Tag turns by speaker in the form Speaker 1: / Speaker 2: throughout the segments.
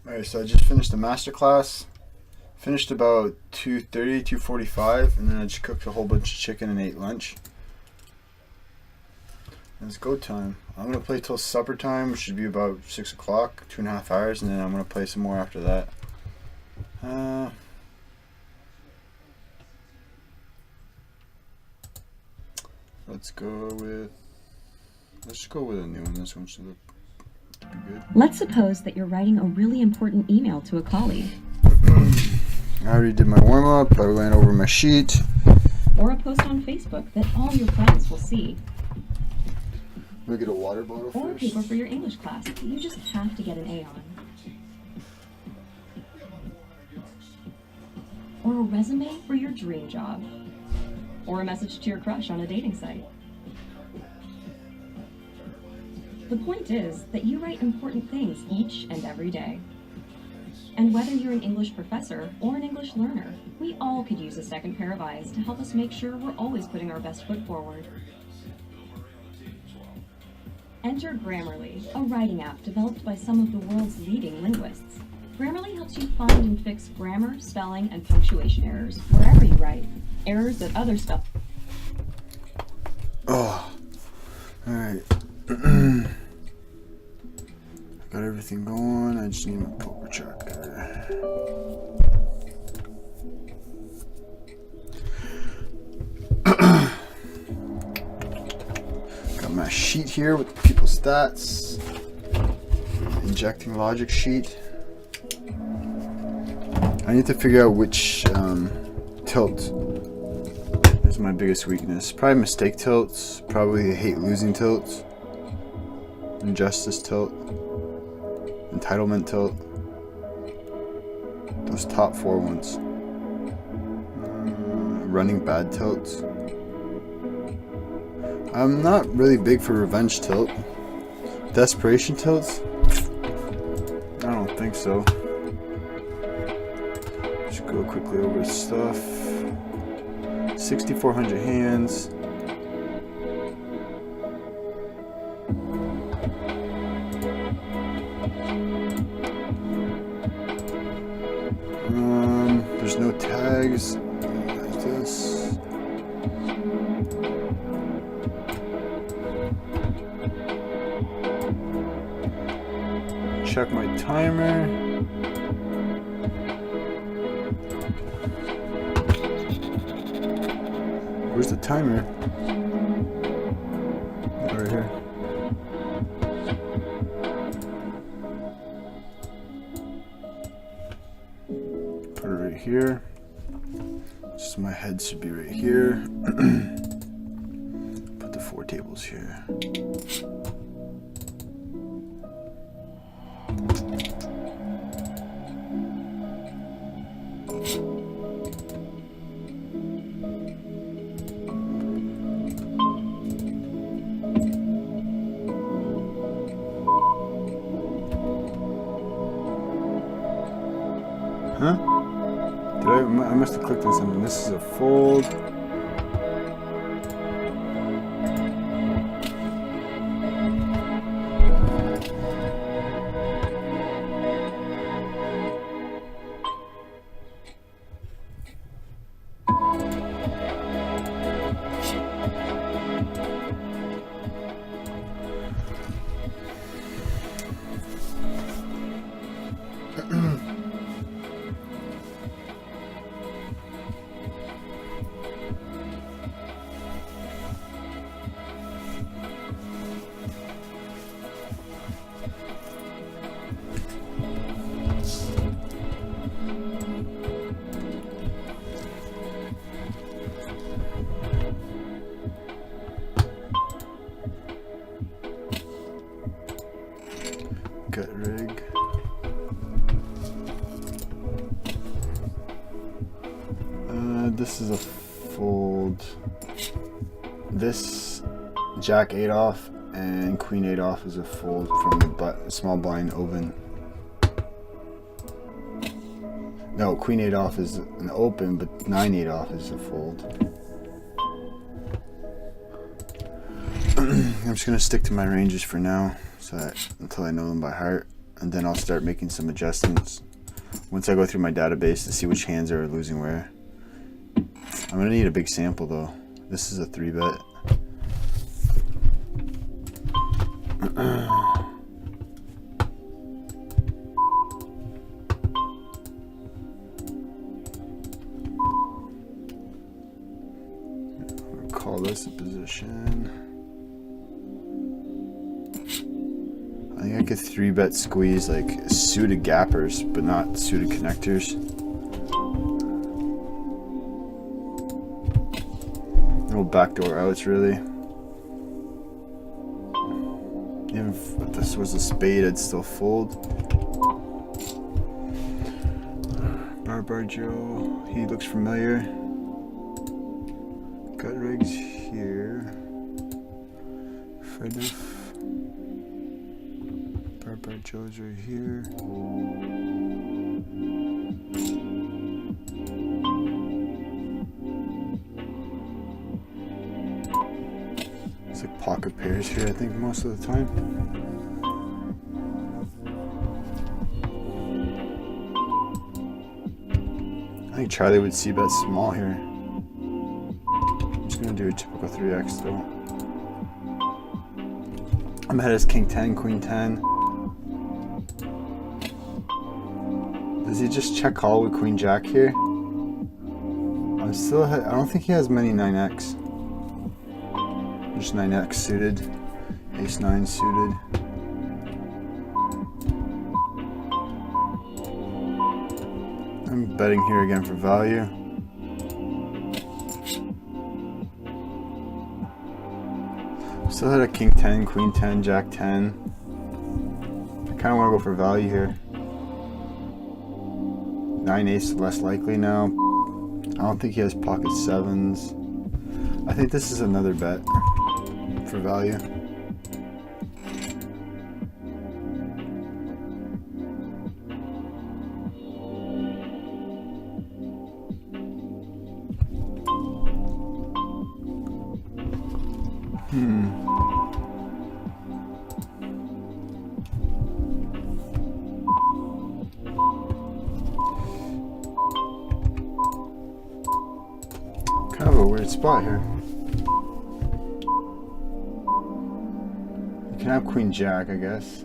Speaker 1: Alright, so I just finished the master class. Finished about 2:30, 2:45, and then I just cooked a whole bunch of chicken and ate lunch. And it's go time. I'm gonna play till supper time, which should be about 6 o'clock, 2.5 hours, and then I'm gonna play some more after that. Let's just go with a new one. This one should look be good.
Speaker 2: Let's suppose that you're writing a really important email to a colleague.
Speaker 1: I already did my warm-up. I went over my sheet.
Speaker 2: Or a post on Facebook that all your friends will see.
Speaker 1: Let me get a water bottle
Speaker 2: Or a
Speaker 1: first.
Speaker 2: paper for your English class that you just have to get an A on. Or a resume for your dream job. Or a message to your crush on a dating site. The point is that you write important things each and every day. And whether you're an English professor or an English learner, we all could use a second pair of eyes to help us make sure we're always putting our best foot forward. Enter Grammarly, a writing app developed by some of the world's leading linguists. Grammarly helps you find and fix grammar, spelling, and punctuation errors wherever you write. Errors that other spell.
Speaker 1: Oh, alright. Got everything going. I just need my poker tracker. Got my sheet here with the people's stats. Injecting logic sheet. I need to figure out which tilt is my biggest weakness. Probably mistake tilts. Probably hate losing tilts. Injustice tilt. Entitlement tilt. Those top 4 ones. Running bad tilts. I'm not really big for revenge tilt. Desperation tilts? I don't think so. Just go quickly over stuff. 6,400 hands. There's no tags. Like this. Check my timer. Where's the timer? Right here. Put it right here. Just my head should be right here. Put the 4 tables here. Huh? I must have clicked on something. This is a fold. Gut rig. This is a fold. This Jack 8 off and Queen 8 off is a fold from the small blind open. No, Queen 8 off is an open, but 9 8 off is a fold. I'm just gonna stick to my ranges for now, so that until I know them by heart. and then I'll start making some adjustments once I go through my database to see which hands are losing where. I'm gonna need a big sample though. This is a 3-bet. Call this a position. I think I could 3-bet squeeze like suited gappers, but not suited connectors. No backdoor outs really. Even if this was a spade, I'd still fold. Bar Joe, he looks familiar. Gut rigs here. Fred Bar Joe's right here. It's like pocket pairs here, I think, most of the time. I think Charlie would see bet small here. I'm just gonna do a typical 3x though. I'm ahead as King 10, Queen 10. Does he just check call with Queen Jack here? I'm still ahead. I don't think he has many 9x. Just 9x suited, Ace 9 suited. I'm betting here again for value. Still had a King 10, Queen 10, Jack 10. I kind of want to go for value here. 9 ace is less likely now. I don't think he has pocket 7s. I think this is another bet for value. Kind of a weird spot here. You can have Queen Jack, I guess.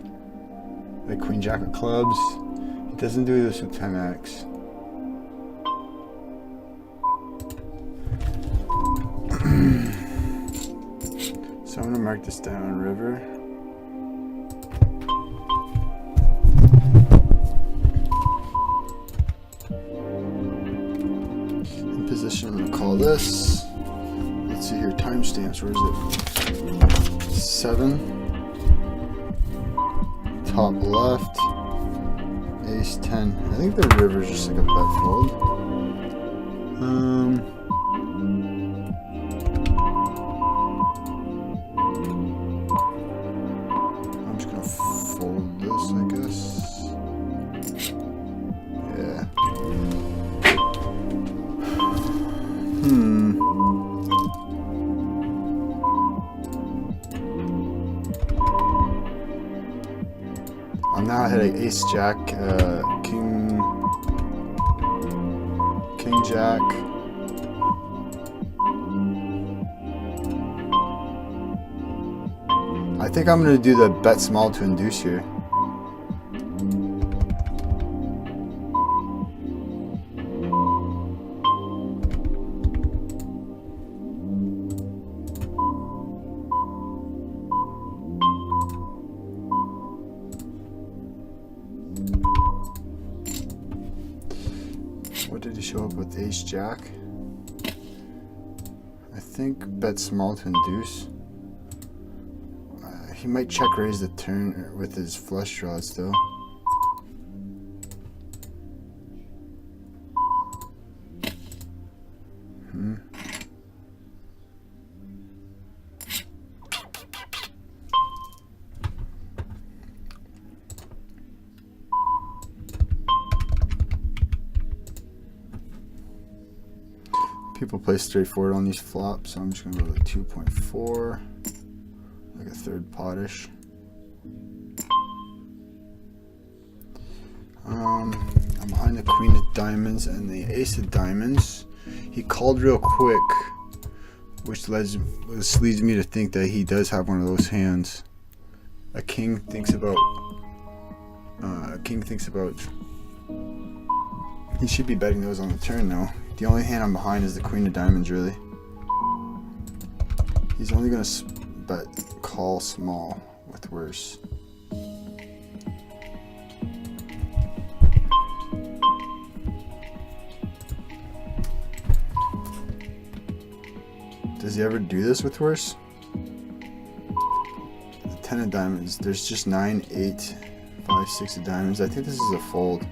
Speaker 1: Like Queen Jack of clubs. He doesn't do this with 10x. So I'm gonna mark this down, river. In position, I'm gonna call this. Let's see here, timestamps, where is it? 7. Top left. Ace 10. I think the river's just like a bet fold. I'm just gonna fold this, I guess. Yeah. I'm now hitting Ace Jack, King Jack. I think I'm gonna do the bet small to induce here. What did he show up with? Ace Jack? I think bet small to induce. He might check raise the turn with his flush draws though. People play straightforward on these flops, so I'm just gonna go to 2.4, like a third potish. I'm behind the queen of diamonds and the ace of diamonds. He called real quick, which leads me to think that he does have one of those hands. A king thinks about. He should be betting those on the turn though. The only hand I'm behind is the queen of diamonds, really. He's only gonna bet call small with worse. Does he ever do this with worse? The 10 of diamonds. There's just 9, 8, 5, 6 of diamonds. I think this is a fold.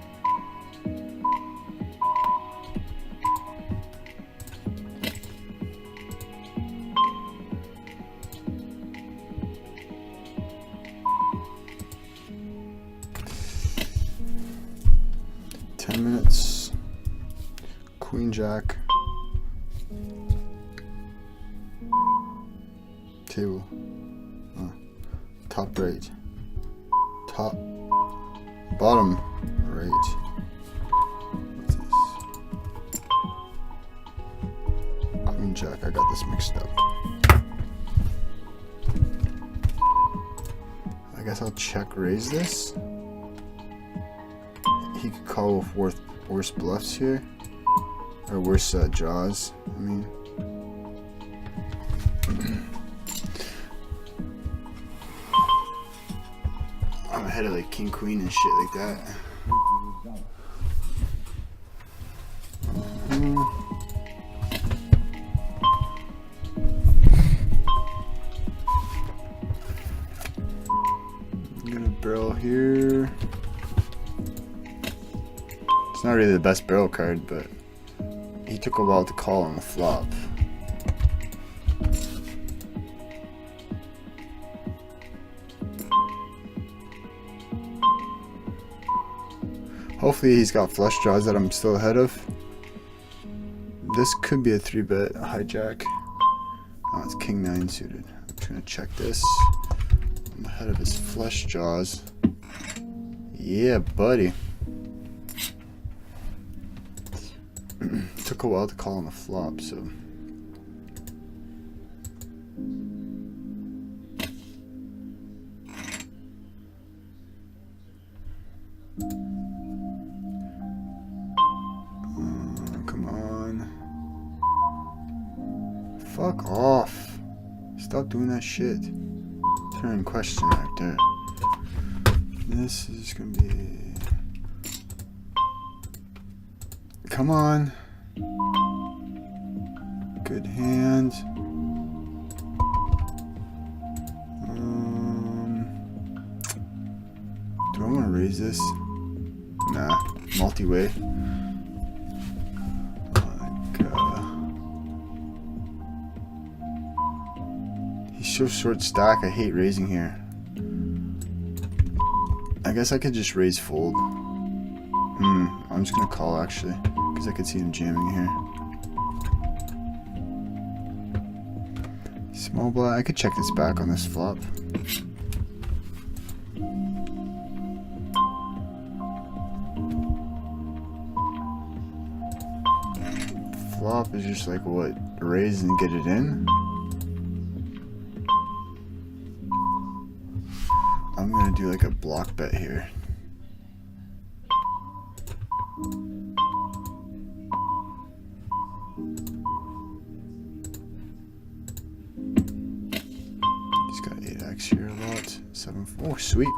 Speaker 1: Queen Jack. Table. Top right. Top. Bottom right. What's this? Queen Jack. I got this mixed up. I guess I'll check raise this. He could call with worse bluffs here. Or worse draws, I mean. I'm ahead of like king, queen and shit like that. I'm gonna barrel here. It's not really the best barrel card, but he took a while to call on the flop. Hopefully he's got flush draws that I'm still ahead of. This could be a 3-bet hijack. Oh, it's king 9 suited. I'm just gonna check this. I'm ahead of his flush draws. Yeah, buddy. Took a while to call on the flop, so. Come on. Fuck off. Stop doing that shit. Turn question right there. This is gonna be. Come on. Good hand. Do I want to raise this? Nah, multi-way. He's so short stack. I hate raising here. I guess I could just raise fold. I'm just gonna call actually, because I could see him jamming here. Small blind. I could check this back on this flop. Flop is just like what? Raise and get it in? I'm gonna do like a block bet here. He's got 8x here a lot. 7. Oh, sweet.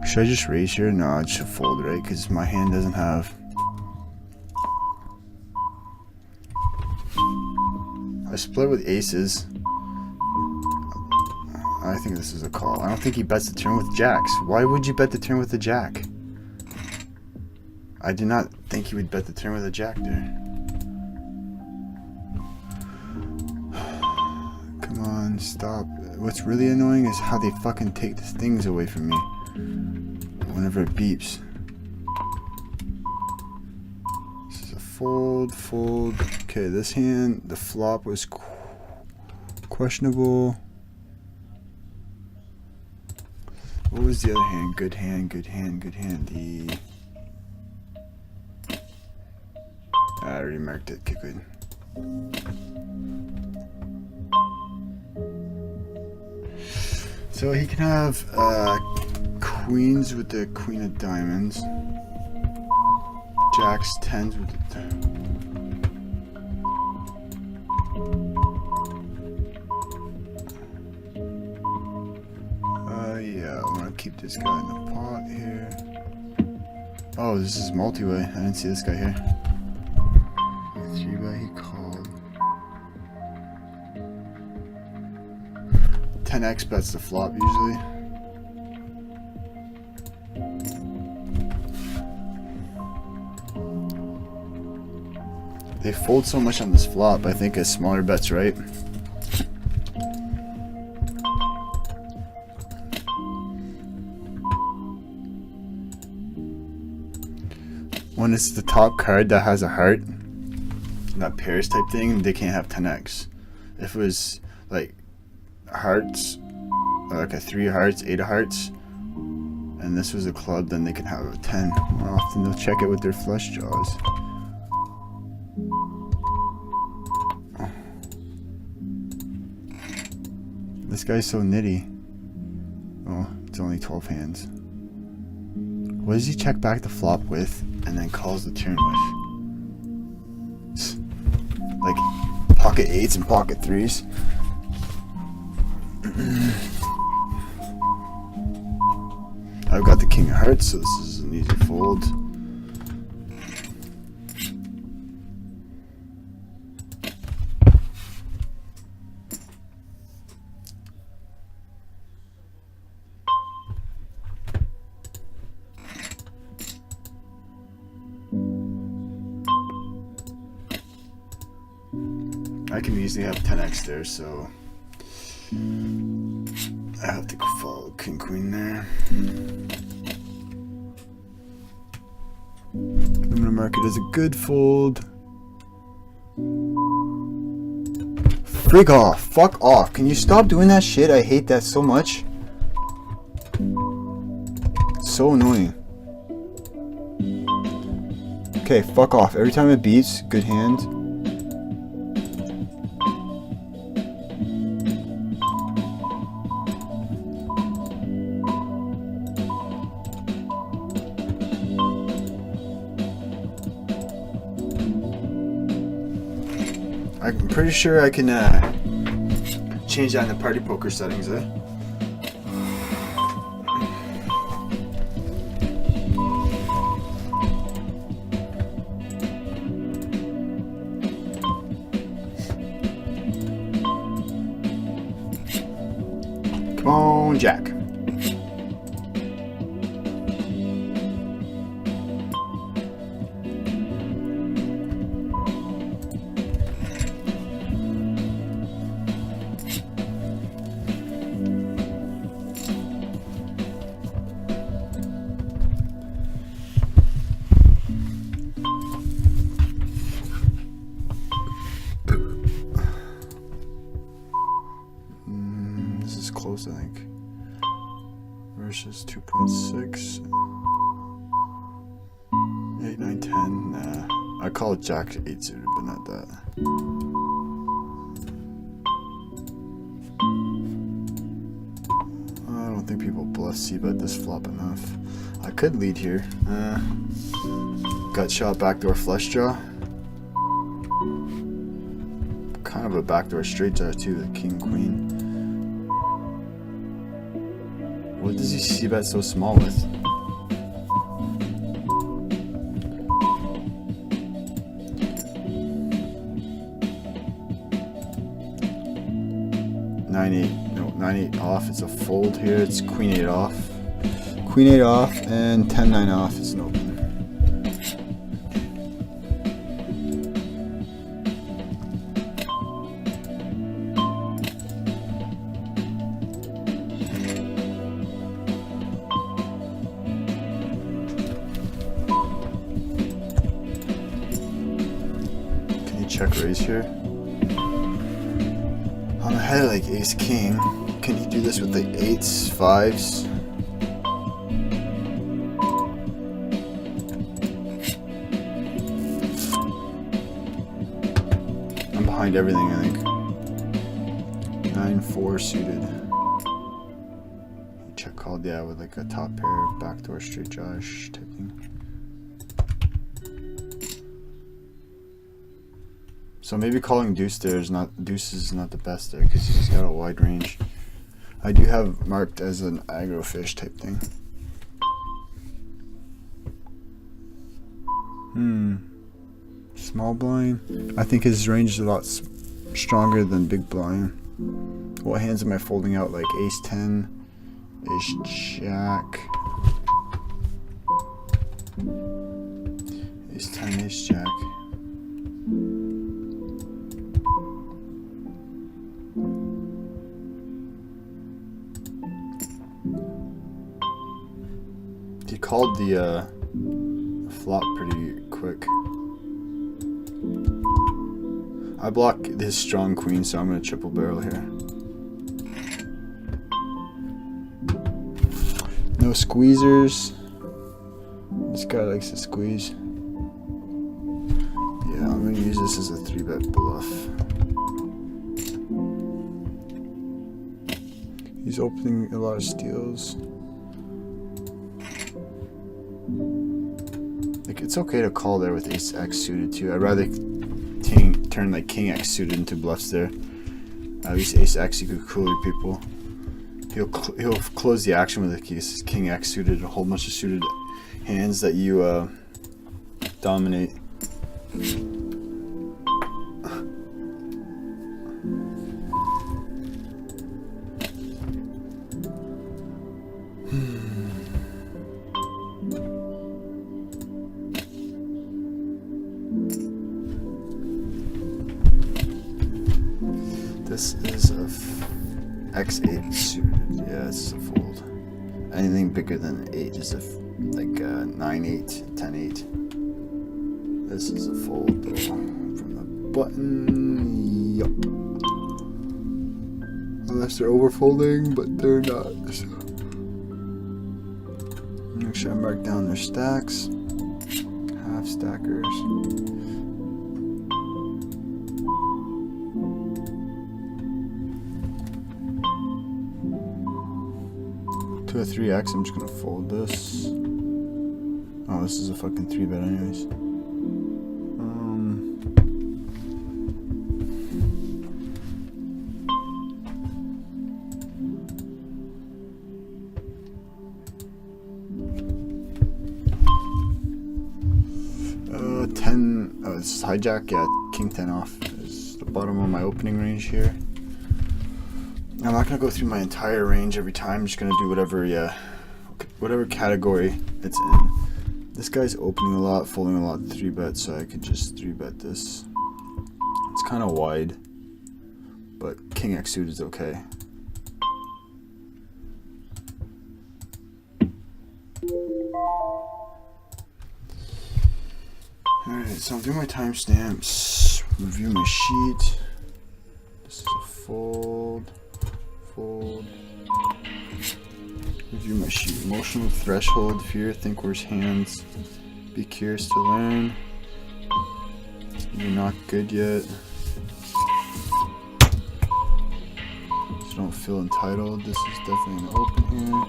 Speaker 1: Should I just raise here? No, I should fold, right? Because my hand doesn't have. I split with aces. I think this is a call. I don't think he bets the turn with jacks. Why would you bet the turn with the jack? I did not think he would bet the turn with a jack there. Come on, stop. What's really annoying is how they fucking take the things away from me whenever it beeps. This is a fold, fold. Okay, this hand, the flop was Questionable. What was the other hand? Good hand, good hand, good hand. I already marked it. Okay, good. So he can have queens with the queen of diamonds. Jacks, tens with the yeah, I want to keep this guy in the pot here. Oh, this is multi-way. I didn't see this guy here. 3-way he called. 10x bets the flop usually. They fold so much on this flop, I think a smaller bet's right. When it's the top card that has a heart, that pairs type thing, they can't have 10x. If it was like hearts, like a 3 hearts, 8 of hearts, and this was a club, then they can have a 10. More often they'll check it with their flush draws. Oh. This guy's so nitty. Oh, it's only 12 hands. What does he check back the flop with and then calls the turn with? Like pocket 8s and pocket 3s. I've got the king of hearts, so this is an easy fold. I can easily have 10x there, so I have to follow king queen there. I'm gonna mark it as a good fold. Frig off, fuck off. Can you stop doing that shit? I hate that so much. So annoying. Okay, fuck off. Every time it beats, good hand. I'm pretty sure I can change that in the party poker settings, eh? Come on, Jack. Close, I think. Versus 2.6. 8, 9, 10. Nah. I call it Jack 8 suited, but not that. I don't think people bluff C-bet this flop enough. I could lead here. Gut shot, backdoor flush draw. Kind of a backdoor straight draw too, the king queen. What does he C-bet so small with? Nine eight off. It's a fold here. It's queen 8 off. Queen 8 off and 10-9 off. It's an open. Check raise here. How the had like ace king. Can he do this with like eights, fives? I'm behind everything, I think. 9-4 suited. Check called, yeah, with like a top pair, backdoor straight Josh type thing. So maybe calling deuce there is not, deuce is not the best there because he's got a wide range. I do have marked as an aggro fish type thing. Small blind. I think his range is a lot stronger than big blind. What hands am I folding out? Like ace 10, ace jack, ace 10, ace jack. He called the flop pretty quick. I block this strong queen, so I'm gonna triple barrel here. No squeezers. This guy likes to squeeze. Yeah, I'm gonna use this as a 3-bet bluff. He's opening a lot of steals. Like, it's okay to call there with ace X suited too. I'd rather turn like king X suited into bluffs there. At least ace X, you could cool your people. He'll close the action with like ace king X suited, a whole bunch of suited hands that you dominate. This is a X8 suited. Yeah, it's a fold. Anything bigger than 8 is a like 9-8, 10-8. This is a fold though. From the button. Yup. Unless they're overfolding, but they're not. So. Make sure I mark down their stacks. Half stackers. To a 3x, I'm just gonna fold this. Oh, this is a fucking 3-bet anyways. Oh, this is hijack. Yeah, king 10 off is the bottom of my opening range here. I'm not gonna go through my entire range every time. I'm just gonna do whatever, whatever category it's in. This guy's opening a lot, folding a lot, 3-bet, so I could just 3-bet this. It's kind of wide, but king X suited is okay. Alright, so I'm doing my timestamps, review my sheet. This is a fold. Fold. Review my sheet. Emotional threshold, fear, think worse hands. Be curious to learn. You're not good yet. So don't feel entitled. This is definitely an open here.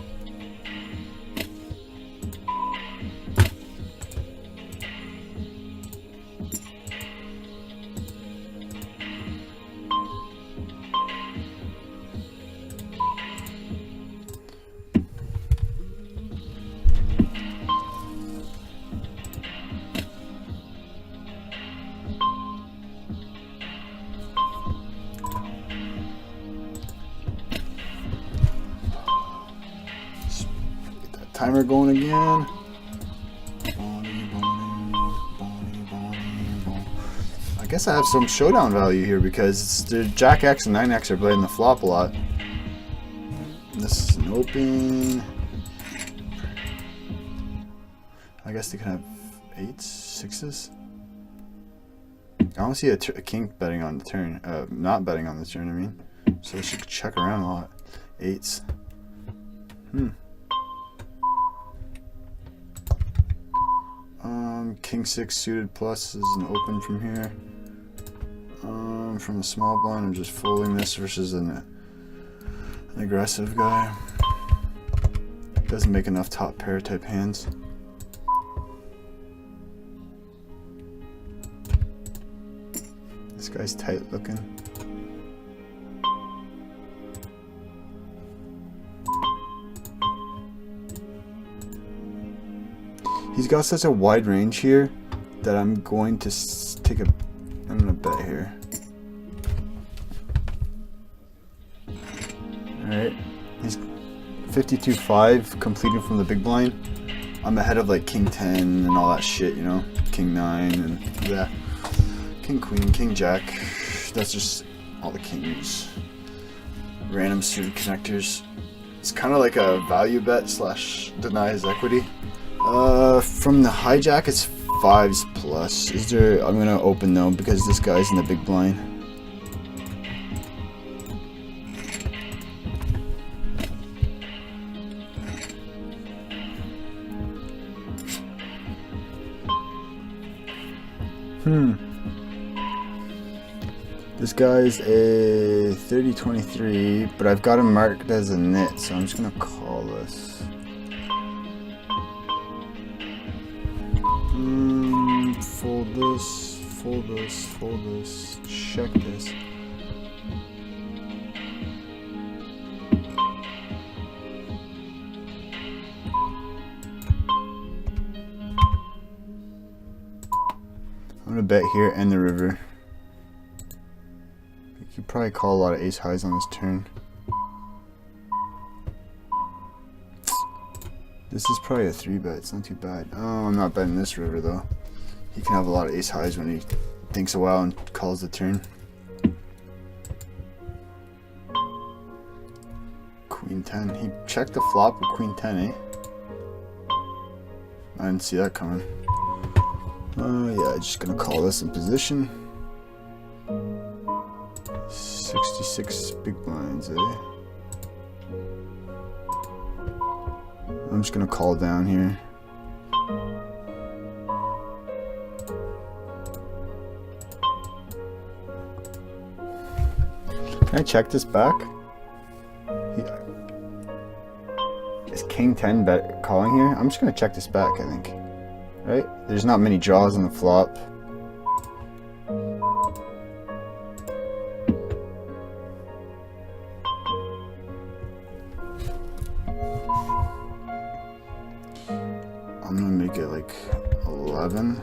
Speaker 1: Timer going again. I guess I have some showdown value here because the Jack X and 9X are playing the flop a lot. This is an open. I guess they can have 8s, 6s. I don't see a king betting on the turn. Not betting on the turn, I mean. so they should check around a lot. 8s. King 6 suited plus is an open from here. From the small blind, I'm just folding this versus an aggressive guy. Doesn't make enough top pair type hands. This guy's tight looking. He's got such a wide range here that I'm going to I'm gonna bet here. Alright, he's 52-5 completing from the big blind. I'm ahead of like King 10 and all that shit, you know, King 9 and yeah, King Queen, King Jack. That's just all the kings. Random suited connectors. It's kind of like a value bet slash deny his equity. From the hijack, it's 5s plus. Is there? I'm gonna open though because this guy's in the big blind. This guy's a 30-23, but I've got him marked as a nit, so I'm just gonna call this. Fold this, fold this, fold this, check this. I'm gonna bet here and the river. You could probably call a lot of ace highs on this turn. This is probably a 3-bet, it's not too bad. Oh, I'm not betting this river though. He can have a lot of ace highs when he thinks a while and calls the turn. Queen 10. He checked the flop with Queen 10, eh? I didn't see that coming. Yeah, just gonna call this in position. 66 big blinds, eh? I'm just gonna call down here. Can I check this back? Is King 10 bet calling here? I'm just gonna check this back, I think. Right? There's not many draws on the flop. I'm gonna make it like 11.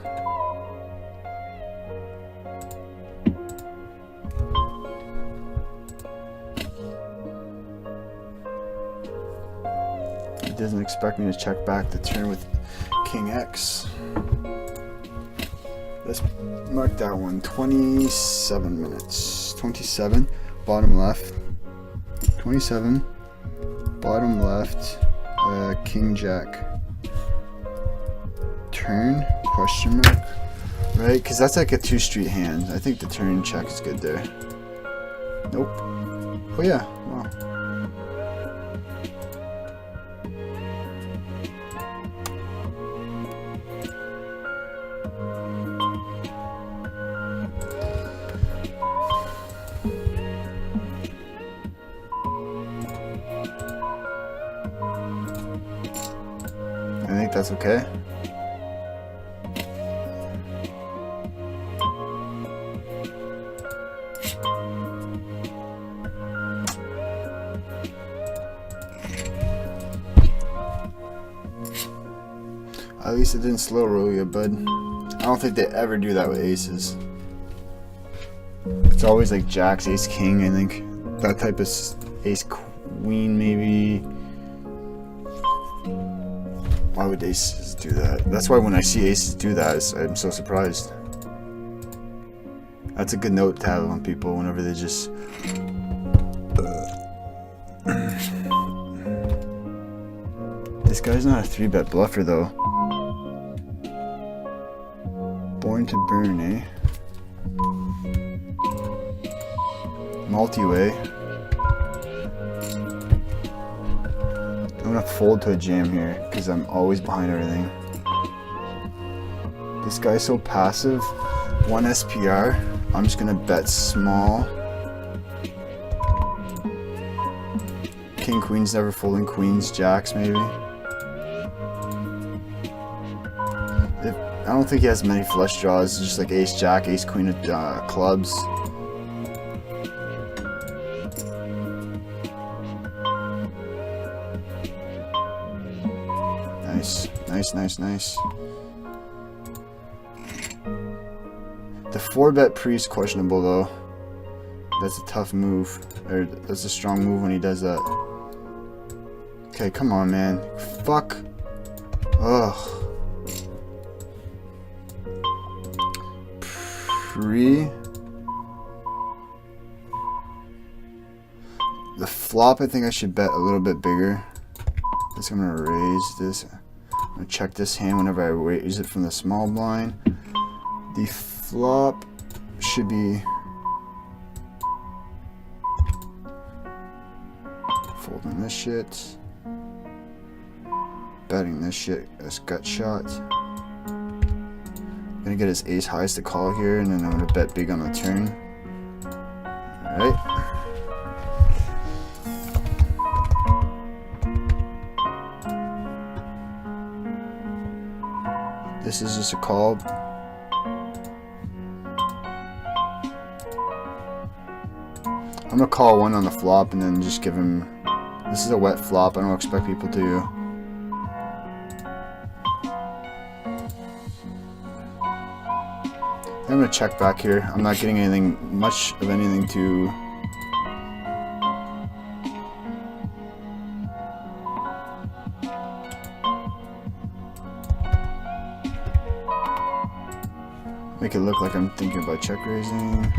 Speaker 1: He doesn't expect me to check back the turn with King X. Let's mark that one. 27 minutes. 27, bottom left. 27, bottom left. King Jack. Turn? Question mark? Right? Because that's like a 2-street hand. I think the turn check is good there. Nope. Oh yeah. Wow. I think that's okay. At least it didn't slow roll you, bud. I don't think they ever do that with aces. It's always like jacks, ace king, I think. That type of ace queen, maybe. Why would aces do that? That's why when I see aces do that, I'm so surprised. That's a good note to have on people whenever they just... This guy's not a 3-bet bluffer though. Born to burn, eh? Multi-way. I'm gonna fold to a jam here because I'm always behind everything. This guy's so passive. 1 SPR. I'm just gonna bet small. King queen's never folding. Queens, jacks maybe. I don't think he has many flush draws. It's just like ace jack, ace queen of clubs. Nice, nice, nice, nice. The 4-bet pre is questionable though. That's a tough move. Or that's a strong move when he does that. Okay, come on, man. Fuck. Ugh. Pre. The flop, I think I should bet a little bit bigger. I'm gonna raise this. I'm gonna check this hand whenever I raise it from the small blind. The flop should be folding this shit, betting this shit as gut shot. I'm gonna get his ace highs to call here, and then I'm gonna bet big on the turn. Alright. This is just a call. I'm gonna call 1 on the flop and then just give him. This is a wet flop. I don't expect people to. I'm gonna check back here. I'm not getting anything, much of anything to. Make it look like I'm thinking about check raising.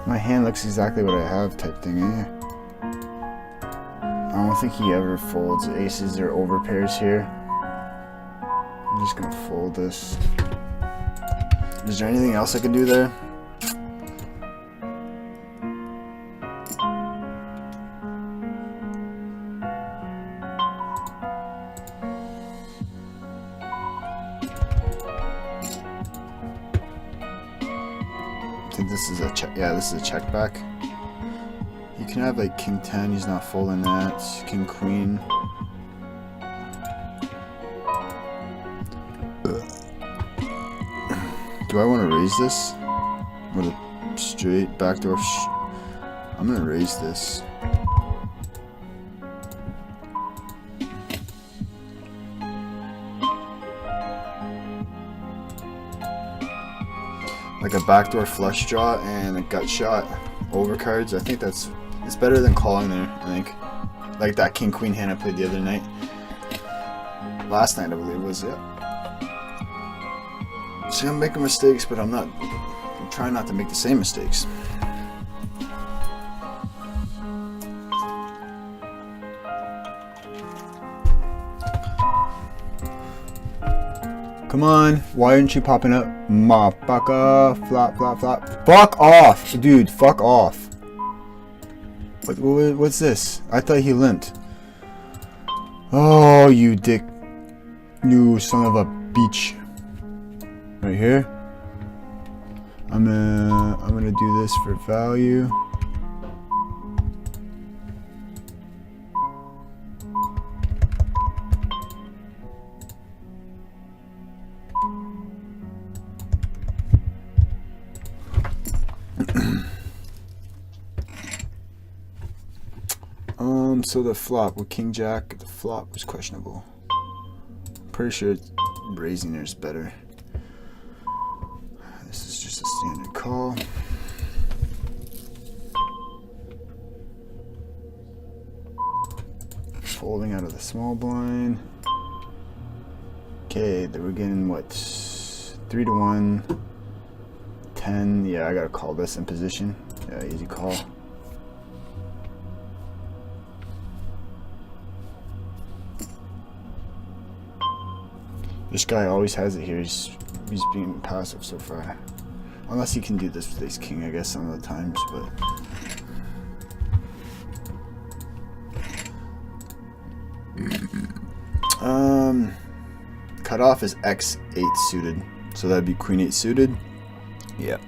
Speaker 1: My hand looks exactly what I have type thing, eh? I don't think he ever folds aces or overpairs here. I'm just gonna fold this. Is there anything else I can do there? I think this is a check. Yeah, this is a check back. You can have like king 10. He's not folding that. King queen. Do I want to raise this with a straight backdoor? I'm gonna raise this. Like a backdoor flush draw and a gut shot over cards. I think it's better than calling there. I think like that king queen hand I played the other night. Last night I believe was it. See, I'm making mistakes, but I'm trying not to make the same mistakes. Come on, why aren't you popping up? Motherfucker, flop, flop, flop. Fuck off, dude, fuck off. What's this? I thought he limped. Oh, you dick. You son of a bitch. Right here. I'm gonna do this for value. So the flop with king jack, the flop was questionable. Pretty sure raising there is better. This is just a standard call. Folding out of the small blind. Okay, then we're getting what? 3-1, 10. Yeah, I gotta call this in position. Yeah, easy call. This guy always has it here. He's being passive so far. Unless he can do this with ace king, I guess, some of the times, but. Cutoff is x8 suited. So that'd be queen 8 suited. Yep.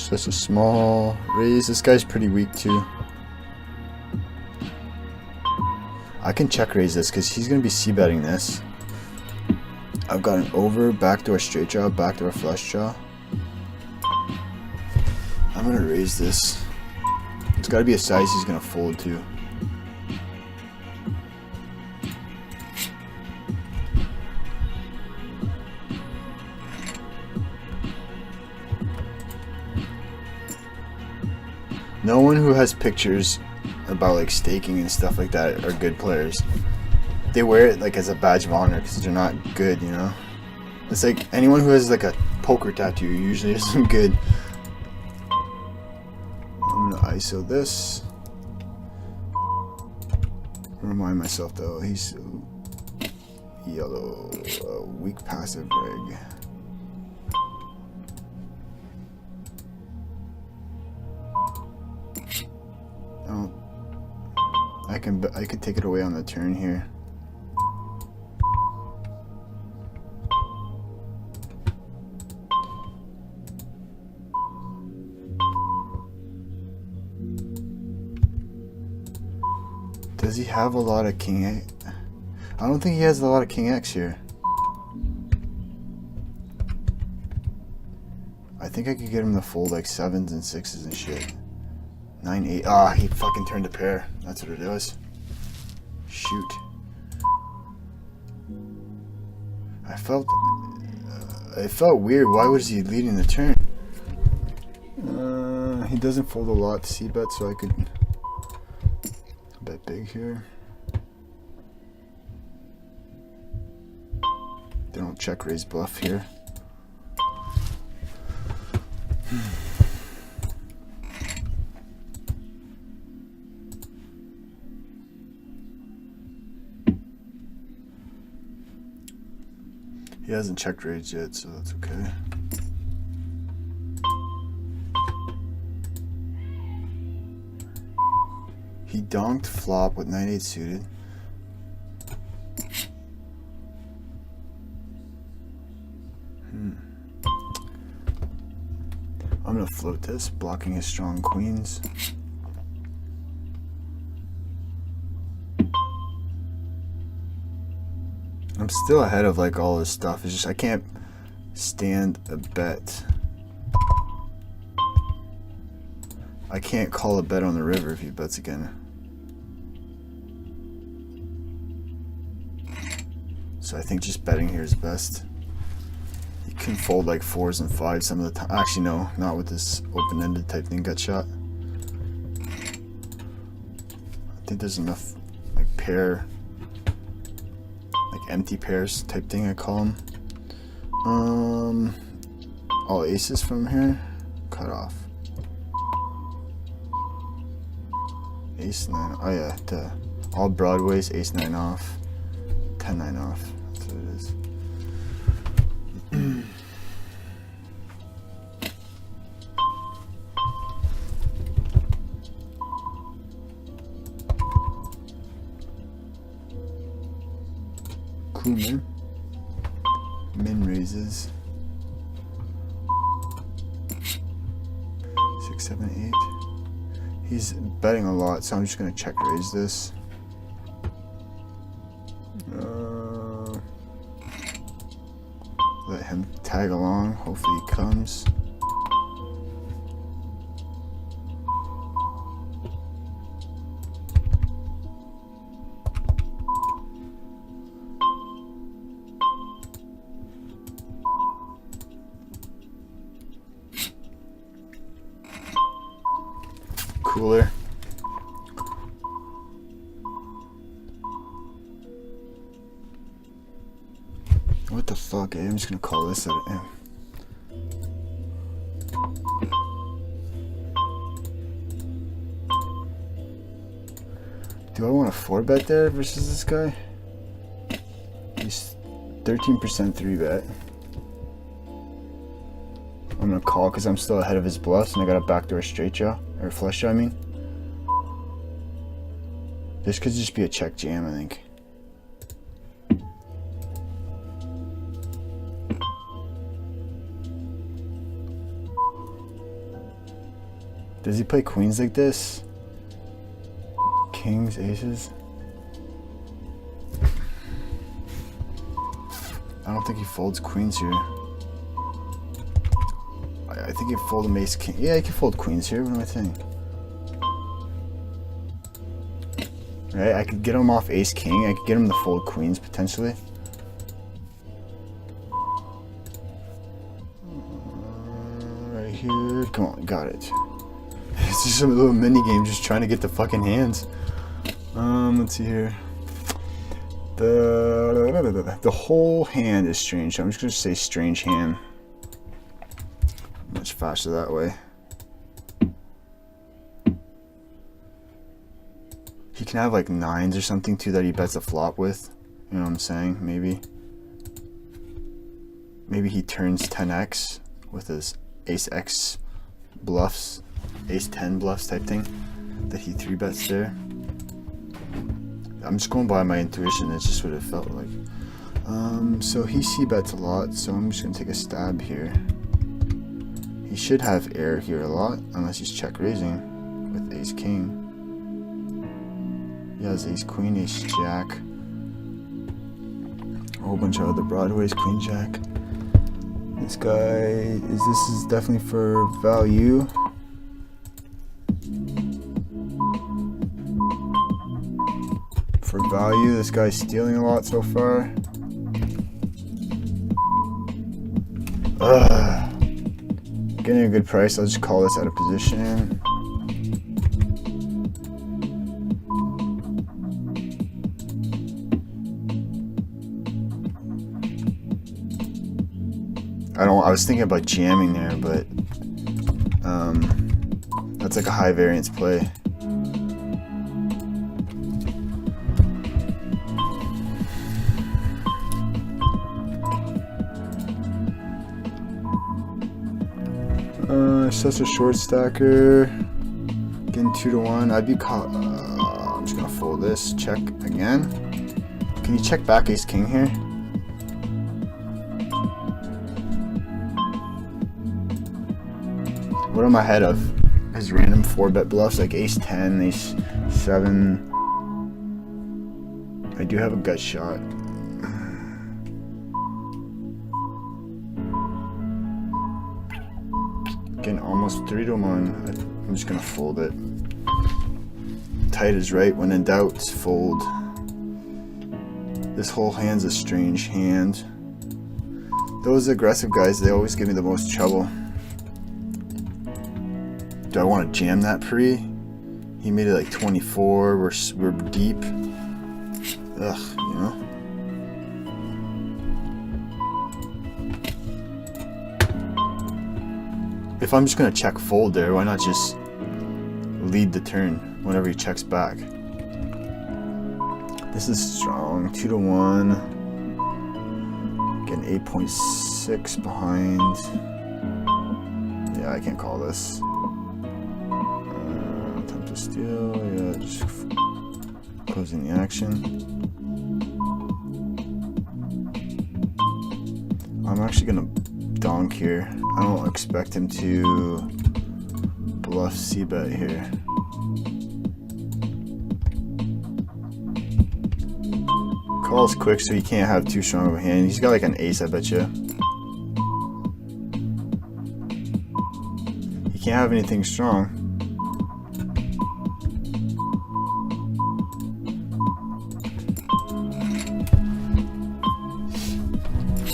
Speaker 1: That's a small raise. This guy's pretty weak too. I can check raise this because he's going to be c-betting this. I've got an over, backdoor straight draw, backdoor flush draw. I'm going to raise this. It's got to be a size he's going to fold to. No one who has pictures about like staking and stuff like that are good players. They wear it like as a badge of honor because they're not good, you know. It's like anyone who has like a poker tattoo usually isn't good. I'm gonna ISO this. Remind myself though, he's yellow, weak passive rig. Oh, I could take it away on the turn here. Does he have a lot of king X? I don't think he has a lot of king X here. I think I could get him to fold like 7s and 6s and shit. 9, 8. Ah, he fucking turned a pair. That's what it was. Shoot. It felt weird. Why was he leading the turn? He doesn't fold a lot to c-bet, so I could bet big here. They don't check raise bluff here. He hasn't checked raise yet, so that's okay. He donked flop with 9-8 suited. I'm gonna float this, blocking his strong queens. I'm still ahead of like all this stuff. It's just I can't stand a bet. I can't call a bet on the river if he bets again. So I think just betting here is best. You can fold like 4s and 5s some of the time. Actually no, not with this open-ended type thing gut shot. I think there's enough like pair, like empty pairs type thing I call them. All aces from here, cut off. Ace 9, oh yeah, all broadways, ace 9 off, 10-9 off, that's what it is. Cool, man. Min raises. 6, 7, 8. He's betting a lot, so I'm just gonna check raise this. Let him tag along. Hopefully he comes. Cooler. fuck it. I'm just gonna call this out. Do I want to 4-bet there versus this guy? He's 13% 3-bet. I'm gonna call because I'm still ahead of his bluffs and I got a backdoor straight jaw, or flush jaw I mean. This could just be a check jam, I think. Does he play queens like this? Kings, aces? I don't think he folds queens here. I think he fold him ace king. Yeah, he can fold queens here. What do I think? Right, I could get him off ace king. I could get him to fold queens potentially. Right here. Come on, got it. It's just a little mini game, just trying to get the fucking hands. Let's see here. The whole hand is strange. I'm just gonna say strange hand. Much faster that way. He can have like 9s or something too that he bets a flop with. You know what I'm saying? Maybe. Maybe he turns 10x with his ace x bluffs, ace 10 bluffs type thing that he 3-bets there. I'm just going by my intuition. That's just what it felt like. So he c-bets a lot, so I'm just gonna take a stab here. He should have air here a lot, unless he's check raising with ace king. He has ace queen, ace jack, a whole bunch of other broadways, queen jack. This guy this is definitely for value. For value, this guy's stealing a lot so far. Getting a good price. I'll just call this out of position. I was thinking about jamming there, but that's like a high variance play. Such a short stacker. Getting 2-1. I'd be caught. I'm just gonna fold this. Check again. Can you check back ace king here? What am I ahead of? His random 4-bet bluffs like ace 10, ace 7. I do have a gut shot. Getting almost 3-1. I'm just gonna fold it. Tight is right. When in doubt, fold. This whole hand's a strange hand. Those aggressive guys, they always give me the most trouble. Do I want to jam that pre? He made it like 24. We're deep. Ugh, you know. If I'm just gonna check fold there, why not just lead the turn whenever he checks back? This is strong. 2-1. Getting 8.6 behind. Yeah, I can't call this. Time to steal. Yeah, just closing the action. I'm actually gonna donk here. I don't expect him to bluff c-bet here. Calls quick so he can't have too strong of a hand. He's got like an ace, I bet you. He can't have anything strong.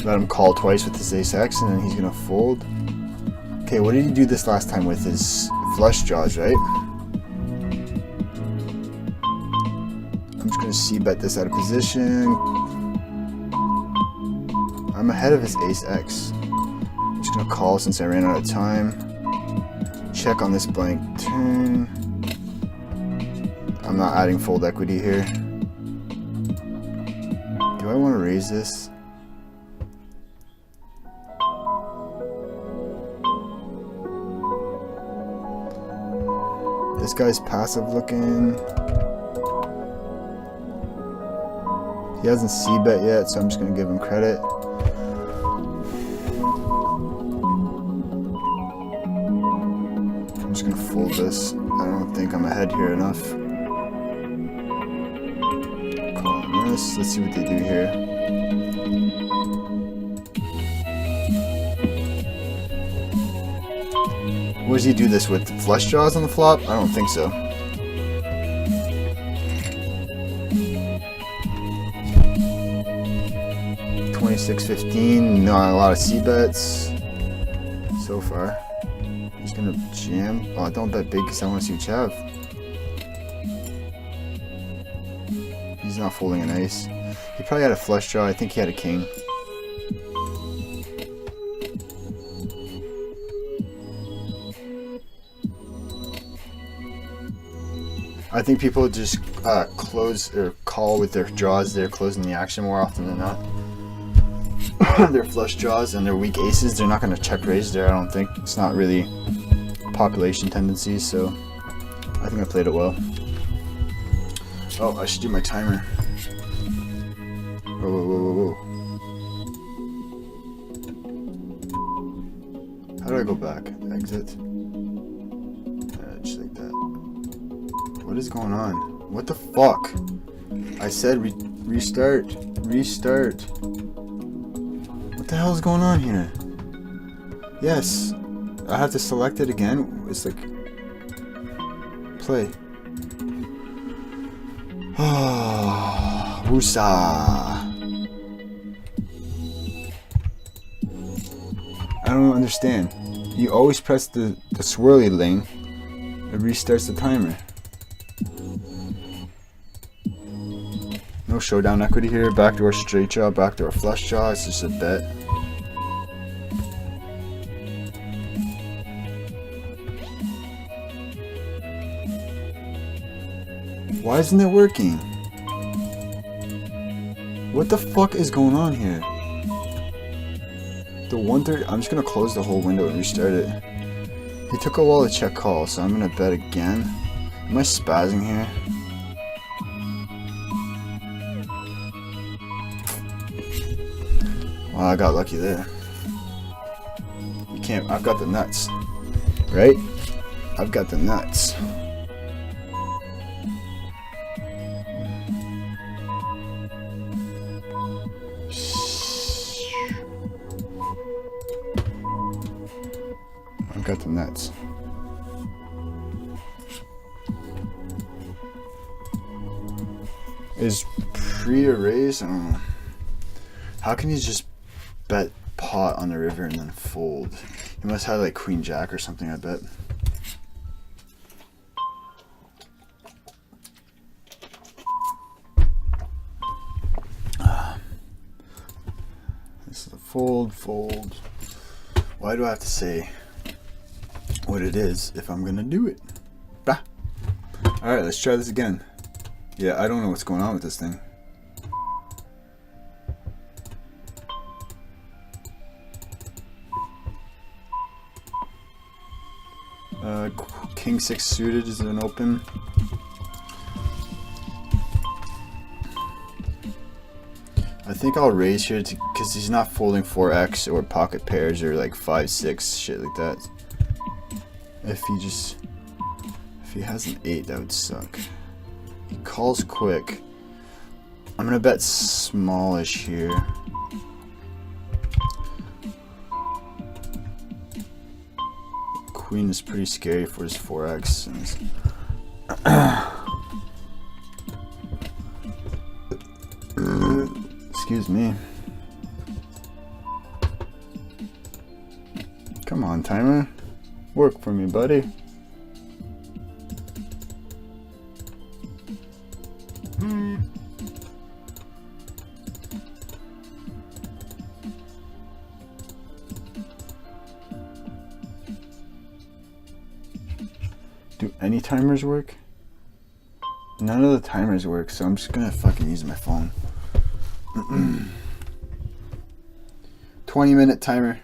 Speaker 1: Let him call twice with his ace x and then he's gonna fold. Okay, what did he do this last time with his flush draws, right? I'm just gonna c-bet this out of position. I I'm ahead of his ace X. I'm just gonna call since I ran out of time. Check on this blank turn. I'm not adding fold equity here. Do I want to raise this? This guy's passive looking. He hasn't c-bet yet, so I'm just going to give him credit. I'm just going to fold this. I don't think I'm ahead here enough. Calling this. Let's see what they do here. What does he do this with? Flush draws on the flop? I don't think so. $26.15. Not a lot of c-bets so far. I'm just gonna jam. Oh, don't bet big because I want to see what you have. He's not folding an ace. He probably had a flush draw. I think he had a king. I think people just close or call with their draws. They're closing the action more often than not. Their flush draws and their weak aces, they're not going to check raise there, I don't think. It's not really population tendencies, so I think I played it well. Oh, I should do my timer. Whoa, whoa, whoa, whoa, whoa. How do I go back? Exit? Just like that. What is going on? What the fuck? I said restart. Restart. What the hell is going on here? Yes. I have to select it again. It's like... Play. Oh, woosah. I don't understand. You always press the swirly lane. It restarts the timer. No showdown equity here. Backdoor straight draw, backdoor flush draw. It's just a bet. Why isn't it working? What the fuck is going on here? The 130. I'm just gonna close the whole window and restart it. He took a while to check call, so I'm gonna bet again. Am I spazzing here? Well, I got lucky there. You can't. I've got the nuts, right? I've got the nuts. I've got the nuts. Is pre or raise? I don't know. How can you just bet pot on the river and then fold? He must have like queen jack or something, I bet. This is a fold, fold. Why do I have to say what it is if I'm gonna do it? Bah. Alright, let's try this again. Yeah, I don't know what's going on with this thing. King 6 suited is an open. I think I'll raise here because he's not folding 4x or pocket pairs or like 5-6 shit like that. If he has an 8, that would suck. He calls quick. I'm gonna bet smallish here. Queen is pretty scary for his 4x. Excuse me. Come on, timer. Work for me, buddy. any timers work? None of the timers work, so I'm just gonna fucking use my phone. 20-minute timer.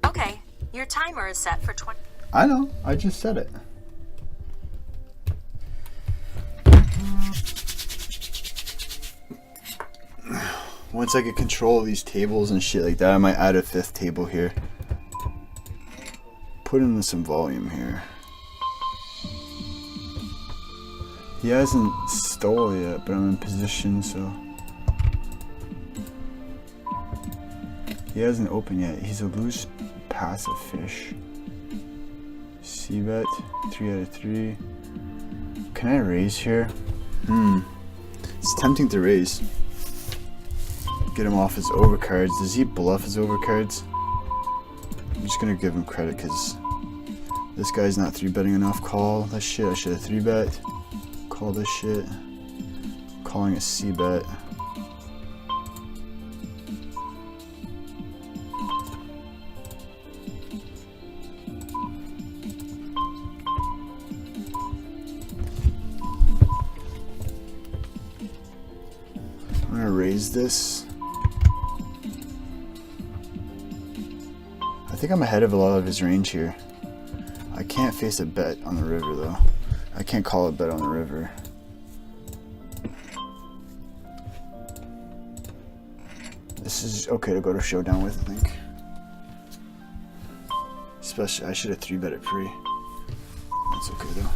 Speaker 3: Okay, your timer is set for 20.
Speaker 1: I know, I just said it. Once I get control of these tables and shit like that, I might add a 5th table here. Put in some volume here. He hasn't stole yet, but I'm in position, so. He hasn't opened yet. He's a loose passive fish. C-bet, 3 out of 3. Can I raise here? It's tempting to raise. Get him off his overcards. Does he bluff his overcards? I'm just gonna give him credit because this guy's not 3-betting enough. Call this shit. I should have 3-bet. Call this shit. Calling a C-bet. I'm gonna raise this. I think I'm ahead of a lot of his range here. I can't face a bet on the river though. I can't call a bet on the river. This is okay to go to showdown with, I think. Especially, I should have 3-bet it pre. That's okay though.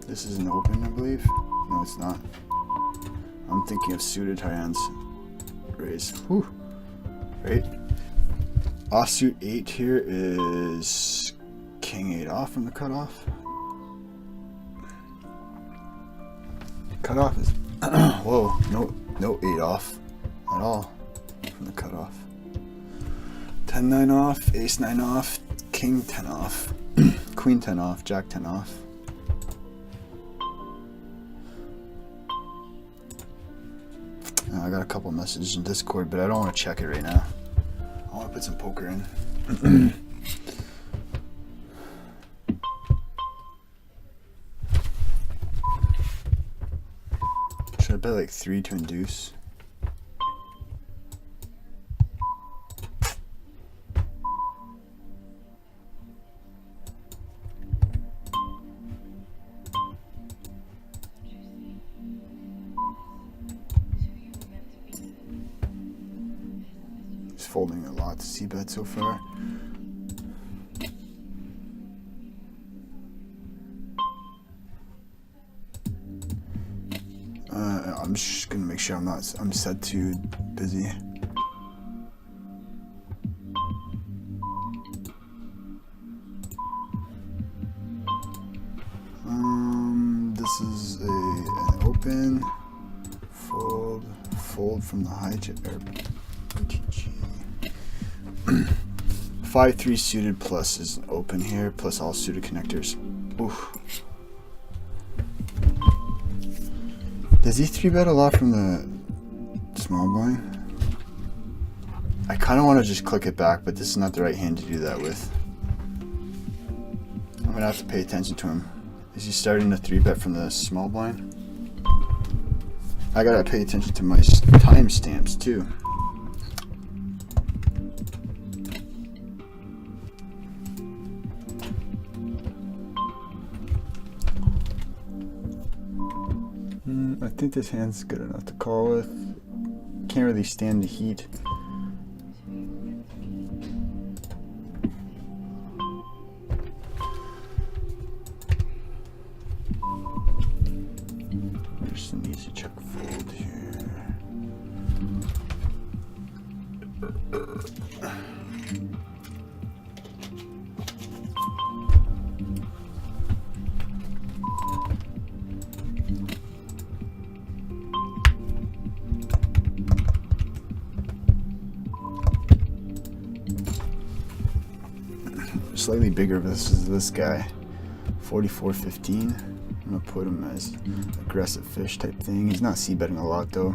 Speaker 1: This is an open, I believe. No, it's not. I'm thinking of suited high hands. Raise. Whew. Right. Offsuit 8 here is King 8 off from the cutoff. Cutoff is whoa, no 8 off at all from the cutoff. 10-9 off, Ace 9 off, King 10 off, Queen 10 off, Jack 10 off. I got a couple messages in Discord, but I don't want to check it right now. I want to put some poker in. Should I bet like 3 to induce? Folding a lot to C-bet so far. I'm just gonna make sure I'm set too busy. This is an open fold from the hijack. 5-3 suited plus is open here, plus all suited connectors. Oof. Does he 3-bet a lot from the small blind? I kind of want to just click it back, but this is not the right hand to do that with. I'm gonna have to pay attention to him. Is he starting to 3-bet from the small blind? I gotta pay attention to my timestamps too. I think this hand's good enough to call with. Can't really stand the heat. There's an easy check fold here. Slightly bigger versus this guy. 44.15. I'm gonna put him as aggressive fish type thing. He's not C-betting a lot though.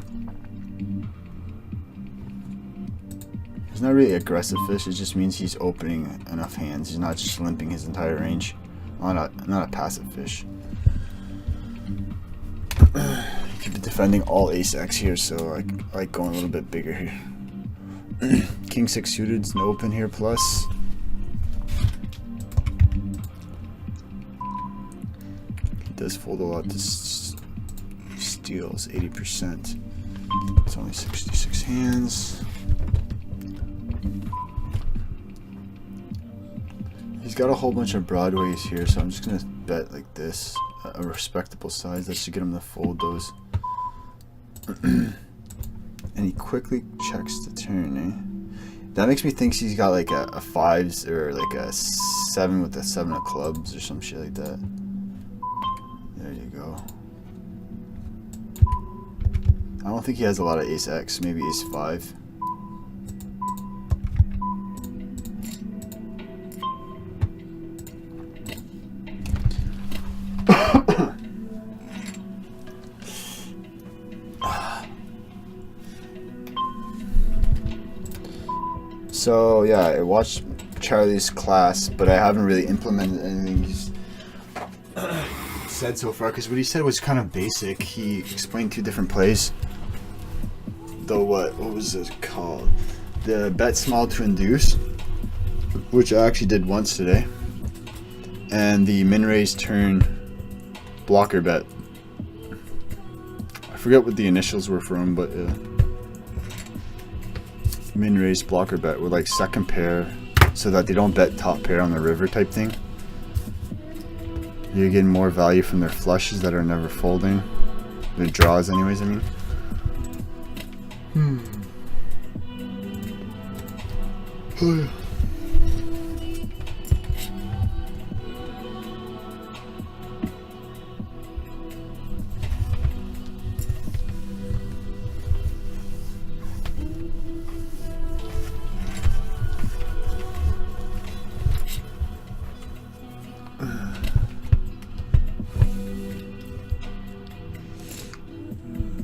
Speaker 1: He's not really aggressive fish. It just means he's opening enough hands. He's not just limping his entire range. Not a passive fish. Keep defending all ace X here, so I like going a little bit bigger here. King 6 suited's an open here plus. He does fold a lot to steals 80%. It's only 66 hands. He's got a whole bunch of broadways here, so I'm just gonna bet like this, a respectable size. That should get him to fold those. And he quickly checks the turn, eh? That makes me think he's got like a 5s or like a 7 with a 7 of clubs or some shit like that. There you go. I don't think he has a lot of ace X, maybe ace 5. So yeah, I watched Charlie's class, but I haven't really implemented anything he's said so far, because what he said was kind of basic. He explained 2 different plays. What was it called? The bet small to induce, which I actually did once today, and the min raise turn blocker bet. I forget what the initials were for him, but min raise blocker bet with like second pair, so that they don't bet top pair on the river type thing. You're getting more value from their flushes that are never folding, their draws anyways, I mean. Oh, yeah.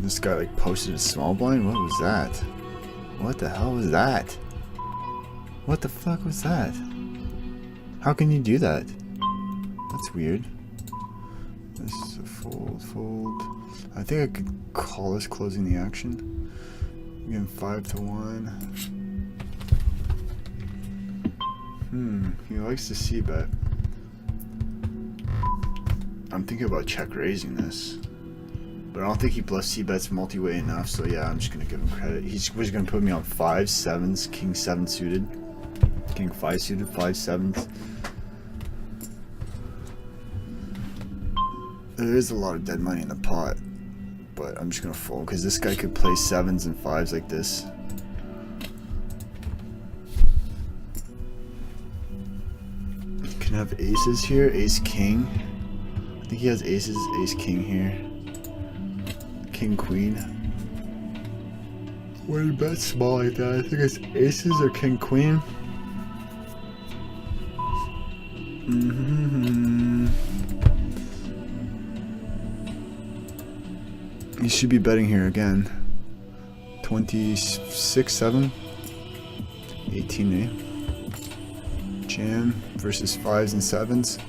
Speaker 1: This guy like posted a small blind? What was that? What the hell was that? What the fuck was that? How can you do that? That's weird. This is a fold. I think I could call this closing the action. Again, 5-1. He likes to see bet. I'm thinking about check raising this. But I don't think he bluffs c-bets multi-way enough, so yeah, I'm just gonna give him credit. He's gonna put me on 5 7s, king 7 suited, king 5 suited, 5 7s. There is a lot of dead money in the pot, but I'm just gonna fold because this guy could play 7s and 5s like this. He can have aces here, ace king. I think he has aces, ace king here. King queen. Why do you bet small like that? I think it's aces or king queen. You should be betting here again. 26 7 18 eh? Jam versus 5s and 7s.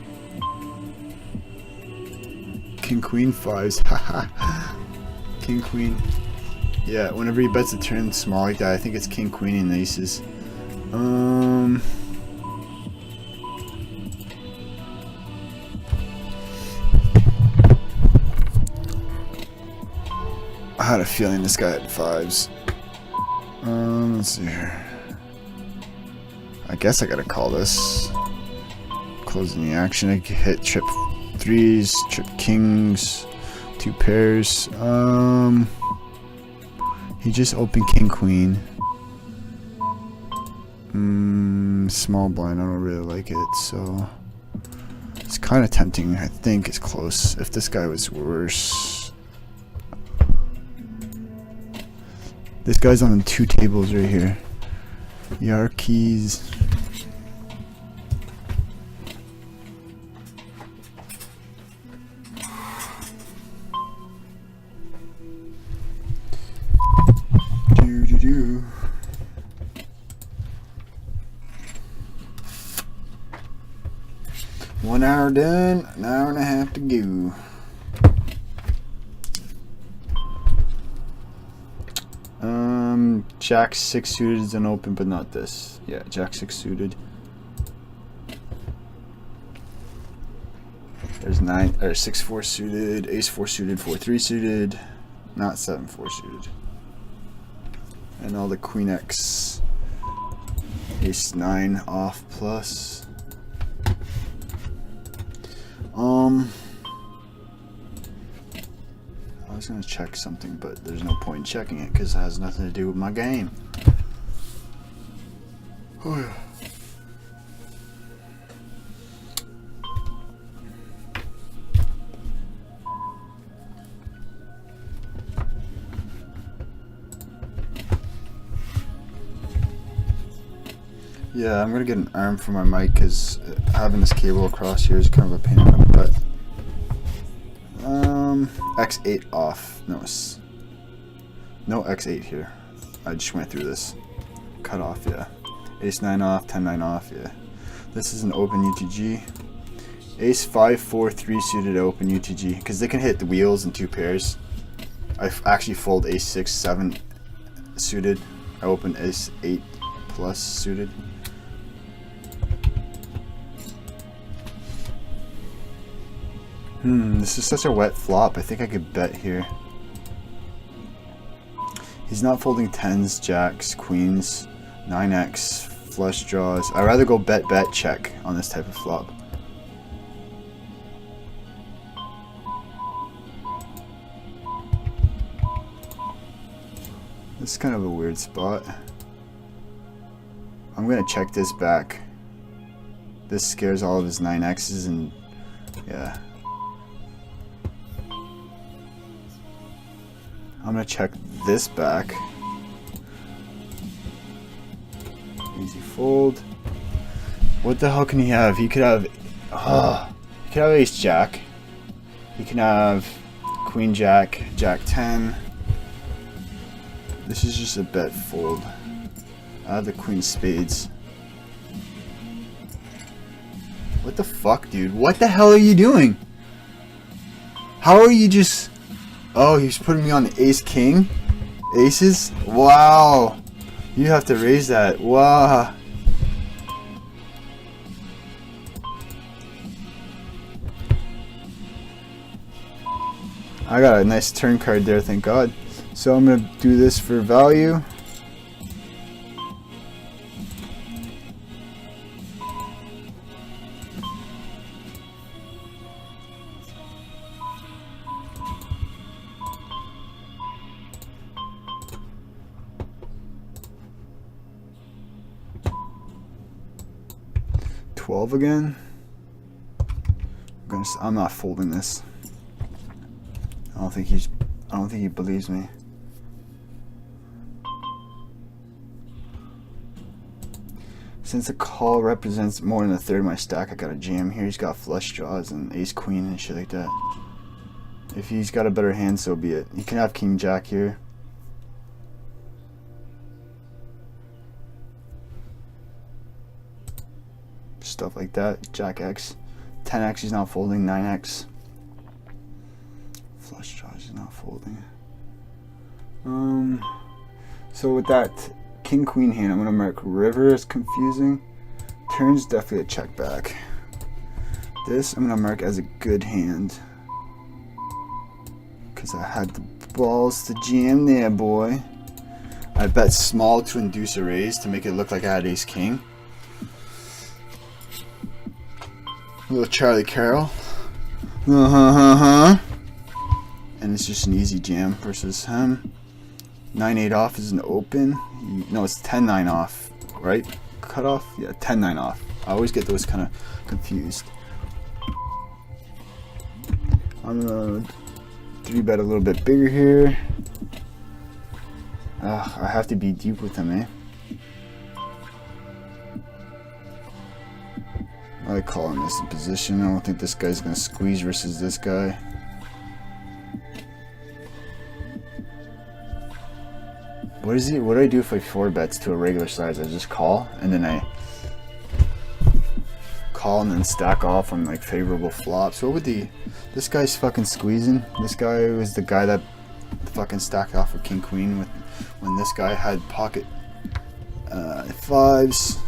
Speaker 1: King queen 5s. Haha. King queen. Yeah, whenever he bets a turn small like that, I think it's king queen and aces. I had a feeling this guy had 5s. Let's see here. I guess I gotta call this. Closing the action. I can hit trip 3s, trip kings. 2 pairs. He just opened king queen. Small blind. I don't really like it, so it's kind of tempting. I think it's close. If this guy was worse, this guy's on 2 tables right here. Yarkeys. 1 hour done, an hour and a half to go. Jack 6 suited is an open, but not this. Yeah, Jack 6 suited. There's 9 or 6-4 suited, Ace 4 suited, 4-3 suited, not 7-4 suited. And all the Queen X, Ace 9 off plus. I was gonna check something, but there's no point in checking it because it has nothing to do with my game. Oh yeah. Yeah, I'm gonna get an arm for my mic because having this cable across here is kind of a pain in the butt. X8 off. No X8 here. I just went through this. Cut off, yeah. Ace 9 off, 10 9 off, yeah. This is an open UTG. Ace 5 4 3 suited open UTG because they can hit the wheels in 2 pairs. I actually fold Ace 6 7 suited. I open Ace 8 plus suited. This is such a wet flop. I think I could bet here. He's not folding 10s, jacks, queens, 9x, flush draws. I'd rather go bet check on this type of flop. This is kind of a weird spot. I'm gonna check this back. This scares all of his 9x's and yeah. I'm gonna check this back. Easy fold. What the hell can he have? He could have he could have ace jack. He can have queen jack, jack 10. This is just a bet fold. I have the queen spades. What the fuck, dude? What the hell are you doing? How are you just... Oh, he's putting me on the ace king? Aces? Wow. You have to raise that. Wow. I got a nice turn card there, thank God. So I'm going to do this for value. Again. I'm not folding this. I don't think he believes me. Since the call represents more than a third of my stack, I got a jam here. He's got flush draws and ace queen and shit like that. If he's got a better hand, so be it. He can have king jack here. Stuff like that. Jack X, 10x he's not folding, 9x. Flush draws he's not folding. So with that king queen hand, I'm gonna mark river as confusing. Turns definitely a check back. This I'm gonna mark as a good hand because I had the balls to jam there, boy. I bet small to induce a raise to make it look like I had ace king. Little Charlie Carroll. And it's just an easy jam versus him. 9-8 off is an open. No, it's 10-9 off, right? Cut off? Yeah, 10-9 off. I always get those kind of confused. I'm gonna 3-bet a little bit bigger here. I have to be deep with him, eh? I like calling this in position. I don't think this guy's gonna squeeze versus this guy. What is he? What do I do if I 4-bets to a regular size? I just call and then I call and then stack off on like favorable flops. What would this guy's fucking squeezing? This guy was the guy that fucking stacked off with king queen when this guy had pocket fives.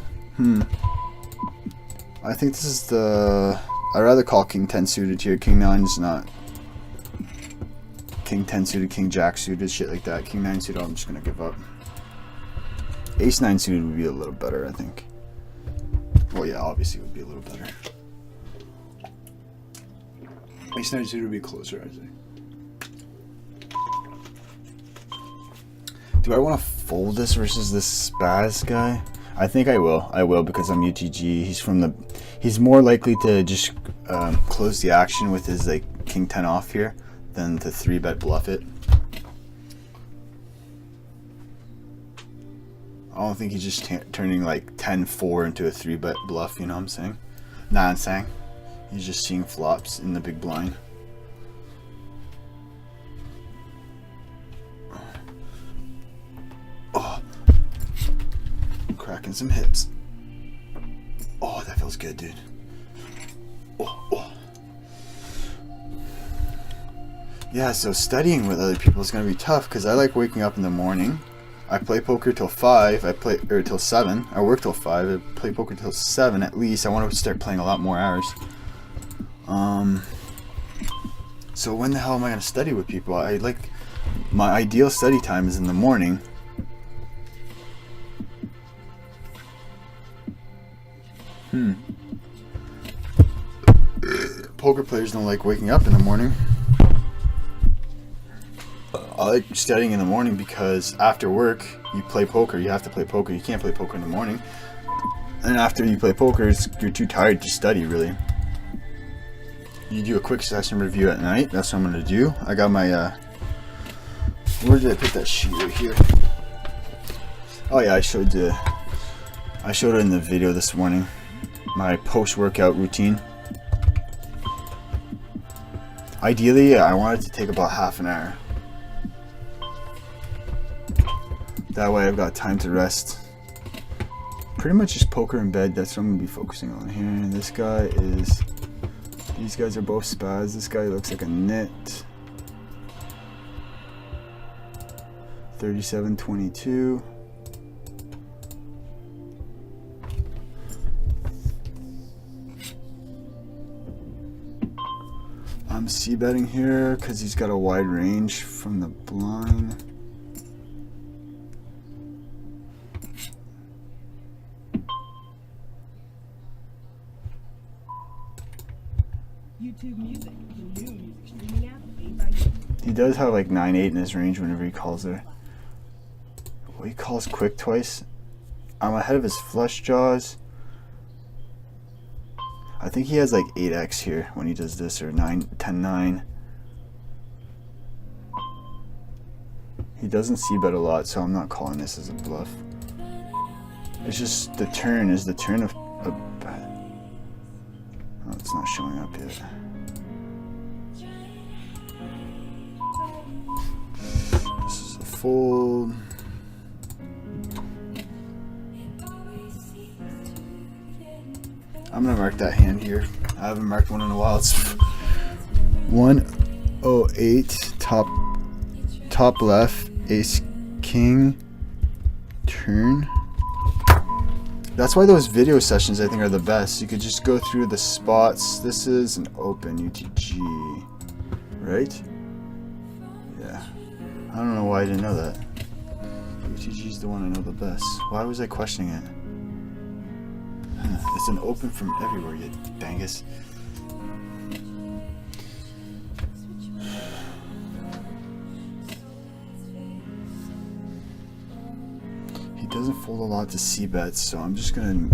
Speaker 1: I think this is I'd rather call king 10 suited here. King 9 is not. King 10 suited, king jack suited, shit like that. King 9 suited, I'm just gonna give up. Ace 9 suited would be a little better, I think. Well, yeah, obviously it would be a little better. Ace 9 suited would be closer, I think. Do I want to fold this versus this spaz guy? I think I will. I will because I'm UTG. He's more likely to just close the action with his like king 10 off here than to 3-bet bluff it. I don't think he's just turning like 10-4 into a 3-bet bluff, you know what I'm saying? Nah, I'm saying he's just seeing flops in the big blind. Oh, cracking some hips. Oh, that feels good, dude. Oh. Yeah, so studying with other people is going to be tough because I like waking up in the morning. I play poker till 5, till 7. I work till 5. I play poker till 7 at least. I want to start playing a lot more hours. So when the hell am I going to study with people? My ideal study time is in the morning. Poker players don't like waking up in the morning. I like studying in the morning because after work you play poker. You have to play poker. You can't play poker in the morning. And after you play poker, you're too tired to study, really. You do a quick session review at night. That's what I'm going to do. I got my... where did I put that sheet? Right here. Oh yeah, I showed it in the video this morning. My post-workout routine. Ideally, I want it to take about half an hour. That way I've got time to rest. Pretty much just poker in bed. That's what I'm going to be focusing on here. And these guys are both spaz. This guy looks like a nit. 37-22. I'm c-betting here because he's got a wide range from the blind.
Speaker 4: YouTube Music, the new music streaming app made by you.
Speaker 1: He does have like 9-8 in his range whenever he calls there. Well, he calls quick twice. I'm ahead of his flush draws. I think he has like 8x here when he does this, or 10-9. He doesn't c-bet a lot, so I'm not calling this as a bluff. It's just the turn is the turn of a... Oh, it's not showing up yet. This is a fold. I'm gonna mark that hand here. I haven't marked one in a while. It's 108 top left, ace king turn. That's why those video sessions I think are the best. You could just go through the spots. This is an open UTG, right? Yeah. I don't know why I didn't know that. UTG is the one I know the best. Why was I questioning it? It's an open from everywhere, you dangus. He doesn't fold a lot to c-bets, so I'm just gonna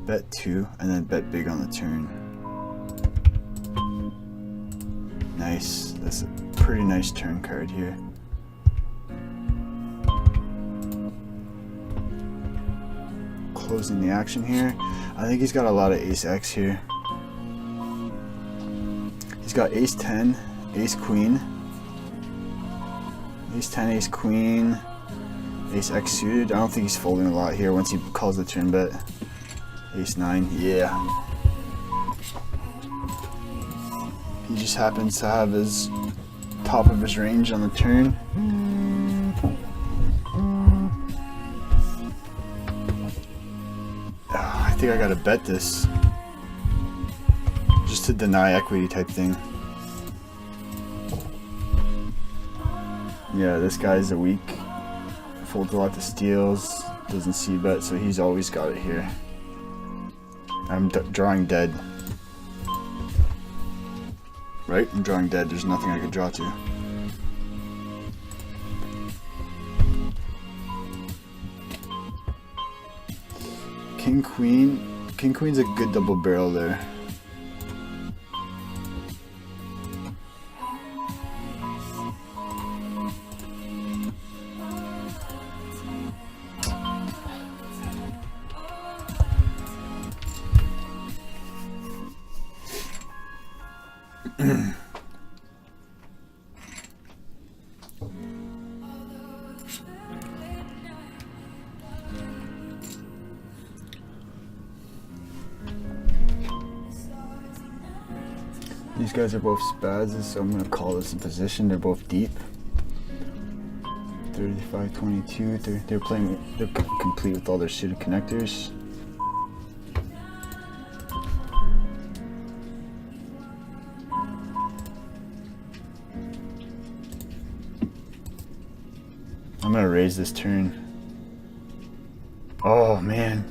Speaker 1: bet 2 and then bet big on the turn. Nice. That's a pretty nice turn card here. Closing the action here. I think he's got a lot of ace X here. He's got ace 10, ace queen, ace 10, ace queen, ace X suited. I don't think he's folding a lot here once he calls the turn bet. Ace 9, yeah. He just happens to have his top of his range on the turn. I think I gotta bet this. Just to deny equity type thing. Yeah, this guy's a weak. Folds a lot of steals, doesn't see bet, so he's always got it here. I'm drawing dead. Right? I'm drawing dead, there's nothing I could draw to. King Queen. King Queen's a good double barrel there. These guys are both spazzes, so I'm going to call this in position. They're both deep. 35-22. They're playing. They're complete with all their suited connectors. I'm going to raise this turn. Oh man.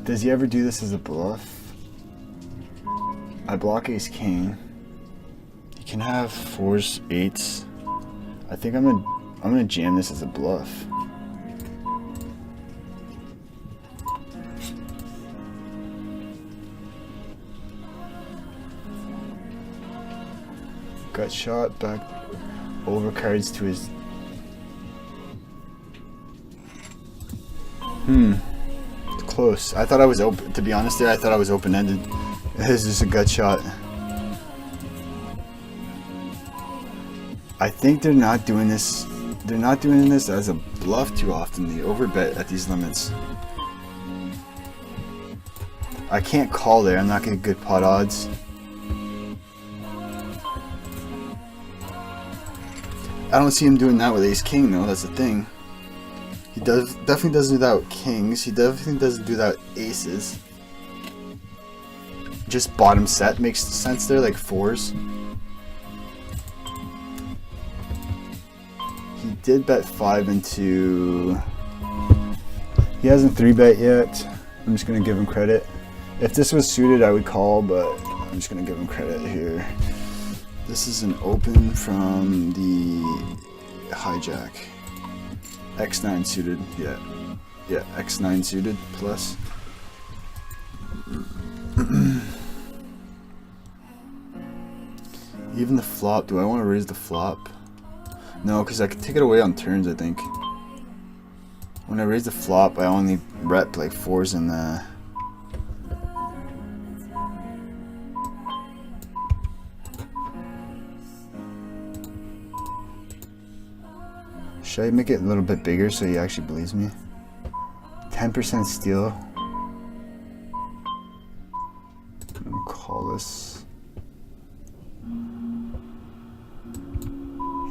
Speaker 1: Does he ever do this as a bluff? I block ace king. He can have 4s, 8s. I think I'm gonna jam this as a bluff. Gut shot back over cards to his. It's close. I thought I was open. To be honest, there I thought I was open-ended. This is just a gut shot. I think they're not doing this. They're not doing this as a bluff too often. They overbet at these limits. I can't call there. I'm not getting good pot odds. I don't see him doing that with ace king though. That's the thing. He definitely doesn't do that with kings. He definitely doesn't do that with aces. Just bottom set makes sense there, like 4s. He did bet 5 into. He hasn't 3-bet yet. I'm just gonna give him credit. If this was suited, I would call, but I'm just gonna give him credit here. This is an open from the hijack. X9 suited, yeah. Yeah, X9 suited plus. Even the flop, do I want to raise the flop? No, because I can take it away on turns, I think. When I raise the flop, I only rep like 4s in the... Should I make it a little bit bigger so he actually believes me? 10% steal. I'm gonna call this.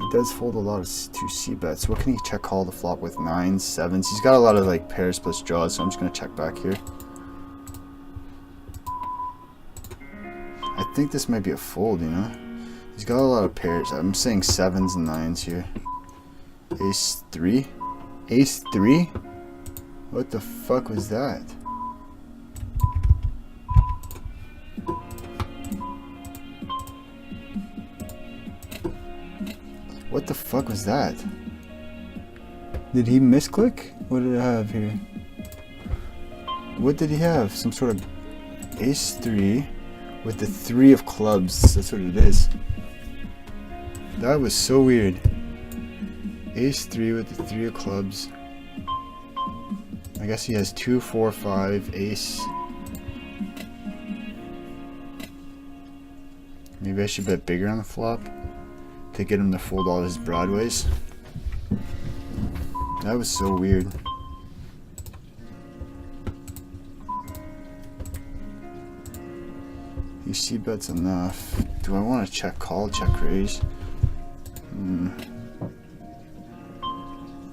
Speaker 1: He does fold a lot of 2C bets. What can he check call the flop with? 9s, 7s. He's got a lot of like pairs plus draws, so I'm just gonna check back here. I think this might be a fold, you know? He's got a lot of pairs. I'm saying 7s and 9s here. Ace 3? Ace 3? What the fuck was that? What the fuck was that? Did he misclick? What did I have here? What did he have? Some sort of ace 3 with the 3 of clubs. That's what it is. That was so weird. Ace 3 with the 3 of clubs. I guess he has 2, 4, 5, ace. Maybe I should bet bigger on the flop to get him to fold all his broadways. That was so weird. You see bets enough. Do I want to check call, check raise?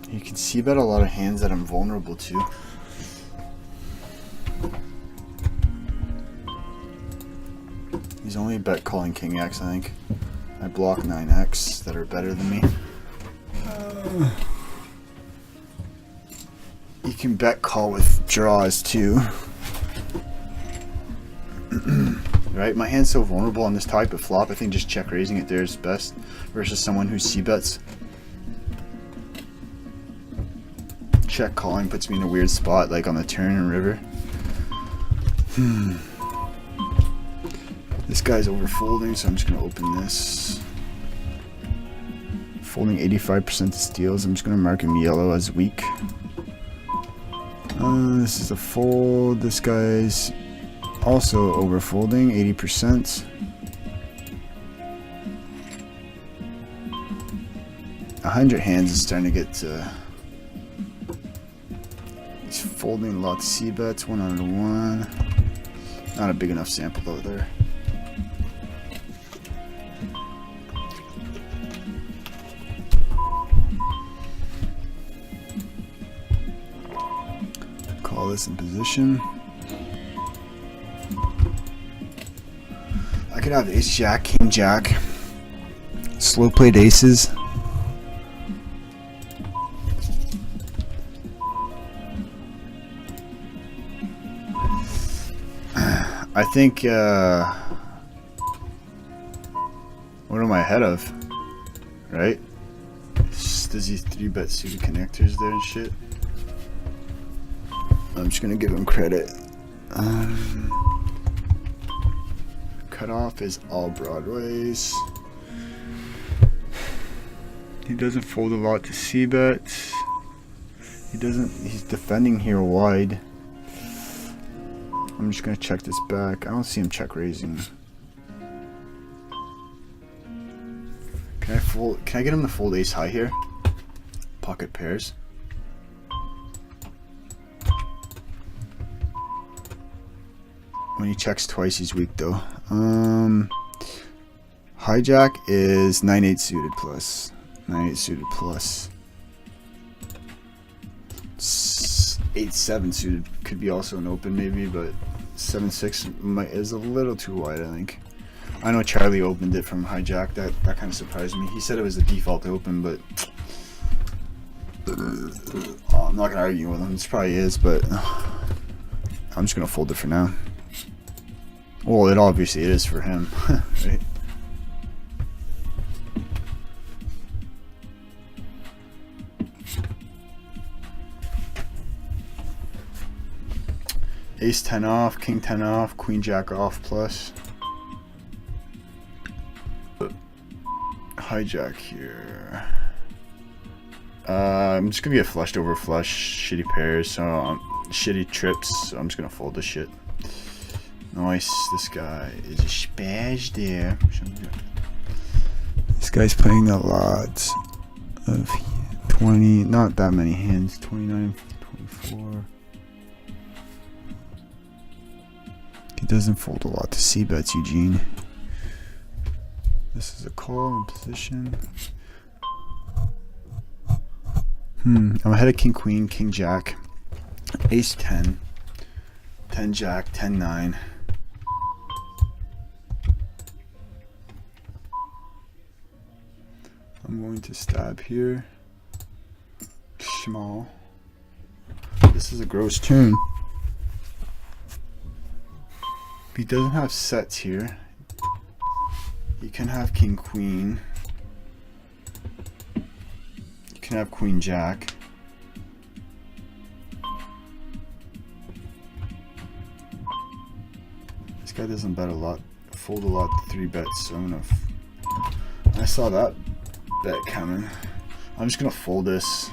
Speaker 1: You can see bet a lot of hands that I'm vulnerable to. He's only bet calling King X, I think. I block 9X that are better than me. You can bet call with draws too. Right? My hand's so vulnerable on this type of flop, I think just check raising it there is best versus someone who c-bets. Check calling puts me in a weird spot, like on the turn and river. This guy's overfolding, so I'm just gonna open this. Folding 85% to steals. I'm just gonna mark him yellow as weak. This is a fold. This guy's also overfolding 80%. 100 hands is starting to get to. He's folding a lot of c-bets, 1 out of 1. Not a big enough sample though there. Call this in position. I could have ace jack, king jack, slow played aces. I think, what am I ahead of? Right? Does he 3-bet suited connectors there and shit? I'm just gonna give him credit. Cutoff is all broadways. He doesn't fold a lot to c-bets. He's defending here wide. I'm just gonna check this back. I don't see him check raising. Can I get him to fold ace high here? Pocket pairs. When he checks twice, he's weak though. Hijack is 9-8 suited plus. 9-8 suited plus. 8-7 suited could be also an open maybe, but 7-6 is a little too wide, I think. I know Charlie opened it from hijack. That kind of surprised me. He said it was the default open, but I'm not gonna argue with him. This probably is, but I'm just gonna fold it for now. Well, it obviously is for him, right? Ace 10 off, king 10 off, queen jack off plus. Hijack here. I'm just gonna get flushed over flush, shitty pairs, so shitty trips. So I'm just gonna fold this shit. Nice. This guy is a spaz there. This guy's playing a lot of 20, not that many hands. 29, 24. He doesn't fold a lot to c-bets, Eugene. This is a call in position. I'm ahead of king queen, king jack, ace 10, 10 jack, 10 9. I'm going to stab here. Small. This is a gross turn. He doesn't have sets here. You can have king queen. You can have queen jack. This guy doesn't bet a lot, fold a lot to 3-bets, so I'm gonna I saw that bet coming. I'm just gonna fold this.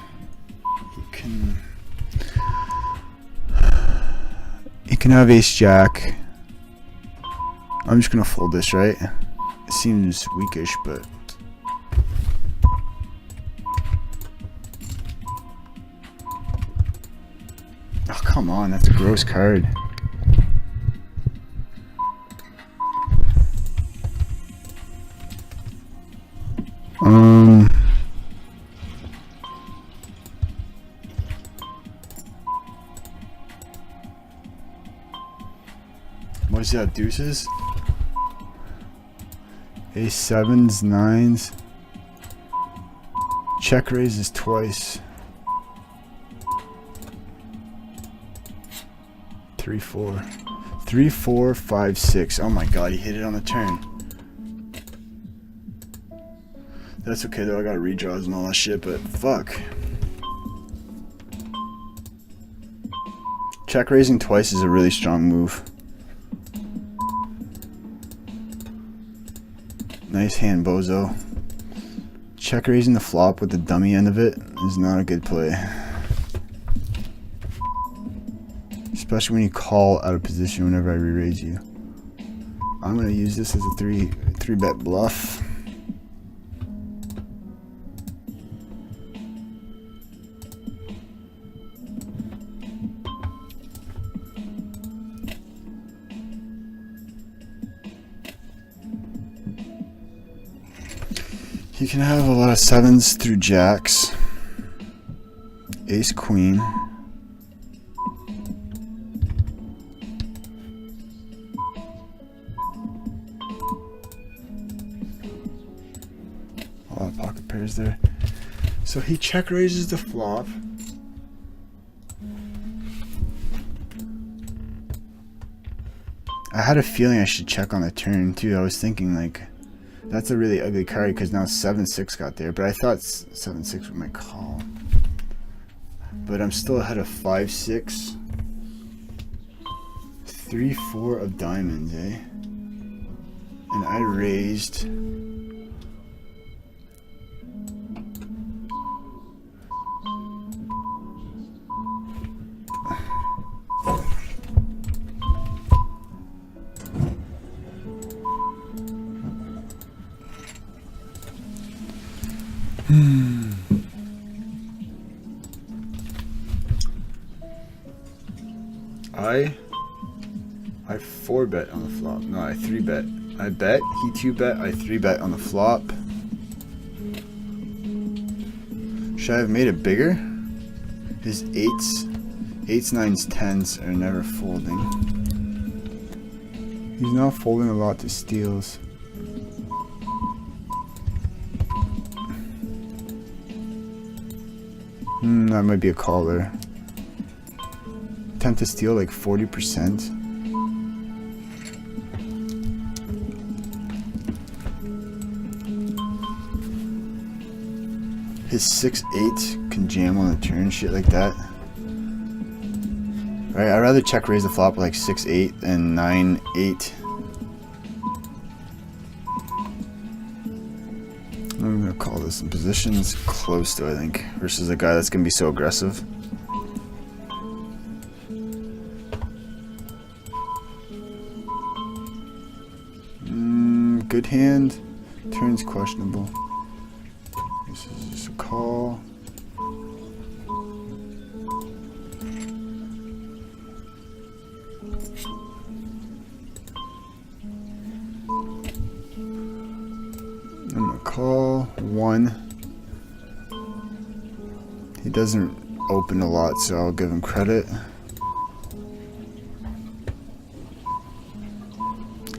Speaker 1: He can have ace jack. I'm just gonna fold this, right? It seems weakish, but oh come on, that's a gross card. What's that? Deuces? Ace sevens, nines. Check raises twice. 3, 4. 3, 4, 5, 6. Oh my god, he hit it on the turn. That's okay though, I got redraws and all that shit, but fuck. Check raising twice is a really strong move. Nice hand, bozo. Check raising the flop with the dummy end of it is not a good play. Especially when you call out of position whenever I re-raise you. I'm gonna use this as a three bet bluff. You can have a lot of sevens through jacks. Ace queen. A lot of pocket pairs there. So he check raises the flop. I had a feeling I should check on the turn too. I was thinking like, that's a really ugly card because now 7-6 got there, but I thought 7-6 was my call. But I'm still ahead of 5-6. 3-4 of diamonds, eh? And I raised. I 4-bet on the flop. No, I 3-bet. I bet, he 2-bet, I 3-bet on the flop. Should I have made it bigger? His 8s, 9s, 10s are never folding. He's not folding a lot to steals. That might be a call there. 10 to steal like 40%. His 6-8 can jam on the turn, shit like that. Right, I'd rather check raise the flop with like 6-8 and 9-8. I'm gonna call this in positions close to, I think, versus a guy that's gonna be so aggressive. Good hand. Turn's questionable. This is just a call. I'm gonna call 1. He doesn't open a lot, so I'll give him credit.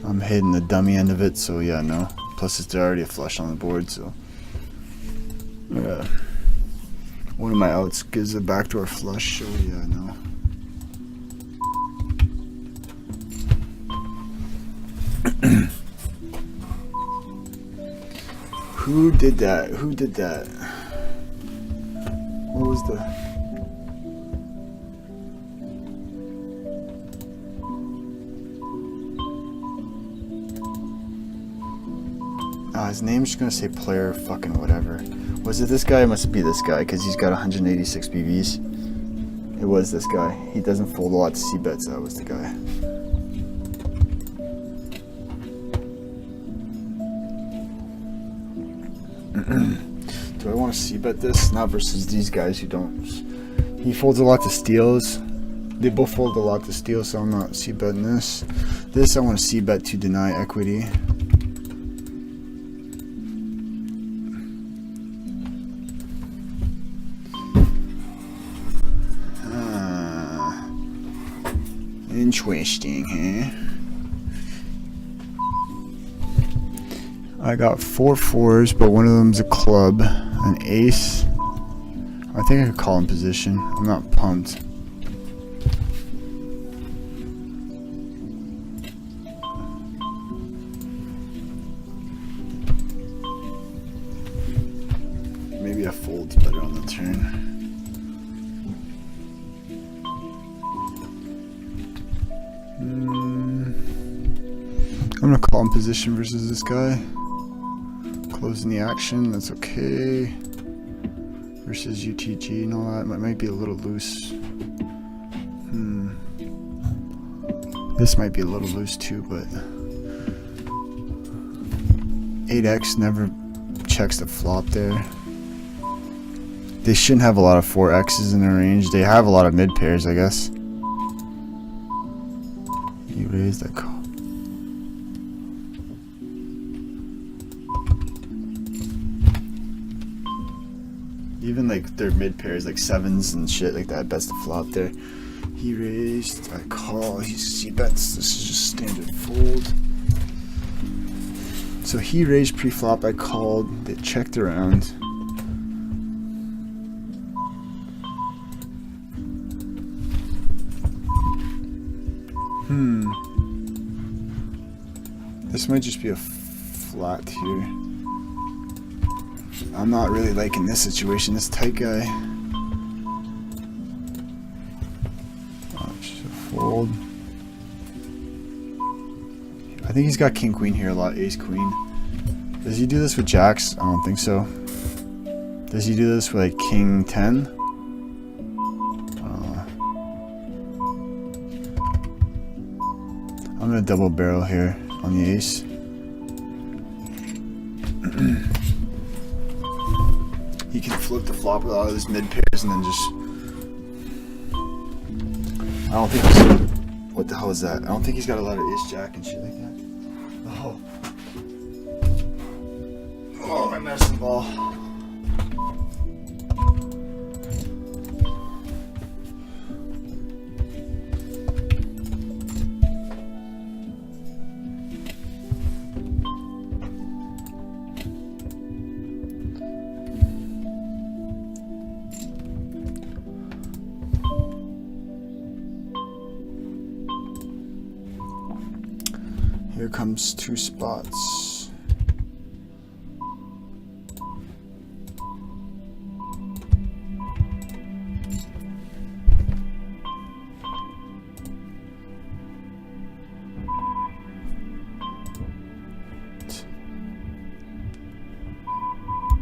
Speaker 1: I'm hitting the dummy end of it, so yeah, no. Plus it's already a flush on the board, so yeah. One of my outs gives a backdoor flush, so yeah, no. Who did that? Who did that? What was the... his name's just gonna say player fucking whatever. Was it this guy? It must be this guy because he's got 186 BBs. It was this guy. He doesn't fold a lot to C-bets. That was the guy. Do I want to C-bet this? Not versus these guys who don't. He folds a lot to steals. They both fold a lot to steals, so I'm not C-betting this. This I want to C-bet to deny equity. Interesting, huh? I got 4 fours, but one of them's a club, an ace. I think I could call in position. I'm not pumped. Maybe a fold's better on the turn. I'm gonna call in position versus this guy. Closing the action, that's okay. Versus UTG and all that, might be a little loose. This might be a little loose too, but 8x never checks the flop there. They shouldn't have a lot of 4x's in their range. They have a lot of mid pairs, I guess. You raise that call. Even like their mid pairs, like 7s and shit like that, bets the flop there. He raised, I call, he bets. This is just standard fold. So he raised pre-flop, I called, they checked around. This might just be a flat here. I'm not really liking this situation, this tight guy. Oh, just a fold. I think he's got king queen here a lot, ace queen. Does he do this with jacks? I don't think so. Does he do this with like king 10? I'm gonna double barrel here on the ace. He can flip the flop with all of his mid pairs and then just. I don't think he's. What the hell is that? I don't think he's got a lot of ace jack and shit like that. Oh, my medicine ball. Here comes 2 spots.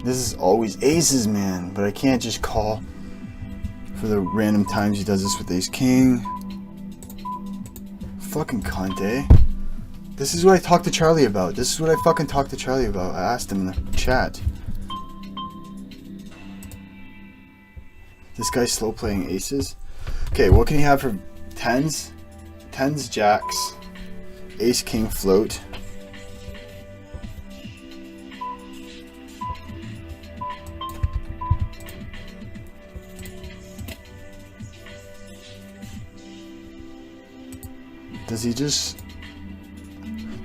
Speaker 1: This is always aces, man, but I can't just call for the random times he does this with ace king. Fucking cunt, eh? This is what I talked to Charlie about. This is what I fucking talked to Charlie about. I asked him in the chat. This guy's slow playing aces. Okay, what can he have for 10s? 10s, jacks, ace king float.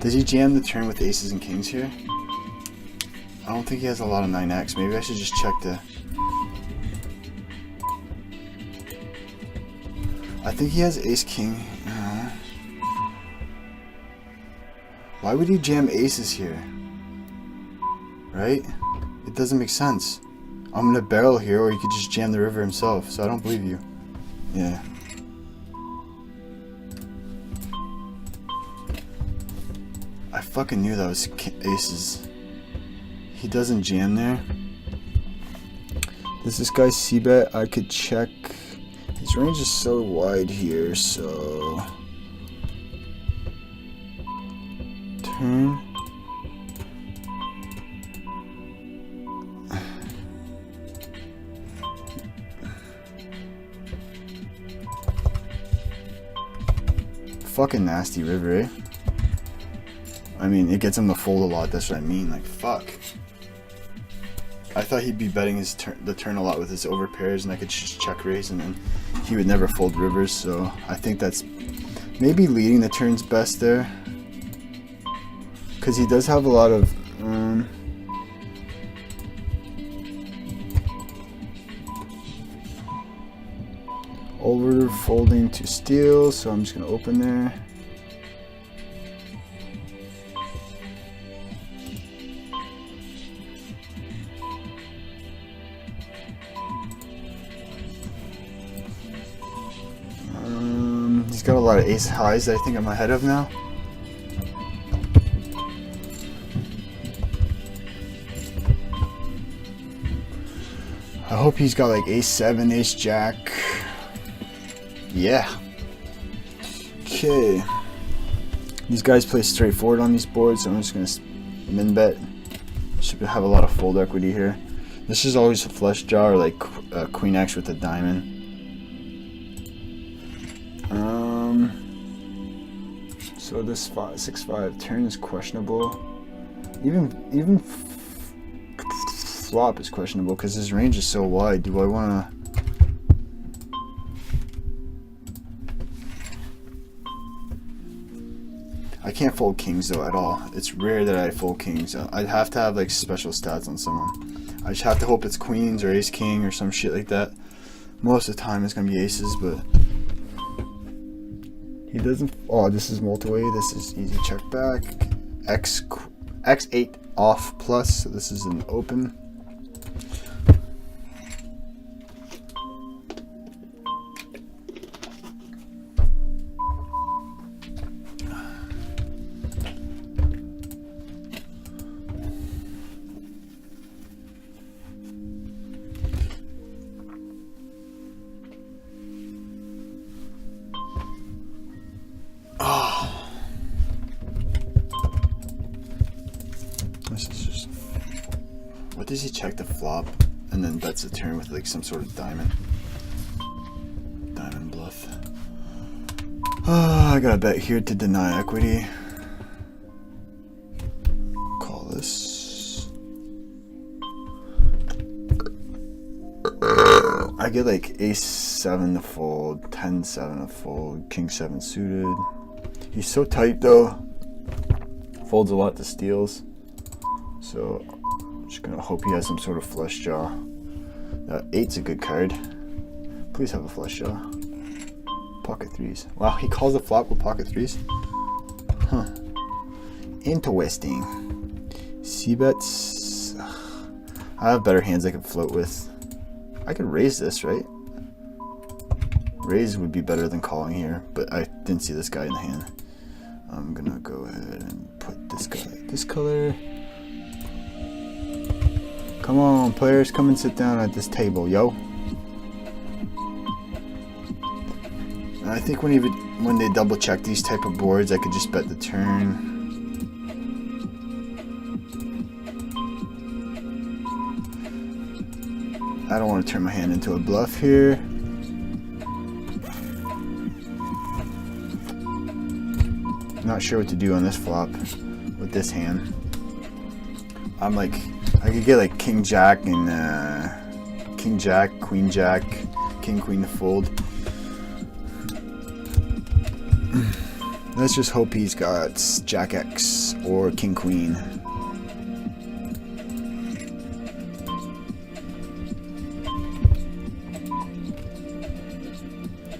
Speaker 1: Does he jam the turn with aces and kings here? I don't think he has a lot of 9x. Maybe I should just check the... I think he has ace king. Why would he jam aces here? Right? It doesn't make sense. I'm gonna barrel here, or he could just jam the river himself, so I don't believe you. Yeah. I fucking knew that was aces. He doesn't jam there. Does this guy c-bet? I could check. His range is so wide here, so... Turn. Fucking nasty river, eh? I mean, it gets him to fold a lot, that's what I mean, like, fuck. I thought he'd be betting his the turn a lot with his over pairs, and I could just check raise, and then he would never fold rivers, so I think that's maybe leading the turns best there. Because he does have a lot of Over folding to steal, so I'm just gonna open there. He's got a lot of ace highs that I think I'm ahead of now. I hope he's got like ace 7, ace jack. Yeah. Okay. These guys play straightforward on these boards, so I'm just gonna min bet. Should have a lot of fold equity here. This is always a flush draw, or like queen X with a diamond. So this 6-5 turn is questionable. Even flop is questionable because his range is so wide. Do I want to? I can't fold kings though at all. It's rare that I fold kings. I'd have to have like special stats on someone. I just have to hope it's queens or ace king or some shit like that. Most of the time it's gonna be aces, but he doesn't. Oh, this is multi-way. This is easy check back. X8 off plus. So this is an open. This is just. What does he check the flop and then bets the turn with like some sort of diamond? Diamond bluff. I gotta bet here to deny equity. Call this. I get like ace 7 to fold, 10-7 to fold, king 7 suited. He's so tight though. Folds a lot to steals. So I'm just gonna hope he has some sort of flush draw. That 8's a good card. Please have a flush draw. Pocket 3s. Wow, he calls the flop with pocket 3s. Huh. Interesting. C-bets. I have better hands I can float with. I could raise this, right? Raise would be better than calling here, but I didn't see this guy in the hand. I'm gonna go ahead and put this guy this color. Come on, players, come and sit down at this table, yo. And I think when they double check these type of boards, I could just bet the turn. I don't want to turn my hand into a bluff here. Not sure what to do on this flop with this hand. I'm like, I could get like king jack and king jack, queen jack, king queen to fold. Let's just hope he's got jack X or king queen.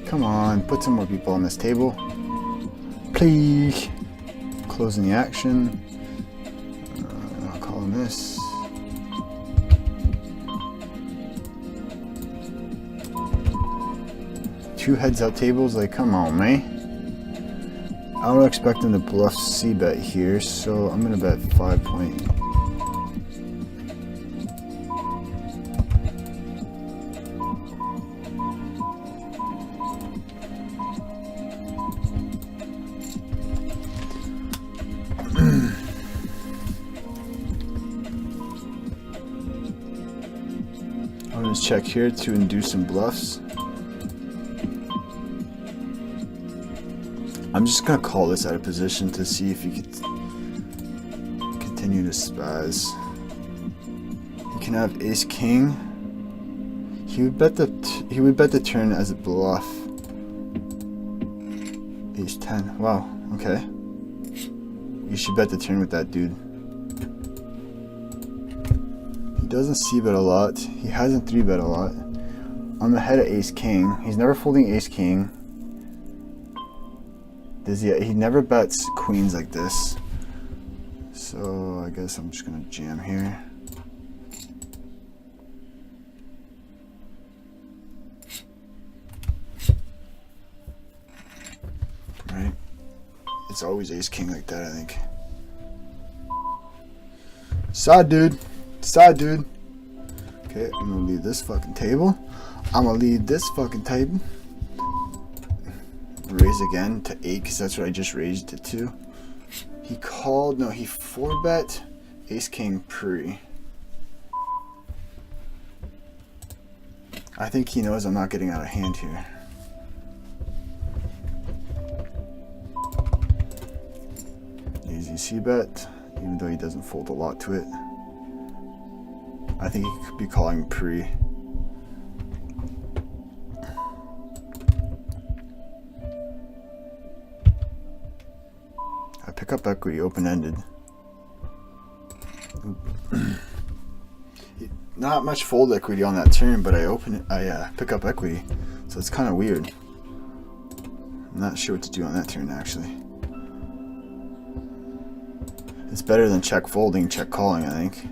Speaker 1: Come on, put some more people on this table. Please. Closing the action. I'll call him this. Two heads up tables, like come on, man. I don't expect him to bluff C-bet here, so I'm gonna bet 5 point. I'll just check here to induce some bluffs. I'm just gonna call this out of position to see if he could continue to spaz. He can have ace king. He would bet the turn as a bluff. Ace 10. Wow. Okay. You should bet the turn with that dude. doesn't c-bet a lot. He hasn't 3-bet a lot. I'm ahead of ace king. He's never folding ace king. He never bets queens like this. So I guess I'm just gonna jam here. Right? It's always ace king like that, I think. Side dude. Side dude. Okay, I'm gonna leave this fucking table. I'm gonna leave this fucking table. Raise again to 8 because that's what I just raised it to. He called, no, he 4-bet ace king pre. I think he knows I'm not getting out of hand here. Easy c-bet, even though he doesn't fold a lot to it. I think he could be calling pre. I pick up equity open-ended. Not much fold equity on that turn, but I pick up equity, so it's kind of weird. I'm not sure what to do on that turn actually. It's better than check folding, check calling, I think.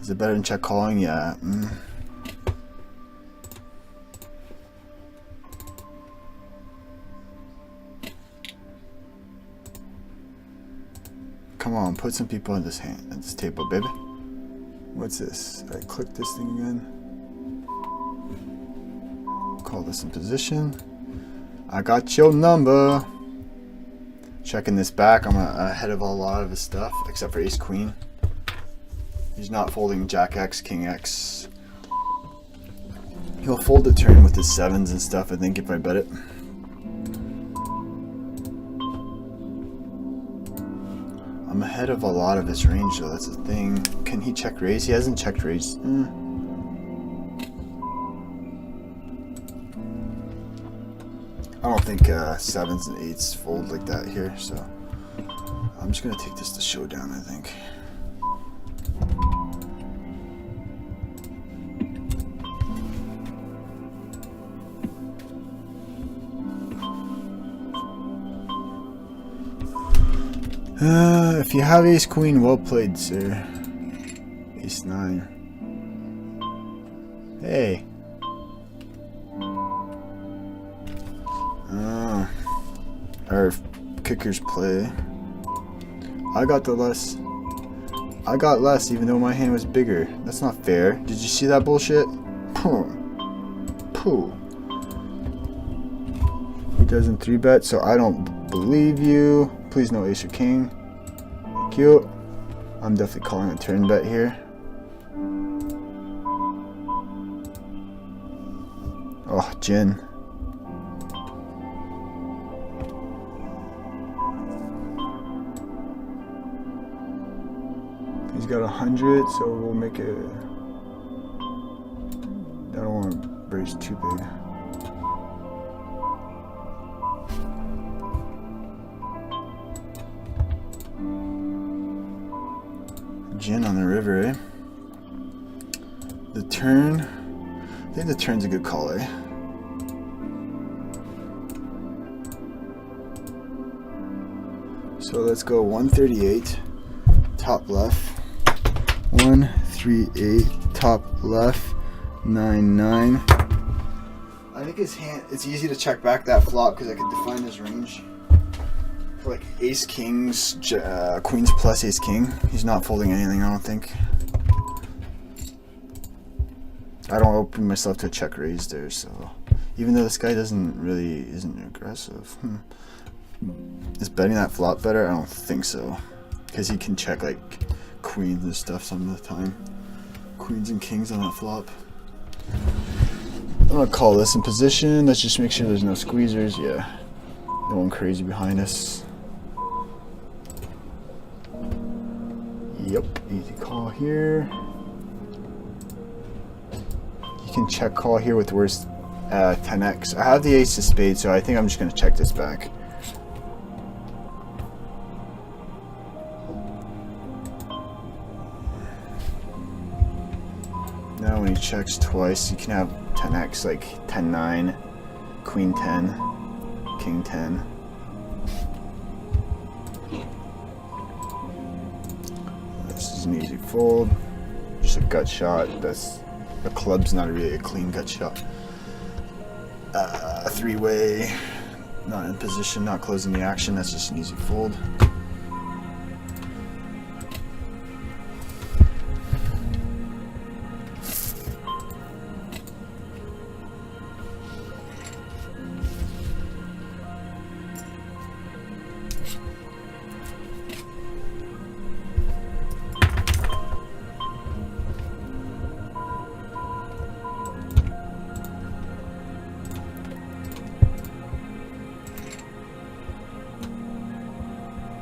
Speaker 1: Is it better than check calling? Yeah. Come on, put some people at this table, baby. What's this? I click this thing again. Call this in position. I got your number. Checking this back. I'm ahead of a lot of his stuff, except for ace queen. He's not folding jack X, king X. He'll fold the turn with his 7s and stuff, I think, if I bet it. I'm ahead of a lot of his range, though. That's the thing. Can he check raise? He hasn't checked raise. I don't think 7s and 8s fold like that here, so I'm just gonna take this to showdown, I think. If you have ace queen, well played, sir. Ace 9. Hey. Our kickers play. I got less even though my hand was bigger. That's not fair. Did you see that bullshit? Pooh. He doesn't 3-bet, so I don't believe you. Please no ace or king. Thank you. I'm definitely calling a turn bet here. Oh, Jin. He's got 100, so we'll make it. I don't want to raise too big. Jin on the river, eh? The turn. I think the turn's a good call, eh? So let's go 138, top left. 138, top left. 9-9. I think his hand. It's easy to check back that flop because I could define his range. Like ace kings, queens plus ace king. He's not folding anything, I don't think. I don't open myself to a check raise there, so even though this guy isn't aggressive. Is betting that flop better? I don't think so, because he can check like queens and stuff some of the time. Queens and kings on that flop. I'm gonna call this in position. Let's just make sure there's no squeezers. Yeah, no one crazy behind us. Yep, easy call here. You can check call here with worst 10x. I have the ace of spades, so I think I'm just gonna check this back. Now when he checks twice, you can have 10x, like 10-9, queen 10, king 10. This is an easy fold. Just a gut shot. That's the club's not really a clean gut shot. A three-way, not in position, not closing the action. That's just an easy fold.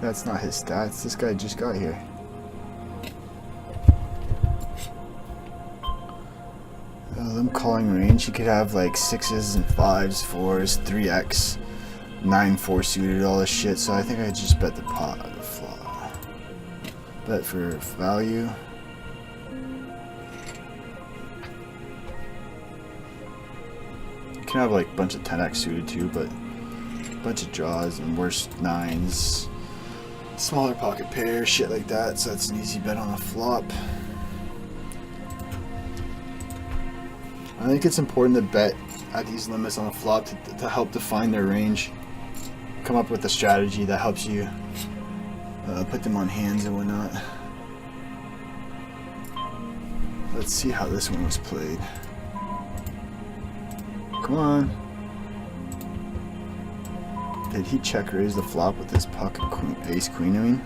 Speaker 1: That's not his stats. This guy just got here. Them calling range, he could have like 6s and 5s, 4s, 3x, 9-4 suited, all this shit. So I think I just bet the pot, the flop. Bet for value. You can have like a bunch of 10x suited too, but a bunch of draws and worse 9s. Smaller pocket pair, shit like that, so that's an easy bet on a flop. I think it's important to bet at these limits on a flop to help define their range. Come up with a strategy that helps you put them on hands and whatnot. Let's see how this one was played. Come on. Did he check raise the flop with his pocket queen, ace queen? I mean,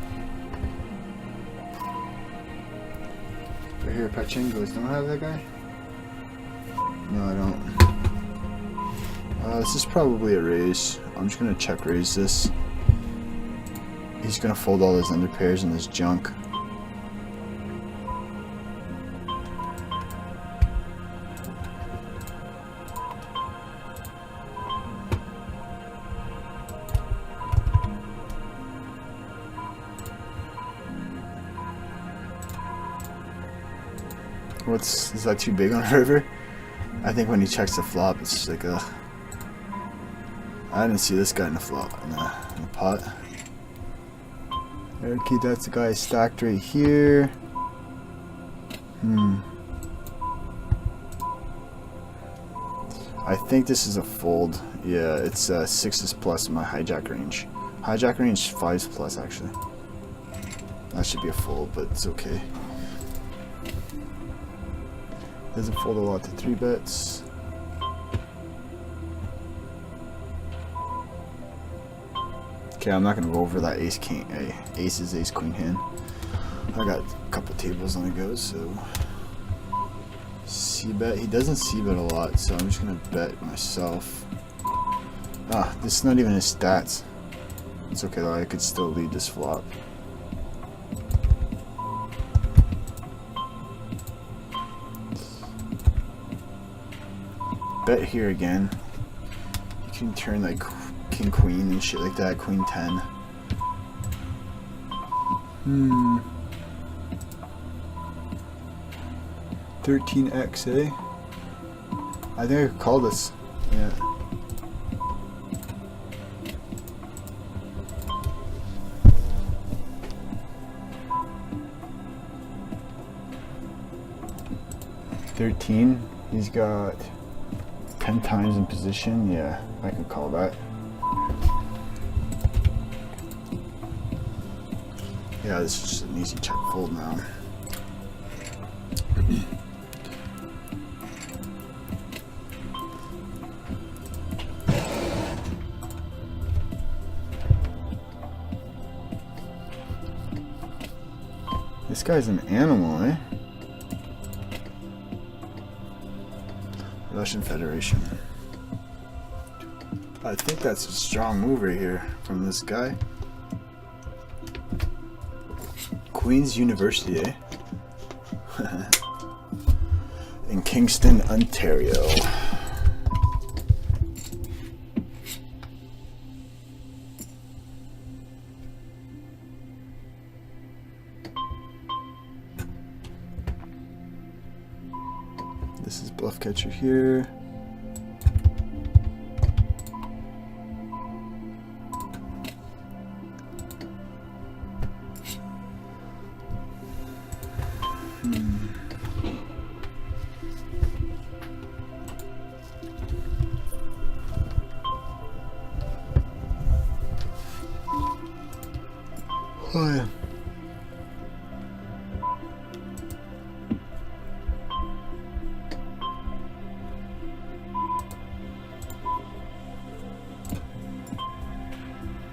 Speaker 1: right here, Pachingos. Don't I have that guy? No, I don't. This is probably a raise. I'm just gonna check raise this. He's gonna fold all his under pairs and this junk. Is that too big on a river? I think when he checks the flop, it's just like a. I didn't see this guy in the flop in the pot. Okay, that's the guy stacked right here. I think this is a fold. Yeah, it's 6s plus in my hijack range. Hijack range 5s plus actually. That should be a fold, but it's okay. Doesn't fold a lot to 3 bets. Okay, I'm not gonna go over that ace king, aces, ace queen hand. I got a couple tables on the go, so c-bet. He doesn't c-bet a lot, so I'm just gonna bet myself. Ah, this is not even his stats. It's okay though. I could still lead this flop. Bet here again. You can turn like king queen and shit like that, queen 10. 13x, eh? I think I could call this. Yeah. $13. He's got 10 times in position. Yeah, I can call that. Yeah, this is just an easy check fold now. This guy's an animal, eh? Russian Federation. I think that's a strong move right here from this guy. Queen's University, eh? In Kingston, Ontario. This is bluff catcher here. Oh yeah.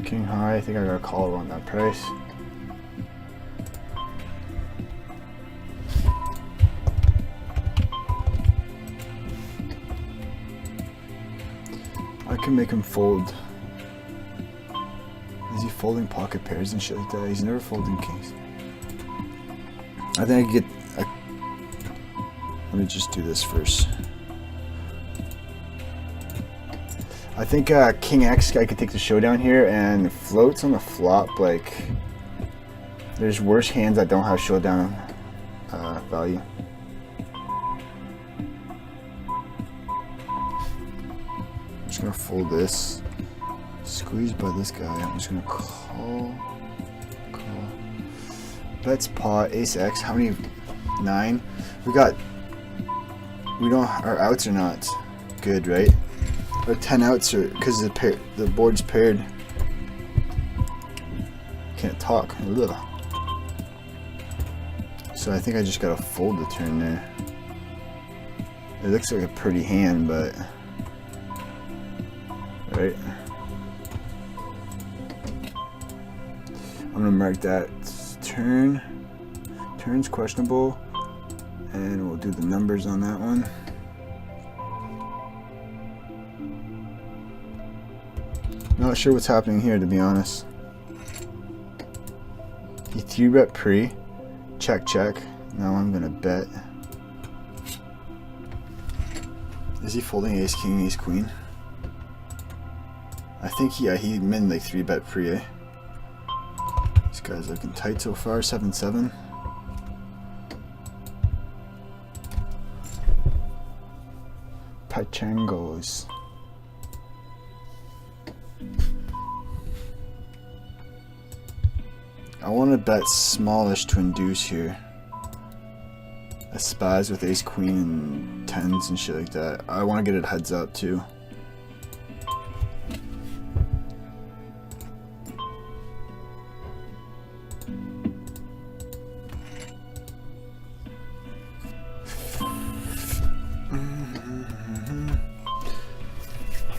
Speaker 1: King high, I think I got a call around that price. I can make him fold. Is he folding pocket pairs and shit like that? He's never folding kings. I think I could get... let me just do this first. I think King X, I could take the showdown here and floats on the flop. Like, there's worse hands that don't have showdown value. I'm just gonna fold this. Squeezed by this guy. I'm just gonna call. Bets pot, ace X. How many? 9. We don't. Our outs are not good, right? Or 10 outs are because the board's paired. Can't talk. Ugh. So I think I just gotta fold the turn there. It looks like a pretty hand, but right. I'm gonna mark that turn. Turn's questionable, and we'll do the numbers on that one. Not sure what's happening here, to be honest. He 3-bet pre, check. Now I'm gonna bet. Is he folding ace king, ace queen? I think he min like 3-bet pre, eh? This guy's looking tight so far, 7-7. Pachangos. I want to bet smallish to induce here. A spaz with ace queen and 10s and shit like that. I want to get it heads up too.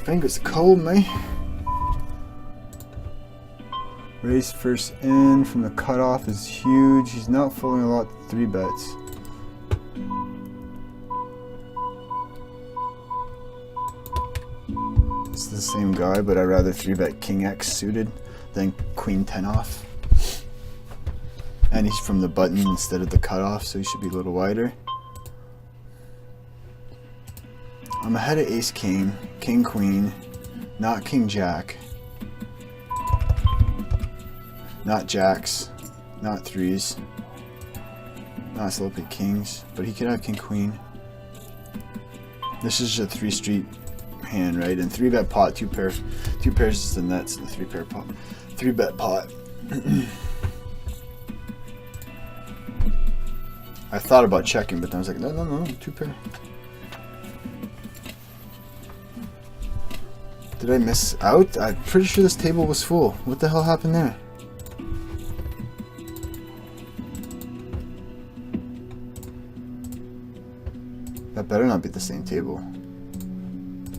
Speaker 1: Fingers cold, mate. Raise first in from the cutoff is huge. He's not folding a lot 3-bets. It's the same guy, but I'd rather 3-bet King X suited than Queen 10 off. And he's from the button instead of the cutoff, so he should be a little wider. I'm ahead of ace king, king queen, not king jack, not jacks, not 3s, not slopey kings, but he could have king queen. This is a 3 street hand, right? And 3-bet pot, 2 pairs is the nuts in the 3-pair pot, 3-bet pot. I thought about checking, but then I was like, no, 2 pair. Did I miss out? I'm pretty sure this table was full. What the hell happened there? That better not be the same table.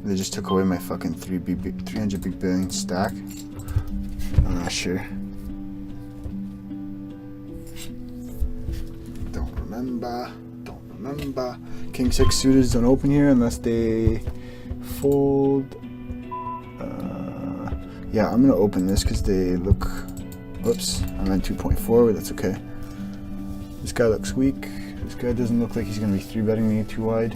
Speaker 1: They just took away my fucking 300 big billion stack. I'm not sure. Don't remember. King 6 suited don't open here unless they fold. Yeah, I'm gonna open this because they look. Whoops, I'm at 2.4, but that's okay. This guy looks weak. This guy doesn't look like he's gonna be 3-betting me too wide.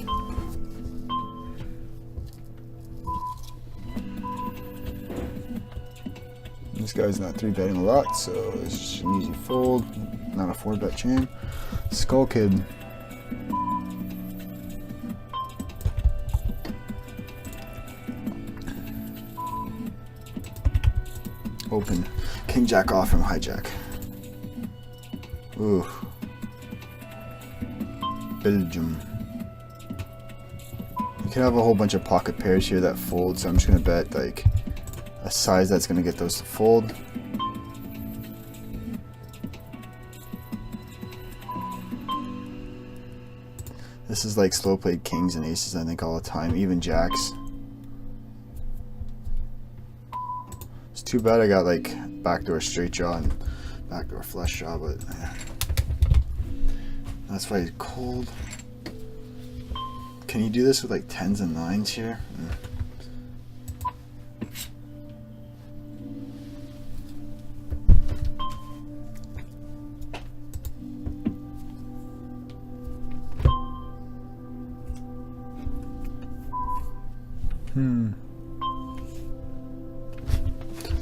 Speaker 1: This guy's not 3-betting a lot, so it's just an easy fold. Not a 4-bet chain. Skull Kid. Open. King jack off from hijack. Ooh. Belgium. You can have a whole bunch of pocket pairs here that fold, so I'm just gonna bet like a size that's gonna get those to fold. This is like slow played kings and aces, I think, all the time, even jacks. It's too bad I got like backdoor straight draw and backdoor flush draw, but yeah. That's why he's cold. Can you do this with like 10s and 9s here?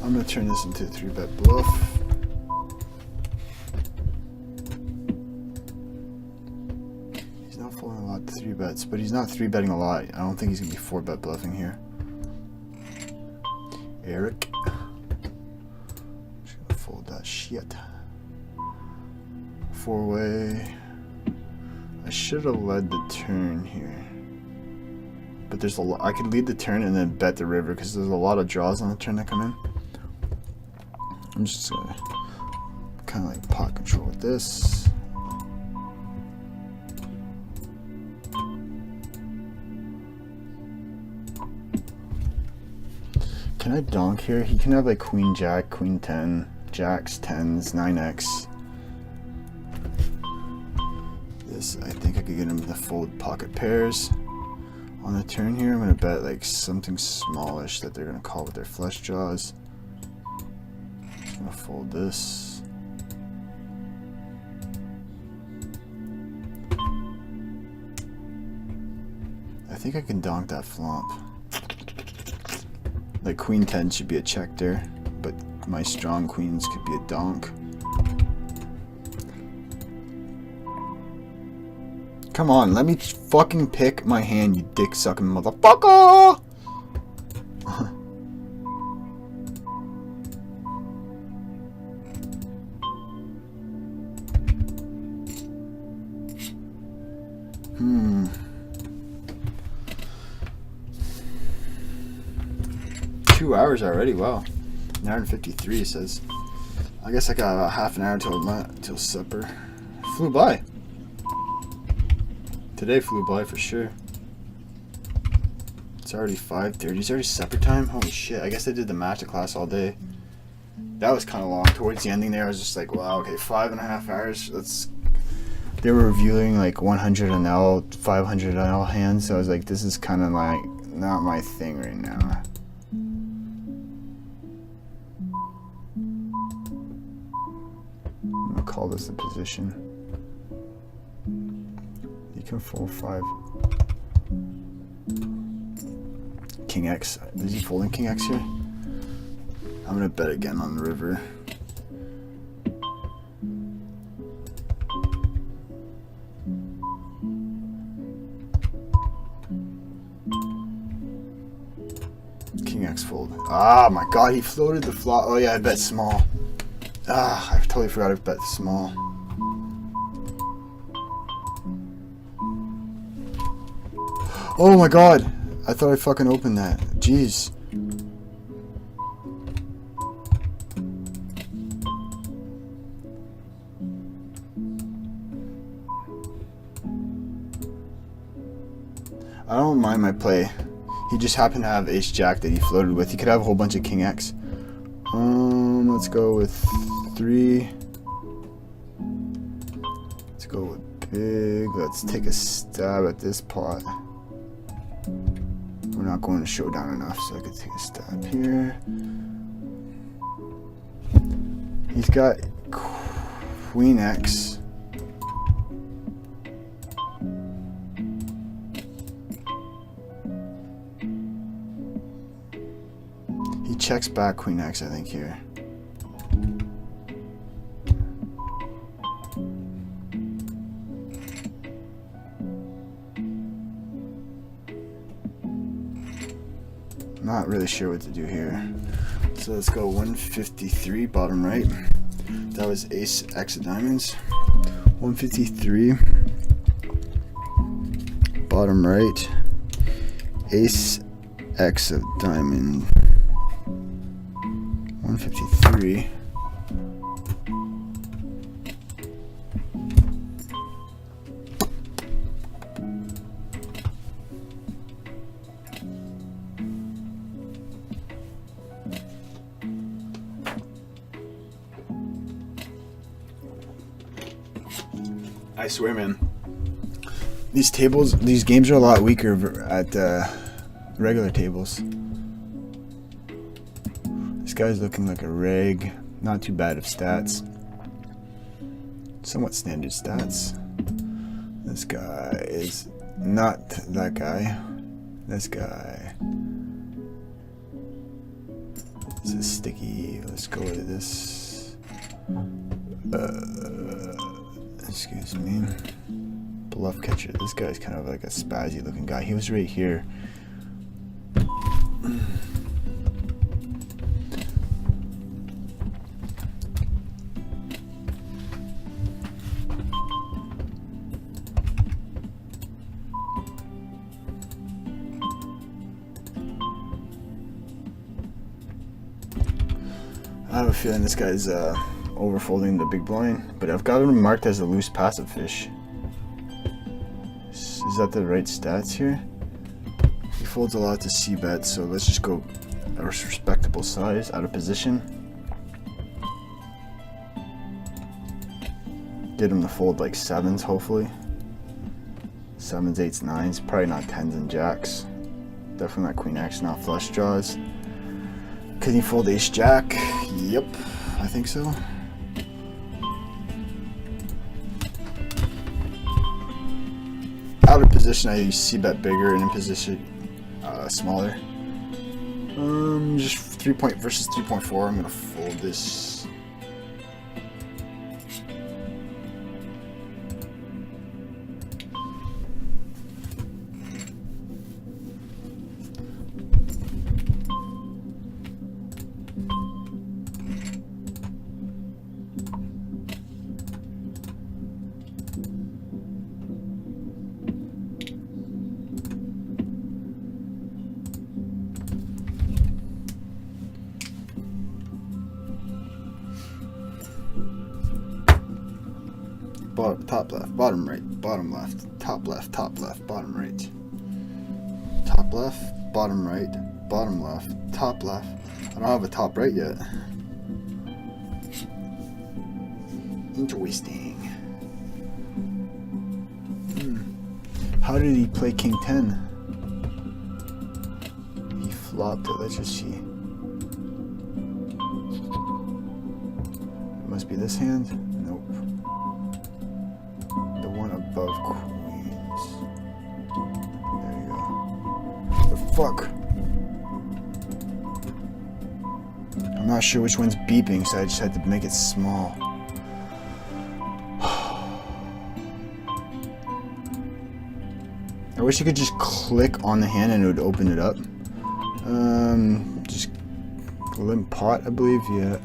Speaker 1: I'm gonna turn this into a 3-bet bluff. He's not folding a lot of 3-bets, but he's not 3-betting a lot. I don't think he's gonna be 4-bet bluffing here. Eric. Just gonna fold that shit. 4-way. I should have led the turn here. But there's a lot. I could lead the turn and then bet the river because there's a lot of draws on the turn that come in. I'm just gonna kind of like pot control with this. Can I donk here? He can have like queen jack, queen 10, jacks, 10s, 9x. This, I think I could get him to fold pocket pairs. On the turn here, I'm gonna bet like something smallish that they're gonna call with their flush draws. I'm gonna fold this. I think I can donk that flop. Like queen 10 should be a check there, but my strong queens could be a donk. Come on, let me fucking pick my hand, you dick sucking motherfucker! Hmm. 2 hours already, wow. 1 hour and 53 says. I guess I got about half an hour till supper. Flew by. Today flew by for sure. It's already 5:30. It's already supper time? Holy shit. I guess I did the master class all day. That was kind of long. Towards the ending there, I was just like, wow, okay, 5.5 hours. They were reviewing like 100 NL, 500 NL hands, so I was like, this is kind of like not my thing right now. I'm gonna call this the position. You can fold 5. King X. Is he folding King X here? I'm gonna bet again on the river. King X fold. Ah, my god, he floated the flop. Oh yeah, I bet small. Ah, I totally forgot I bet small. Oh my god! I thought I fucking opened that. Jeez. I don't mind my play. He just happened to have ace jack that he floated with. He could have a whole bunch of king X. Let's go with 3. Let's go with big. Let's take a stab at this pot. We're not going to showdown enough, so I could take a stab here. He's got queen X. He checks back queen X, I think, here. Not really sure what to do here. So let's go 153 bottom right. That was ace X of diamonds. 153 bottom right. Ace X of diamond. 153. I swear, man, these games are a lot weaker at regular tables. This guy's looking like a reg, not too bad of stats, somewhat standard stats. This guy is not that guy. This guy, this is sticky. Let's go with this. Excuse me. Bluff catcher. This guy's kind of like a spazzy looking guy. He was right here. I have a feeling this guy's overfolding the big blind, but I've got him marked as a loose passive fish. Is that the right stats here? He folds a lot to c-bet, so let's just go a respectable size out of position. Get him to fold like sevens, hopefully. Sevens, eights, nines, probably not tens and jacks. Definitely not queen X, not flush draws. Can he fold ace jack? Yep, I think so. Out of position, I c-bet bigger, and in position, smaller. Just 3 point versus 3.4. I'm gonna fold this. Top left, bottom right, bottom left, top left, bottom right. Top left, bottom right, bottom left, top left. I don't have a top right yet. Interesting. How did he play king 10? He flopped it, let's just see. It must be this hand? Nope. The one above queens. There you go. The fuck? I'm not sure which one's beeping, so I just had to make it small. I wish you could just click on the hand and it would open it up. Just limp pot, I believe, yeah.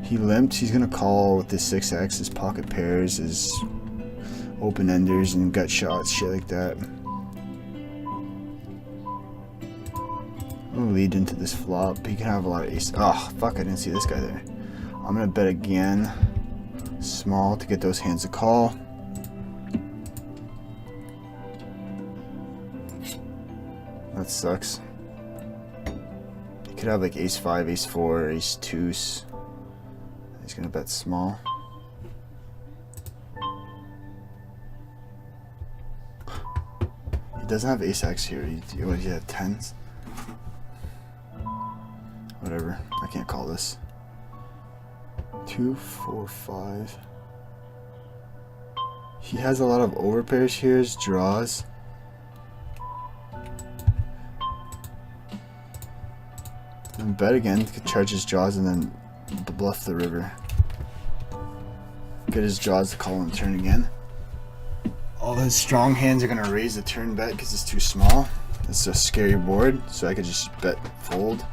Speaker 1: He limped. He's gonna call with his 6x, his pocket pairs, his open enders, and gut shots, shit like that. I'm gonna lead into this flop. He can have a lot of ace. Oh, fuck, I didn't see this guy there. I'm gonna bet again. Small to get those hands to call. That sucks. He could have like ace 5, ace 4, ace 2s. He's gonna bet small. He doesn't have ace X here. He had tens. Whatever. I can't call this. 2, 4, 5. He has a lot of overpairs here. His draws. And bet again. Could charge his draws and then bluff the river. Get his draws to call on turn again. All his strong hands are gonna raise the turn bet because it's too small. It's a scary board, so I could just bet fold.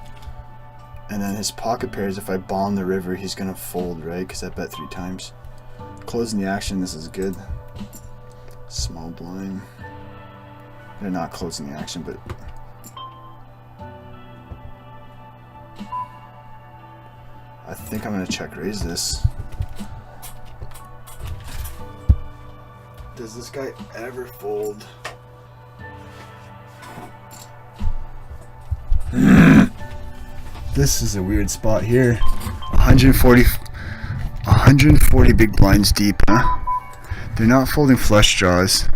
Speaker 1: And then his pocket pairs, if I bomb the river, he's gonna fold, right? Because I bet 3 times. Closing the action, this is good. Small blind. They're not closing the action, but I think I'm gonna check raise this. Does this guy ever fold? This is a weird spot here. 140 big blinds deep, huh? They're not folding flush draws.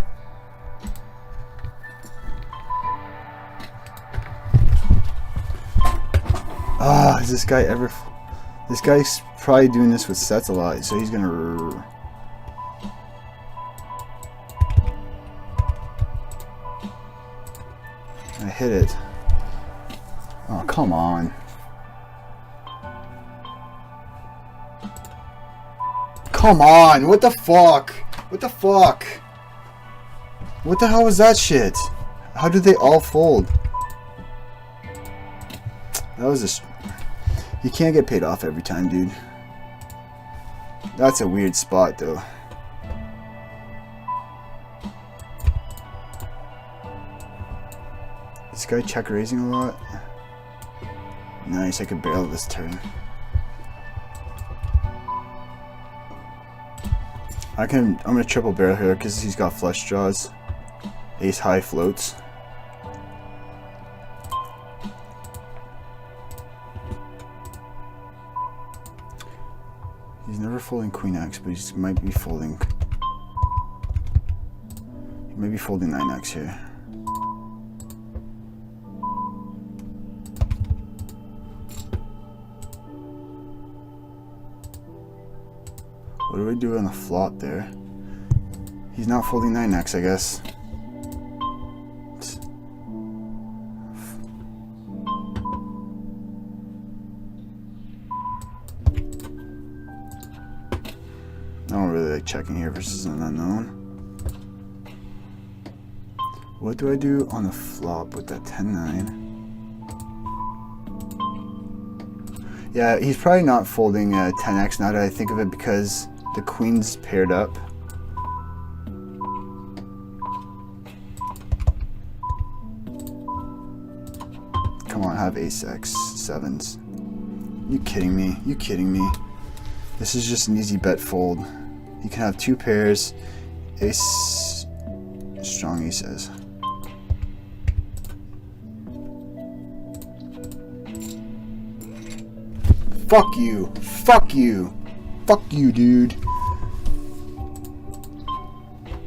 Speaker 1: Ah, is this guy ever... This guy's probably doing this with sets a lot, so he's gonna... I hit it. Oh, come on. Come on! What the fuck? What the fuck? What the hell was that shit? How did they all fold? That was a... You can't get paid off every time, dude. That's a weird spot, though. This guy check raising a lot. Nice, I could barrel this turn. I'm gonna triple barrel here because he's got flush draws. Ace high floats. He's never folding Queen X, but he might be folding. He may be folding 9X here. What do we do on the flop there? He's not folding 9X, I guess. I don't really like checking here versus an unknown. What do I do on the flop with that 10-9? Yeah, he's probably not folding 10X now that I think of it because the queen's paired up. Come on, have ace X, 7s. You kidding me? You kidding me? This is just an easy bet fold. You can have 2 pairs, ace, strong aces. Fuck you. Fuck you. Fuck you, dude.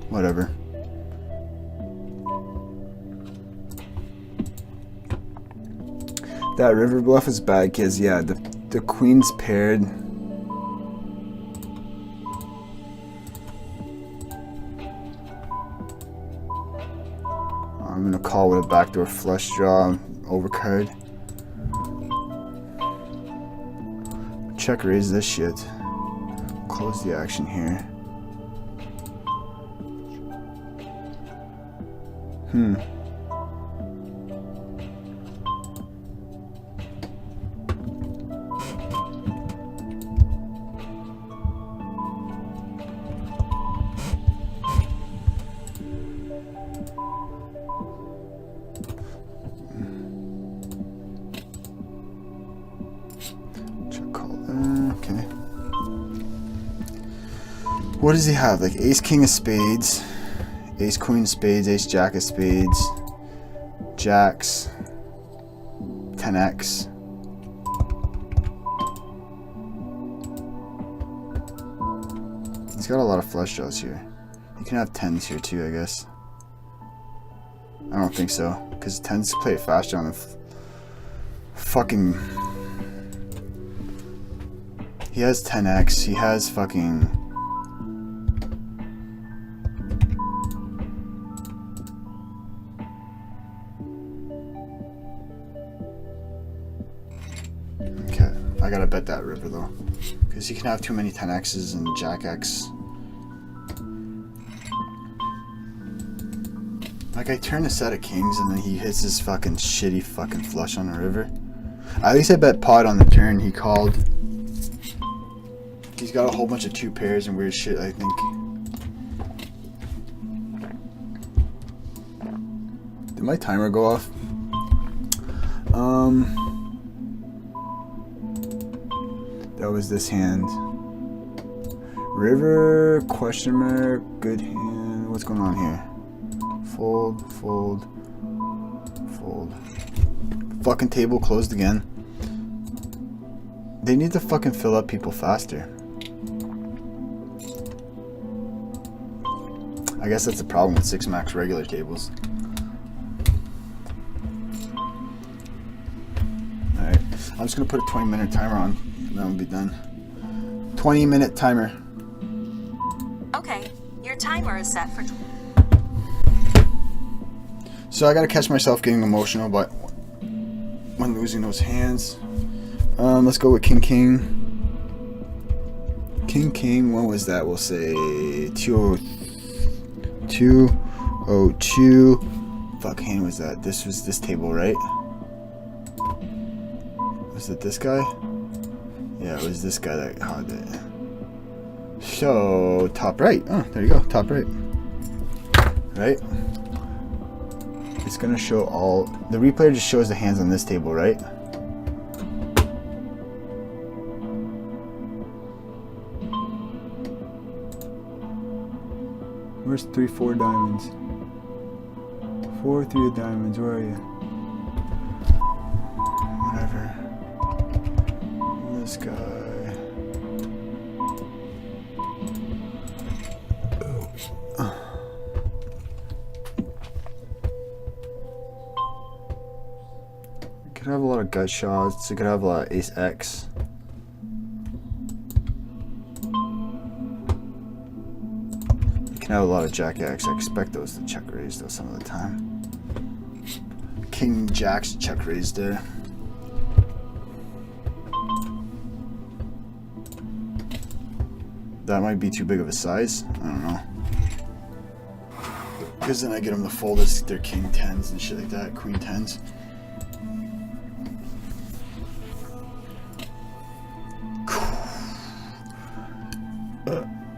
Speaker 1: Whatever. That river bluff is bad because, yeah, the queen's paired. I'm going to call with a backdoor flush draw overcard. Check raise this shit. Close the action here. Okay. What does he have? Like ace king of spades, ace queen of spades, ace jack of spades, jacks, 10x. He's got a lot of flush draws here. You can have 10s here too, I guess. I don't think so, because 10s play it faster on the fucking... He has 10x, he has fucking... Okay, I gotta bet that river though. Because he can have too many 10x's and jack x. Like, I turn a set of kings and then he hits his fucking shitty fucking flush on the river. At least I bet pot on the turn he called. He's got a whole bunch of 2 pairs and weird shit, I think. Did my timer go off? That was this hand. River, question mark, good hand. What's going on here? Fold, fold, fold. Fucking table closed again. They need to fucking fill up people faster. I guess that's the problem with 6 max regular tables. Alright, I'm just gonna put a 20-minute timer on and then we'll be done. 20-minute timer.
Speaker 3: Okay, your timer is set for.
Speaker 1: So I gotta catch myself getting emotional, but when losing those hands, let's go with King King. King King. When was that? We'll say 202. Fuck hand was that? This was this table, right? Was it this guy? Yeah, it was this guy that had it. So top right. Oh, there you go. Top right. Right. It's gonna show all. The replayer just shows the hands on this table, right? Where's 3-4 diamonds? 4-3 of diamonds. Where are you? Whatever. This guy. Could have a lot of gut shots. You could have a lot of ace X. You can have a lot of jack X. I expect those to check raise though some of the time. King Jack's check raise there. That might be too big of a size. I don't know. Because then I get them to fold as their king 10s and shit like that. Queen 10s.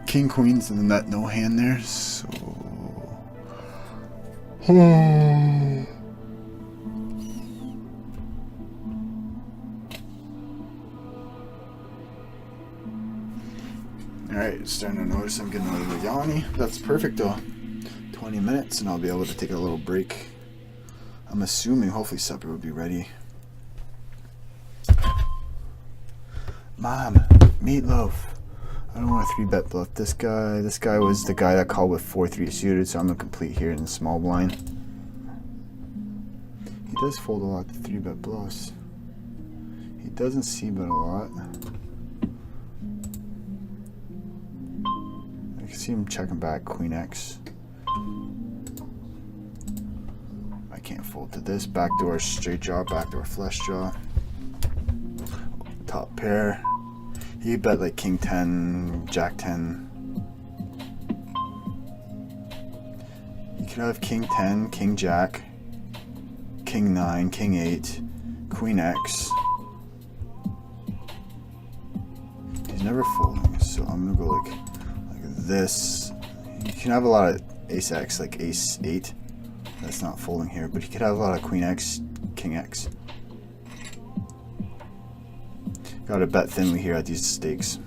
Speaker 1: King queens and then that no hand there, so alright, starting to notice I'm getting a little yawny. That's perfect though. 20 minutes and I'll be able to take a little break. I'm assuming hopefully supper will be ready. Mom, meatloaf. I don't want to 3-bet bluff this guy. This guy was the guy that called with 4-3 suited, so I'm going to complete here in the small blind. He does fold a lot to 3-bet bluffs. He doesn't c-bet a lot. I can see him checking back Queen X. I can't fold to this. Backdoor straight draw, backdoor flush draw. Top pair. He bet like King 10, Jack 10. You could have King 10, King Jack, King 9, King 8, Queen X. He's never folding, so I'm gonna go like this. You can have a lot of Ace X, like Ace 8. That's not folding here, but you could have a lot of Queen X, King X. Gotta bet thinly here at these stakes.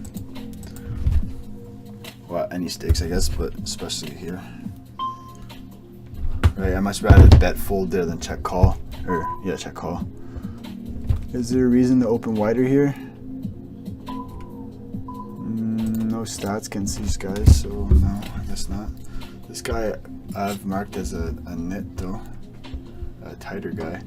Speaker 1: Well, any stakes, I guess, but especially here. Right, I much rather bet fold there than check call. Or, yeah, check call. Is there a reason to open wider here? No stats against these guys, so no, I guess not. This guy I've marked as a nit, though. A tighter guy.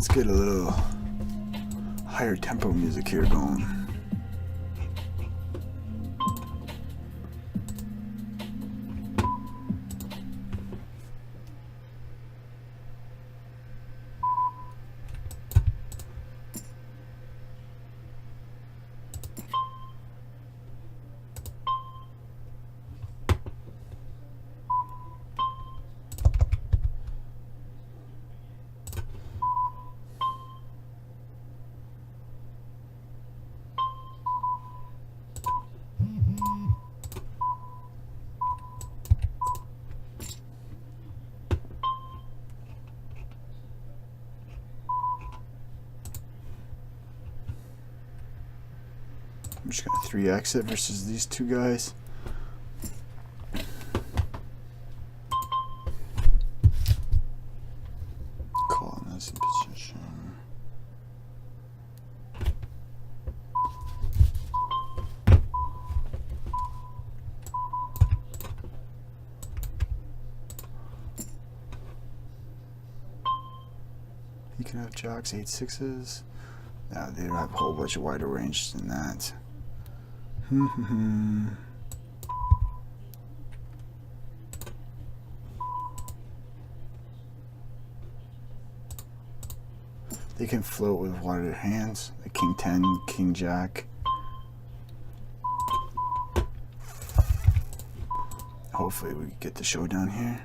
Speaker 1: Let's get a little higher tempo music here going. I'm just gonna 3x it versus these two guys. Calling this in position. You can have jacks, 8-6s. No, they don't have a whole bunch of wider range than that. They can float with wider hands, like King 10, King Jack. Hopefully we get the showdown here.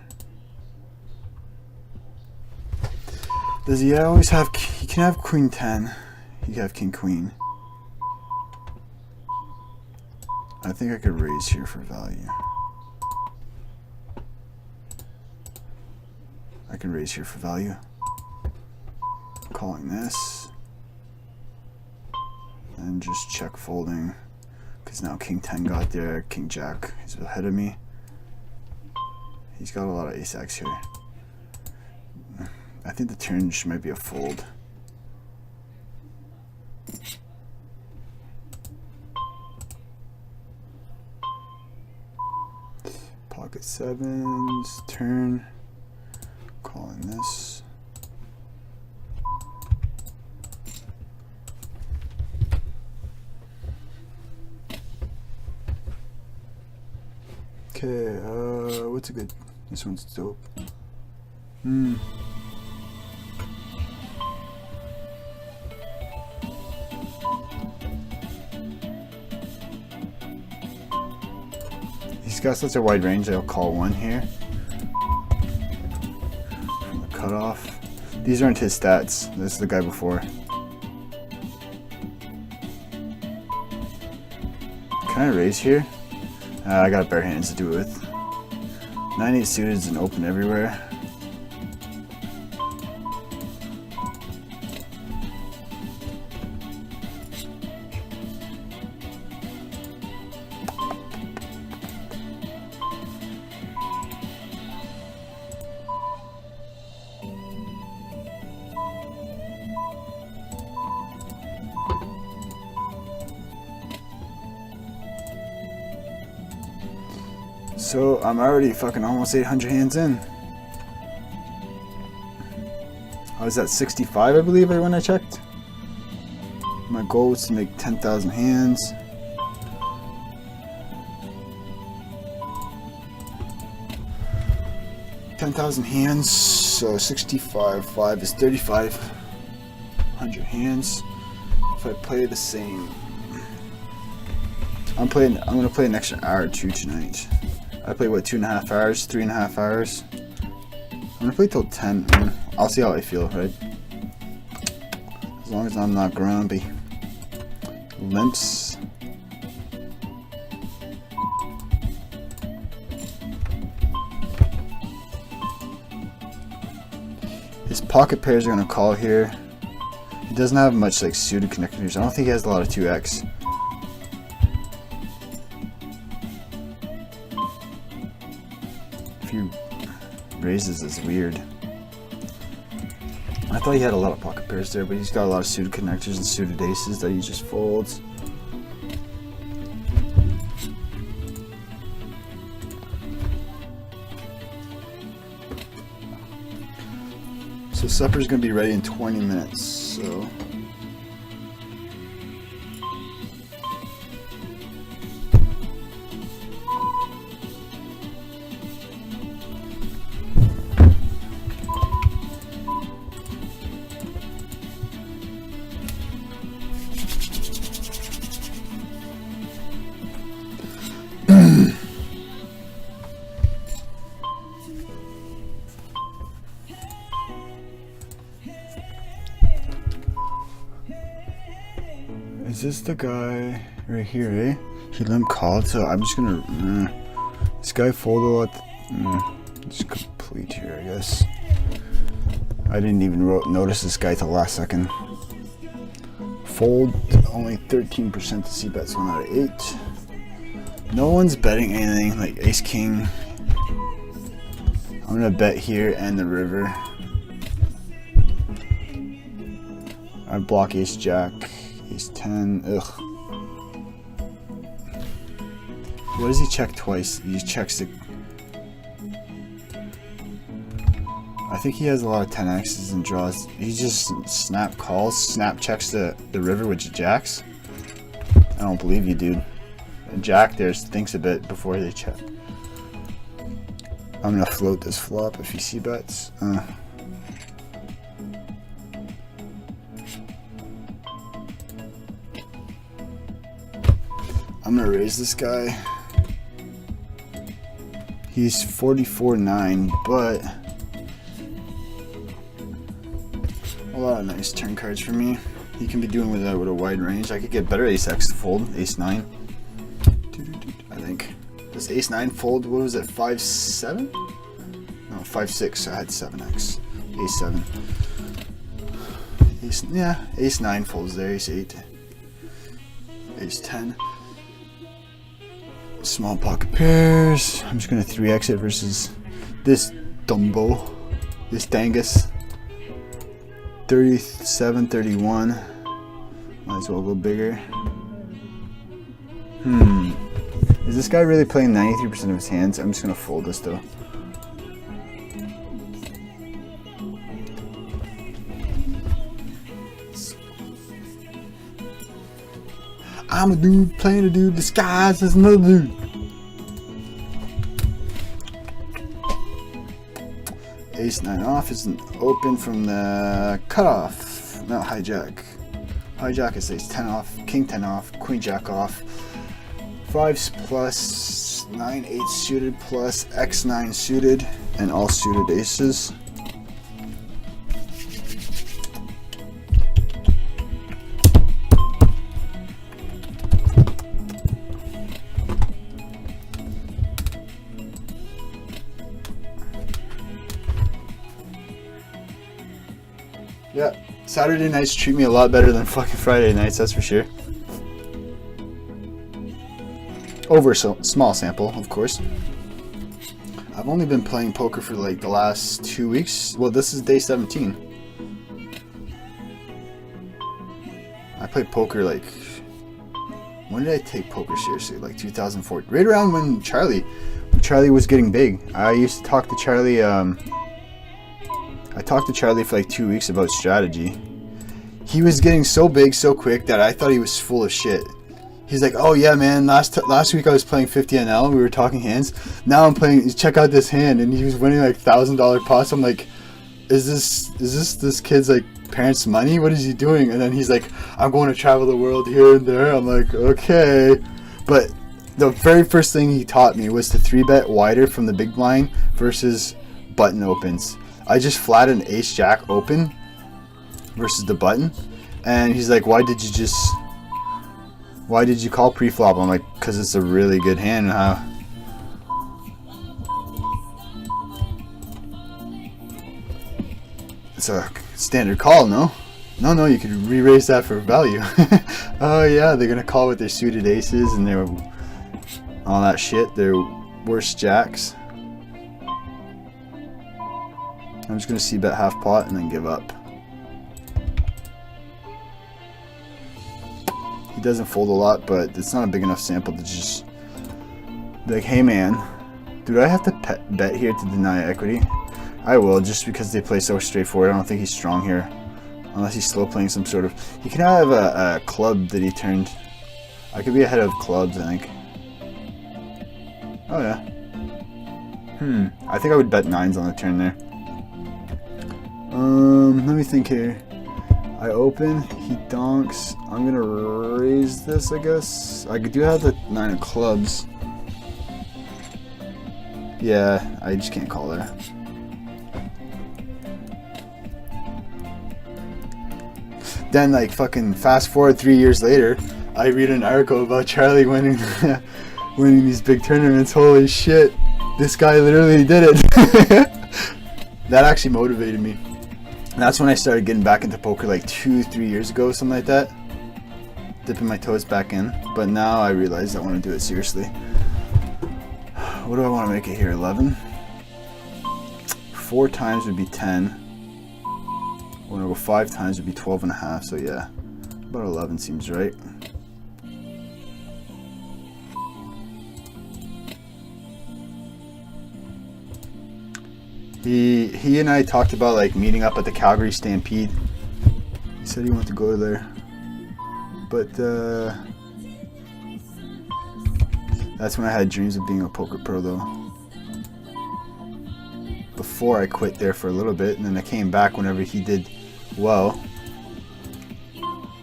Speaker 1: Does he always have, he can have Queen 10, he can have King Queen. I think I could raise here for value. I can raise here for value. Calling this. And just check folding. Because now King 10 got there, King Jack is ahead of me. He's got a lot of ace-x here. I think the turn just might be a fold. Pocket sevens, turn, calling this. Okay, what's a good, this one's dope. He's got such a wide range that I'll call one here. From the cutoff. These aren't his stats. This is the guy before. Can I raise here? I got bare hands to do it with. 9-8 suited is an open everywhere. So I'm already fucking almost 800 hands in. I was at 65, I believe, when I checked. My goal was to make 10,000 hands. So 65, 5 is 3,500 hands. If I play the same, I'm gonna play an extra hour or two tonight. I play what, 2.5 hours, 3.5 hours. I'm gonna play till 10. I'll see how I feel, right? As long as I'm not grumpy. Limps. His pocket pairs are gonna call here. He doesn't have much like suited connectors. I don't think he has a lot of 2x. Raises is weird. I thought he had a lot of pocket pairs there, but he's got a lot of suited connectors and suited aces that he just folds. So supper's gonna be ready in 20 minutes, so. Is this the guy right here, eh? He limp called, so I'm just gonna. This guy folded a lot. Just complete here, I guess. I didn't even notice this guy till last second. Fold only 13% to see bets 1 out of 8. No one's betting anything like ace king. I'm gonna bet here and the river. I block ace jack. Ace 10, ugh. What does he check twice? He checks the... I think he has a lot of 10x's and draws. He just snap calls, snap checks the river with jacks. I don't believe you, dude. A jack there thinks a bit before they check. I'm gonna float this flop if you see bets. I'm gonna raise this guy. He's 44.9, but a lot of nice turn cards for me. He can be doing with that with a wide range. I could get better ace x to fold, ace 9. I think. Does ace 9 fold? What was it? 5-7? No, 5-6. So I had 7x. Ace 7. Ace, yeah, ace 9 folds there. Ace 8. Ace 10. Small pocket pairs. I'm just gonna 3x it versus this Dumbo, this Dangus. 37, 31. Might as well go bigger. Is this guy really playing 93% of his hands? I'm just gonna fold this though. I'm a dude playing a dude disguised as another dude. Ace 9 off isn't open from the cutoff. No, hijack. Hijack is ace 10 off, king 10 off, queen jack off. 5s plus 9, 8 suited plus x9 suited, and all suited aces. Yeah, Saturday nights treat me a lot better than fucking Friday nights, that's for sure. Over a small sample, of course. I've only been playing poker for like the last 2 weeks. Well, this is day 17. I played poker like... When did I take poker seriously? Like 2004. Right around when Charlie was getting big. I used to talk to Charlie... I talked to Charlie for like 2 weeks about strategy. He was getting so big so quick that I thought he was full of shit. He's like, oh yeah man, last week I was playing 50 NL, we were talking hands. Now I'm playing, check out this hand, and he was winning like $1,000 pots. I'm like, is this kid's like parents' money? What is he doing? And then he's like, I'm going to travel the world here and there. I'm like, okay. But the very first thing he taught me was to 3-bet wider from the big blind versus button opens. I just flattened an ace jack open versus the button, and he's like, why did you call pre-flop? I'm like, because it's a really good hand. It's a standard call, no, you could re-raise that for value. Oh yeah, they're gonna call with their suited aces and their all that shit, their worst jacks. I'm just gonna c-bet half pot and then give up. He doesn't fold a lot, but it's not a big enough sample to just be like, hey man, do I have to bet here to deny equity? I will, just because they play so straightforward. I don't think he's strong here. Unless he's slow playing some sort of... He can have a club that he turned. I could be ahead of clubs, I think. Oh, yeah. I think I would bet 9s on the turn there. Let me think here. I open, he donks. I'm gonna raise this, I guess. I do have the 9 of clubs. Yeah, I just can't call there. Then, like, fucking fast forward 3 years later, I read an article about Charlie winning winning these big tournaments. Holy shit, this guy literally did it. That actually motivated me. And that's when I started getting back into poker, like 2-3 years ago, something like that. Dipping my toes back in. But now I realize I want to do it seriously. What do I want to make it here? 11? 4 times would be 10. When I go 5 times would be 12.5, so yeah, about 11 seems right. He and I talked about like meeting up at the Calgary Stampede. He said he wanted to go there, but that's when I had dreams of being a poker pro though. Before I quit there for a little bit, and then I came back whenever he did well,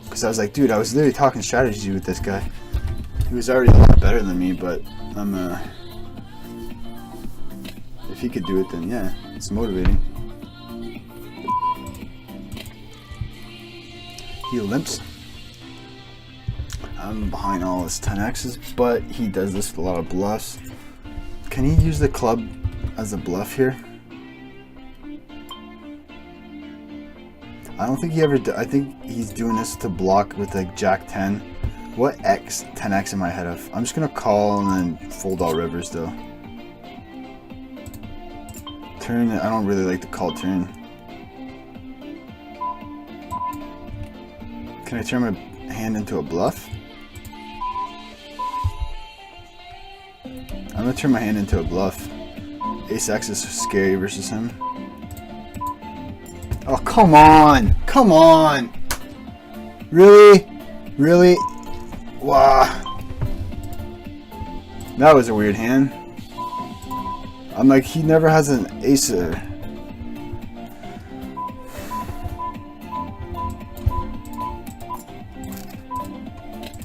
Speaker 1: because I was like, dude, I was literally talking strategy with this guy. He was already a lot better than me, but I'm if he could do it, then yeah, it's motivating. He limps. I'm behind all his 10x's, but he does this with a lot of bluffs. Can he use the club as a bluff here? I don't think he ever I think he's doing this to block with like Jack 10. What 10x am I ahead of? I'm just gonna call and then fold all rivers though. Turn, I don't really like to call turn. Can I turn my hand into a bluff? I'm gonna turn my hand into a bluff. Ace X is scary versus him. Oh, come on! Come on! Really? Really? Wow. That was a weird hand. I'm like, he never has an ace there.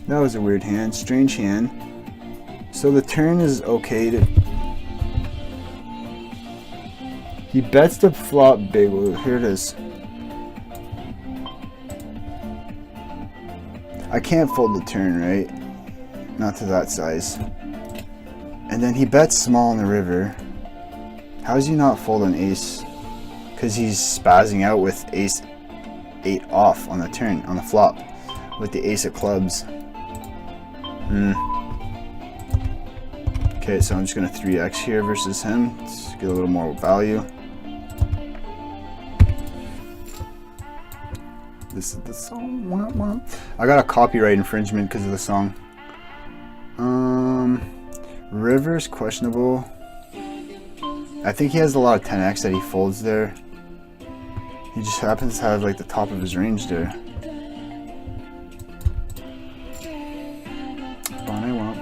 Speaker 1: That was a weird hand. Strange hand. So the turn is okay to... He bets the flop big. Well, here it is. I can't fold the turn, right? Not to that size. And then he bets small on the river. How does he not fold an ace? Because he's spazzing out with ace 8 off on the turn, on the flop. With the ace of clubs. Okay, so I'm just going to 3x here versus him. Let's get a little more value. This is the song. I got a copyright infringement because of the song. River's questionable. I think he has a lot of 10x that he folds there. He just happens to have like the top of his range there. Bonnie won't.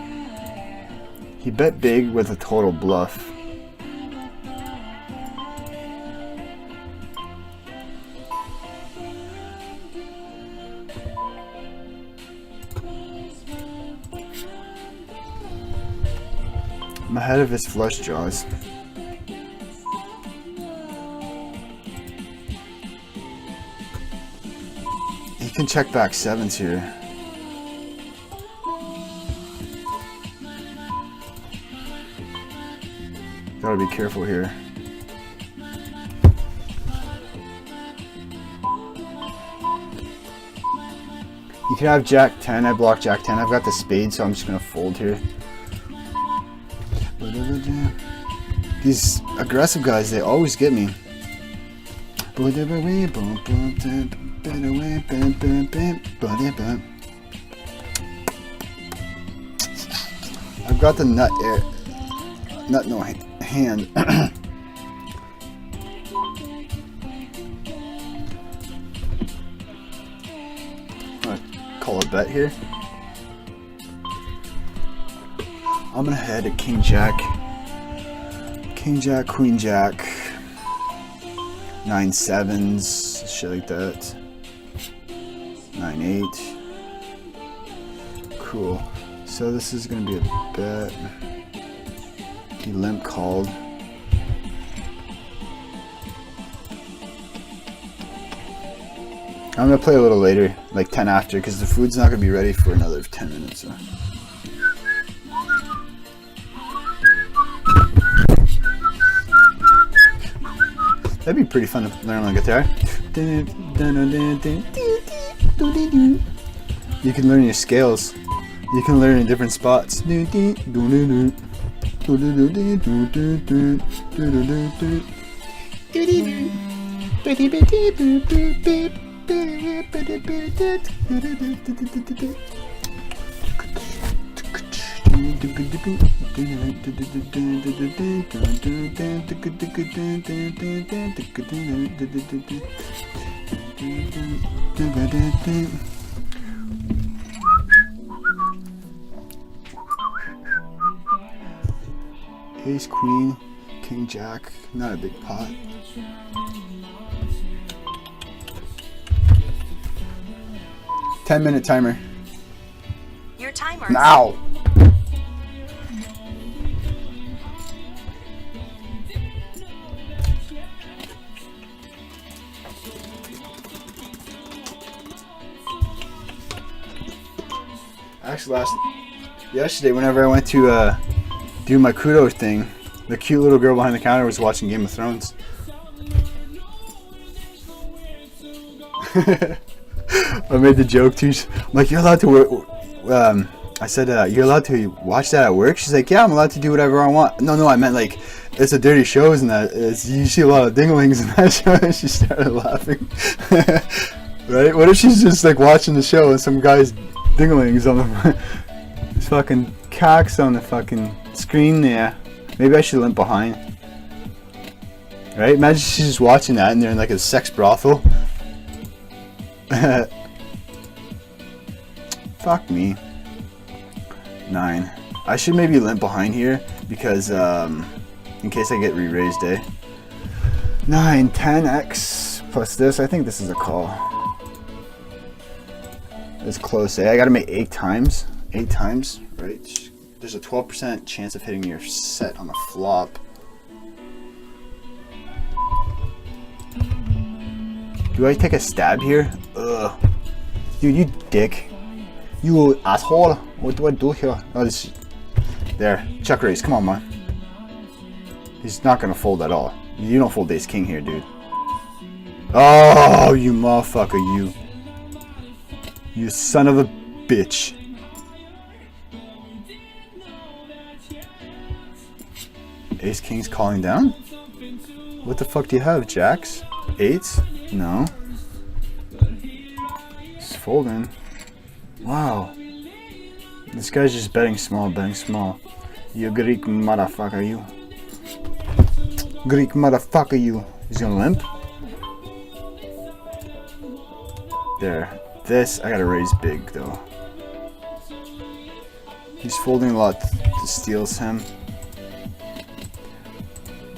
Speaker 1: He bet big with a total bluff. I'm ahead of his flush draws. He can check back 7s here. Gotta be careful here. You can have Jack 10. I block Jack 10. I've got the spade, so I'm just gonna fold here. These aggressive guys, they always get me. I've got the nut no hand. bet here. I'm gonna head to King Jack. King Jack, Queen Jack. 9 7s, shit like that. 9 8. Cool. So this is gonna be a bet. He limp called. I'm gonna play a little later, like 10 after, because the food's not gonna be ready for another 10 minutes. So. That'd be pretty fun to learn on the guitar. You can learn your scales. You can learn in different spots. Ace, Queen, King, Jack. Not a big pot. $10-minute timer.
Speaker 3: Your timer.
Speaker 1: Now. Actually, yesterday, whenever I went to do my kudo thing, the cute little girl behind the counter was watching Game of Thrones. I made the joke too. I'm like, you're allowed to work. I said, you're allowed to watch that at work? She's like, yeah, I'm allowed to do whatever I want. No, I meant like, it's a dirty shows and that. You see a lot of dinglings in that show. And she started laughing. Right? What if she's just like watching the show and some guy's dinglings on the fucking cocks on the fucking screen there? Maybe I should limp behind. Right? Imagine she's just watching that and they're in like a sex brothel. Fuck me. 9. I should maybe limp behind here because in case I get re-raised, eh? 9, 10x plus this. I think this is a call. It's close, eh? I gotta make 8 times. 8 times, right? There's a 12% chance of hitting your set on the flop. Do I take a stab here? Ugh. Dude, you dick. You asshole. What do I do here? Oh, this. There. Chuck raise. Come on, man. He's not gonna fold at all. You don't fold ace king here, dude. Oh, you motherfucker, you. You son of a bitch. Ace king's calling down? What the fuck do you have, jacks? 8s? No. He's folding. Wow. This guy's just betting small, betting small. You Greek motherfucker, you. Greek motherfucker, you. He's gonna limp. There. This, I gotta raise big, though. He's folding a lot to steals him.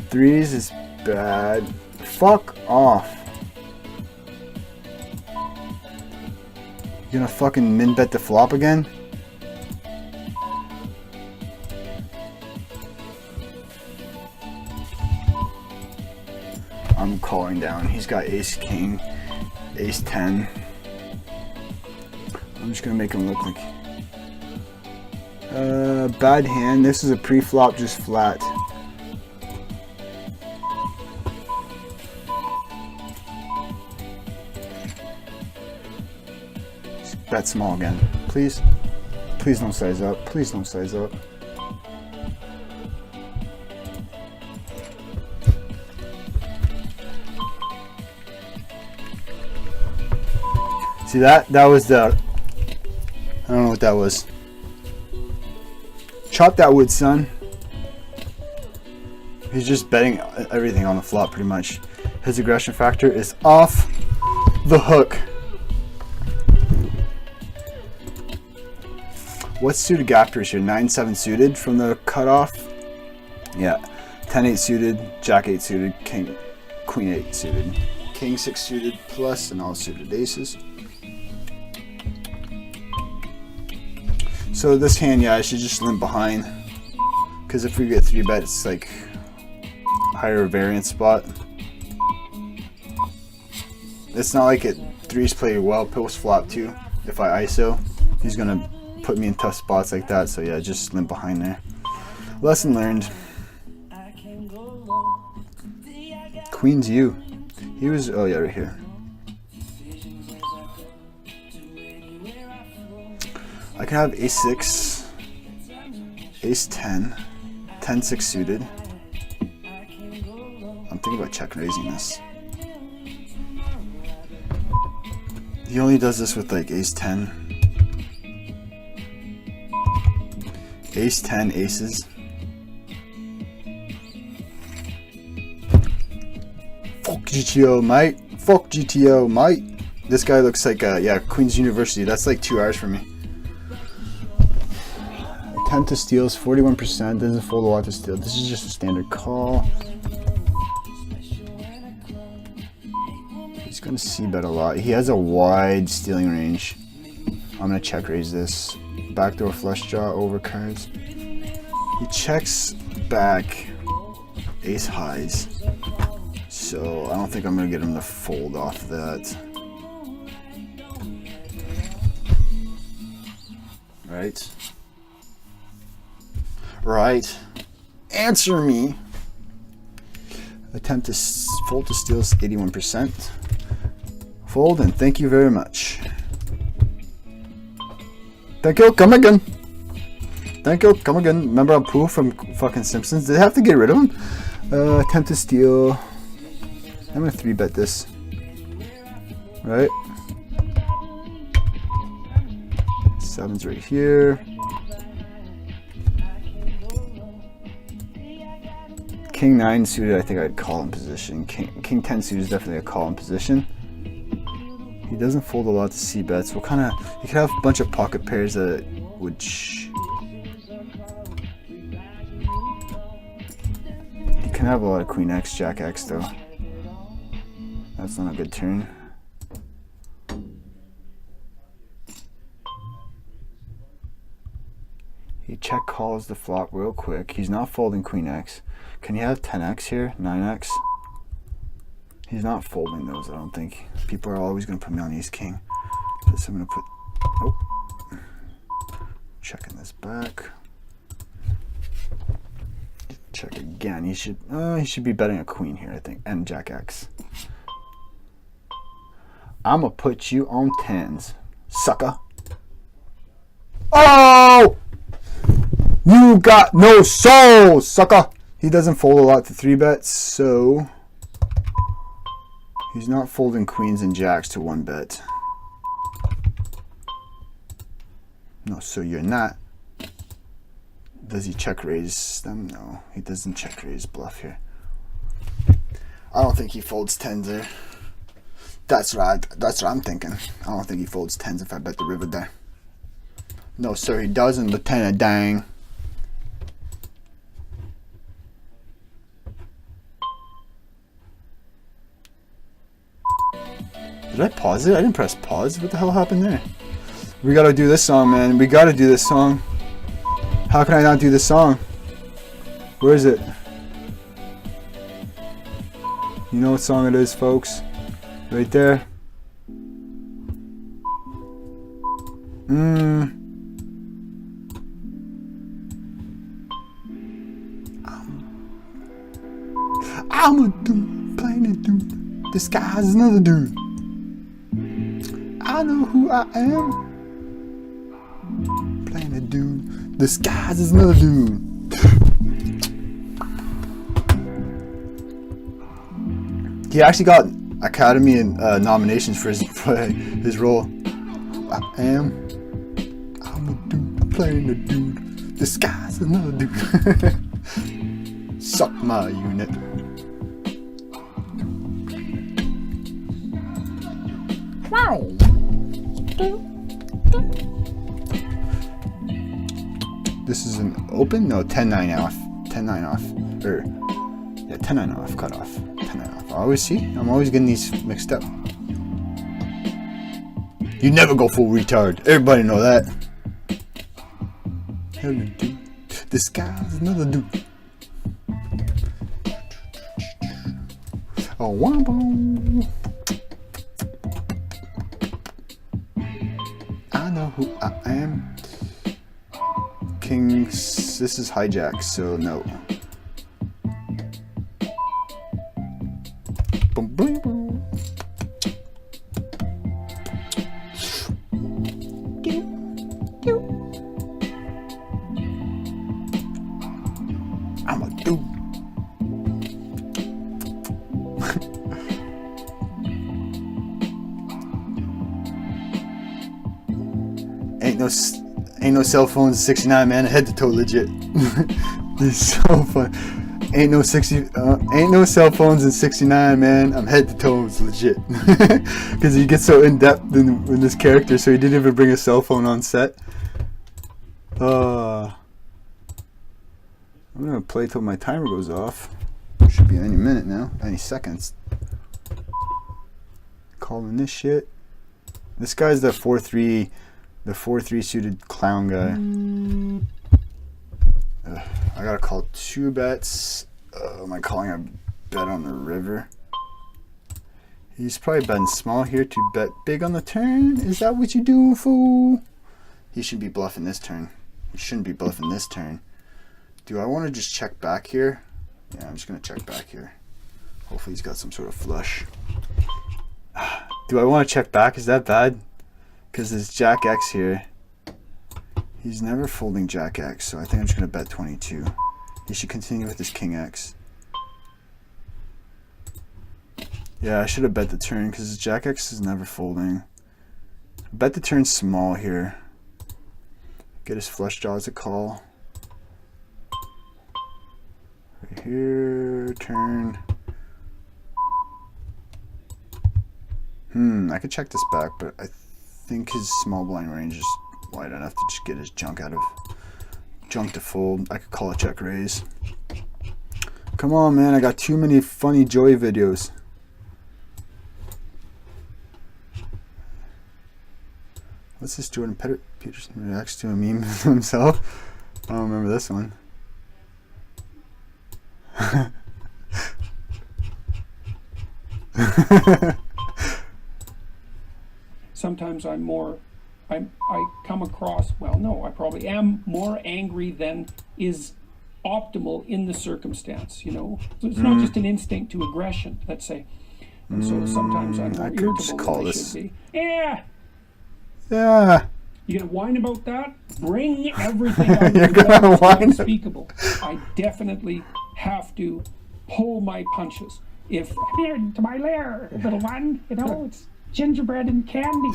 Speaker 1: 3s is bad. Fuck off. You gonna fucking min bet the flop again? I'm calling down. He's got ace king, ace 10. I'm just gonna make him look like bad hand. This is a pre-flop, just flat. Just bet small again, please. Please don't size up. Please don't size up. See that? That was the... I don't know what that was. Chop that wood, son. He's just betting everything on the flop, pretty much. His aggression factor is off the hook. What's suited gap pairs here? 9-7 suited from the cutoff. Yeah, 10-8 suited, Jack 8 suited, King, Queen 8 suited, King 6 suited plus, and all suited aces. So this hand, yeah, I should just limp behind, because if we get 3-bet, it's like higher variance spot. It's not like it 3's play well post flop too. If I ISO, he's gonna put me in tough spots like that. So yeah, just limp behind there. Lesson learned. Queen's U. He was, oh yeah, right here. I can have ace-6, ace-10, 10-6 suited. I'm thinking about check raising this. He only does this with like ace-10. Ace-10, aces. Fuck GTO, mate. Fuck GTO, mate. This guy looks like, yeah, Queen's University. That's like 2 hours for me. Attempt to steal is 41%. Doesn't fold a lot to steal. This is just a standard call. He's going to c-bet a lot. He has a wide stealing range. I'm going to check raise this. Backdoor flush draw over cards. He checks back ace highs. So I don't think I'm going to get him to fold off that. Right? Right. Answer me. Attempt to fold to steal is 81%. Fold and thank you very much. Thank you, come again. Thank you, come again. Remember Apu from fucking Simpsons? Did they have to get rid of him? Attempt to steal. I'm gonna 3-bet this. Right? 7's right here. King 9 suited, I think I'd call in position. King 10 suited is definitely a call in position. He doesn't fold a lot to c-bets. What kind of... You could have a bunch of pocket pairs that would... You can have a lot of Queen X, Jack X though. That's not a good turn. He check calls the flop real quick. He's not folding Queen X. Can you have 10X here? 9X? He's not folding those, I don't think. People are always going to put me on Ace King. So I'm going to put... Oh. Checking this back. Check again. He should be betting a Queen here, I think. And Jack X. I'm going to put you on 10s. Sucker. Oh! You got no soul, sucker! He doesn't fold a lot to 3-bets, so... He's not folding queens and jacks to 1-bet. No, so you're not. Does he check raise them? No, he doesn't check raise bluff here. I don't think he folds 10s there. That's right. That's what I'm thinking. I don't think he folds 10s if I bet the river there. No, sir, he doesn't. Lieutenant Dang. Did I pause it? I didn't press pause. What the hell happened there? We gotta do this song, man. We gotta do this song. How can I not do this song? Where is it? You know what song it is, folks? Right there. I'm a dude, playing a dude. This guy's another dude. I know who I am. Playing a dude. This guy's another dude. He actually got Academy and nominations for his role. I'm a dude playing a dude. This guy's another dude. Suck my unit. This is an open? No, 10-9 off. 10-9 off. Or, yeah, 10-9 off. Cut off. 10-9 off. I always see. I'm always getting these mixed up. You never go full retard. Everybody know that. Hello, dude. This guy's another dude. Oh, wombo. I know who I am. King, this is hijack, so no. Boom, boom, boom. I'm a dude. Ain't no cell phones 69, man. Head to toe legit. It's so fun. Ain't no cell phones in 69, man. I'm head to toes legit. Because he gets so in depth in this character, so he didn't even bring a cell phone on set. I'm gonna play till my timer goes off. Should be any minute now, any seconds. Calling this shit. This guy's the 4-3. The 4-3 suited clown guy. I gotta call 2 bets. Am I calling a bet on the river? He's probably betting small here to bet big on the turn. Is that what you do, fool? He should be bluffing this turn. He shouldn't be bluffing this turn. Do I want to just check back here? Yeah, I'm just gonna check back here. Hopefully he's got some sort of flush. Do I want to check back? Is that bad? Because there's Jack X here. He's never folding Jack X, so I think I'm just going to bet 22. He should continue with his King X. Yeah, I should have bet the turn because Jack X is never folding. Bet the turn small here. Get his flush draws a call. Right here, turn. I could check this back, but I think his small blind range is wide enough to just get his junk to fold. I could call a check raise. Come on, man, I got too many funny Joey videos. What's this? Jordan Peterson reacts to a meme of himself? I don't remember this one.
Speaker 5: Sometimes I come across, well, no, I probably am more angry than is optimal in the circumstance, you know. So it's not just an instinct to aggression, let's say. And so sometimes I'm more irritable than I should be. Yeah. You gonna whine about that? Bring everything out of the unspeakable. I definitely have to pull my punches. If here to my lair, little one, you know, it's gingerbread and candy.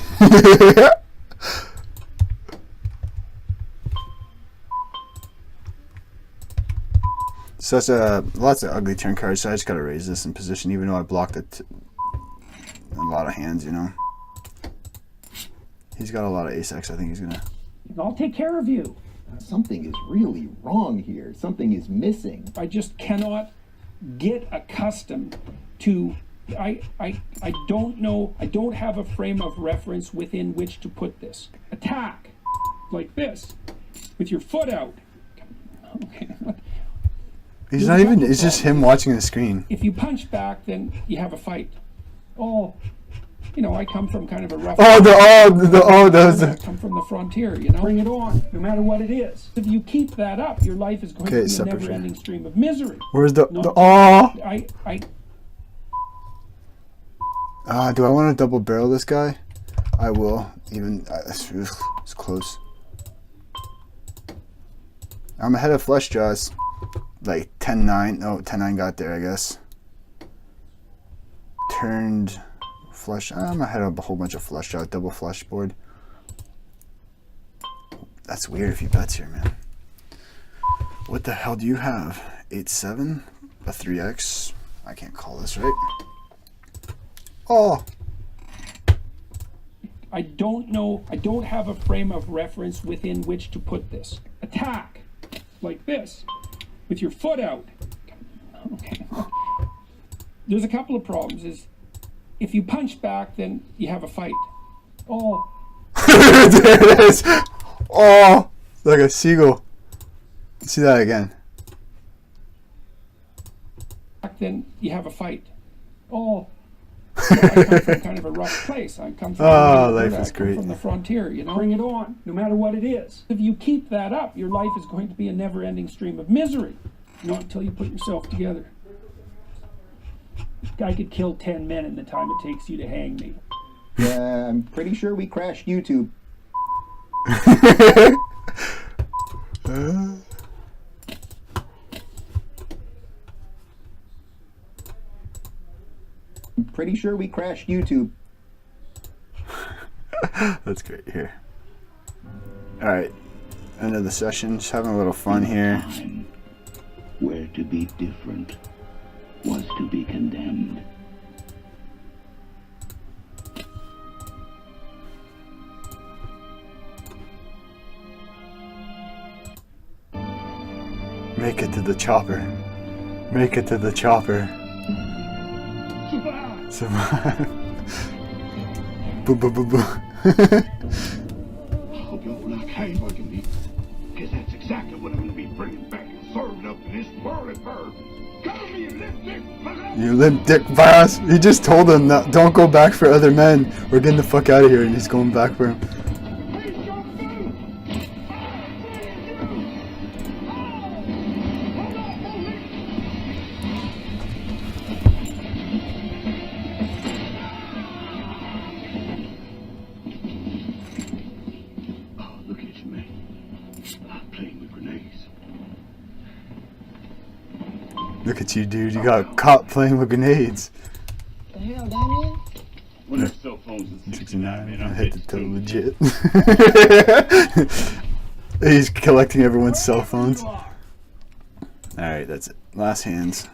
Speaker 1: Such lots of ugly turn cards, so I just gotta raise this in position, even though I blocked it a lot of hands, you know. He's got a lot of ace-x. I think he's gonna.
Speaker 5: I'll take care of you.
Speaker 6: Something is really wrong here. Something is missing.
Speaker 5: I just cannot get accustomed to. I don't know. I don't have a frame of reference within which to put this. Attack, like this, with your foot out. Okay.
Speaker 1: He's not even. It's just him watching the screen.
Speaker 5: If you punch back, then you have a fight. Oh, you know, I come from kind of a rough.
Speaker 1: I
Speaker 5: come from the frontier. You know, bring it on, no matter what it is. If you keep that up, your life is going to be a never-ending stream of misery.
Speaker 1: Where's the
Speaker 5: do
Speaker 1: I want to double barrel this guy? I will. Even it's close. I'm ahead of flush draws. Like 10-9. No, 10-9 got there, I guess. Turned flush. I'm ahead of a whole bunch of flush draws. Double flush board. That's weird if he bets here, man. What the hell do you have? 8-7? A 3x? I can't call this, right? Oh.
Speaker 5: I don't know. I don't have a frame of reference within which to put this. Attack. like this, with your foot out. Okay. There's a couple of problems. Is if you punch back, then you have a fight. Oh,
Speaker 1: There it is. Oh, like a seagull. Let's see that again.
Speaker 5: back, then you have a fight. Oh. So I come from kind of a rough place. I come from
Speaker 1: Life is
Speaker 5: I come
Speaker 1: great.
Speaker 5: from the frontier, you know. Bring it on, no matter what it is. If you keep that up, your life is going to be a never-ending stream of misery. Not until you put yourself together. I could kill 10 men in the time it takes you to hang me.
Speaker 6: Yeah, I'm pretty sure we crashed YouTube. I'm pretty sure we crashed YouTube.
Speaker 1: That's great. Here. All right. End of the session. Just having a little fun here.
Speaker 7: Time where to be different was to be condemned.
Speaker 1: Make it to the chopper. Make it to the chopper. Survive. Boo boo boo boo.
Speaker 7: I hope you're not hang-bugging me, because that's exactly what I'm going to be bringing back and serving up in this whirly bird. Call me a lipstick,
Speaker 1: You limp dick virus. He just told him that don't go back for other men. We're getting the fuck out of here, and he's going back for him.
Speaker 7: Oh, look at you, man. I'm playing with grenades.
Speaker 1: Look at you, dude. You got caught playing with grenades.
Speaker 8: The hell, Damien?
Speaker 7: When there's cell phones in 69, man,
Speaker 1: I
Speaker 7: I'm
Speaker 1: hit
Speaker 7: hitting
Speaker 1: the toe
Speaker 7: legit.
Speaker 1: legit. He's collecting everyone's cell phones. Alright, that's it. Last hands.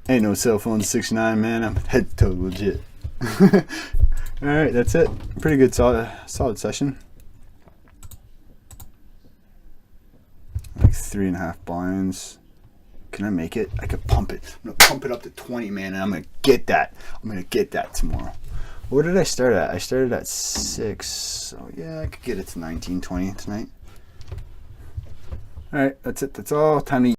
Speaker 1: Ain't no cell phone 69, man. I'm head to toe legit. Alright, that's it. Pretty good, solid session. Like 3.5 blinds. Can I make it? I could pump it. I'm gonna pump it up to 20, man, and I'm gonna get that. I'm gonna get that tomorrow. What did I start at? I started at 6. So yeah, I could get it to 19, 20 tonight. Alright, that's it. That's all. Time to eat.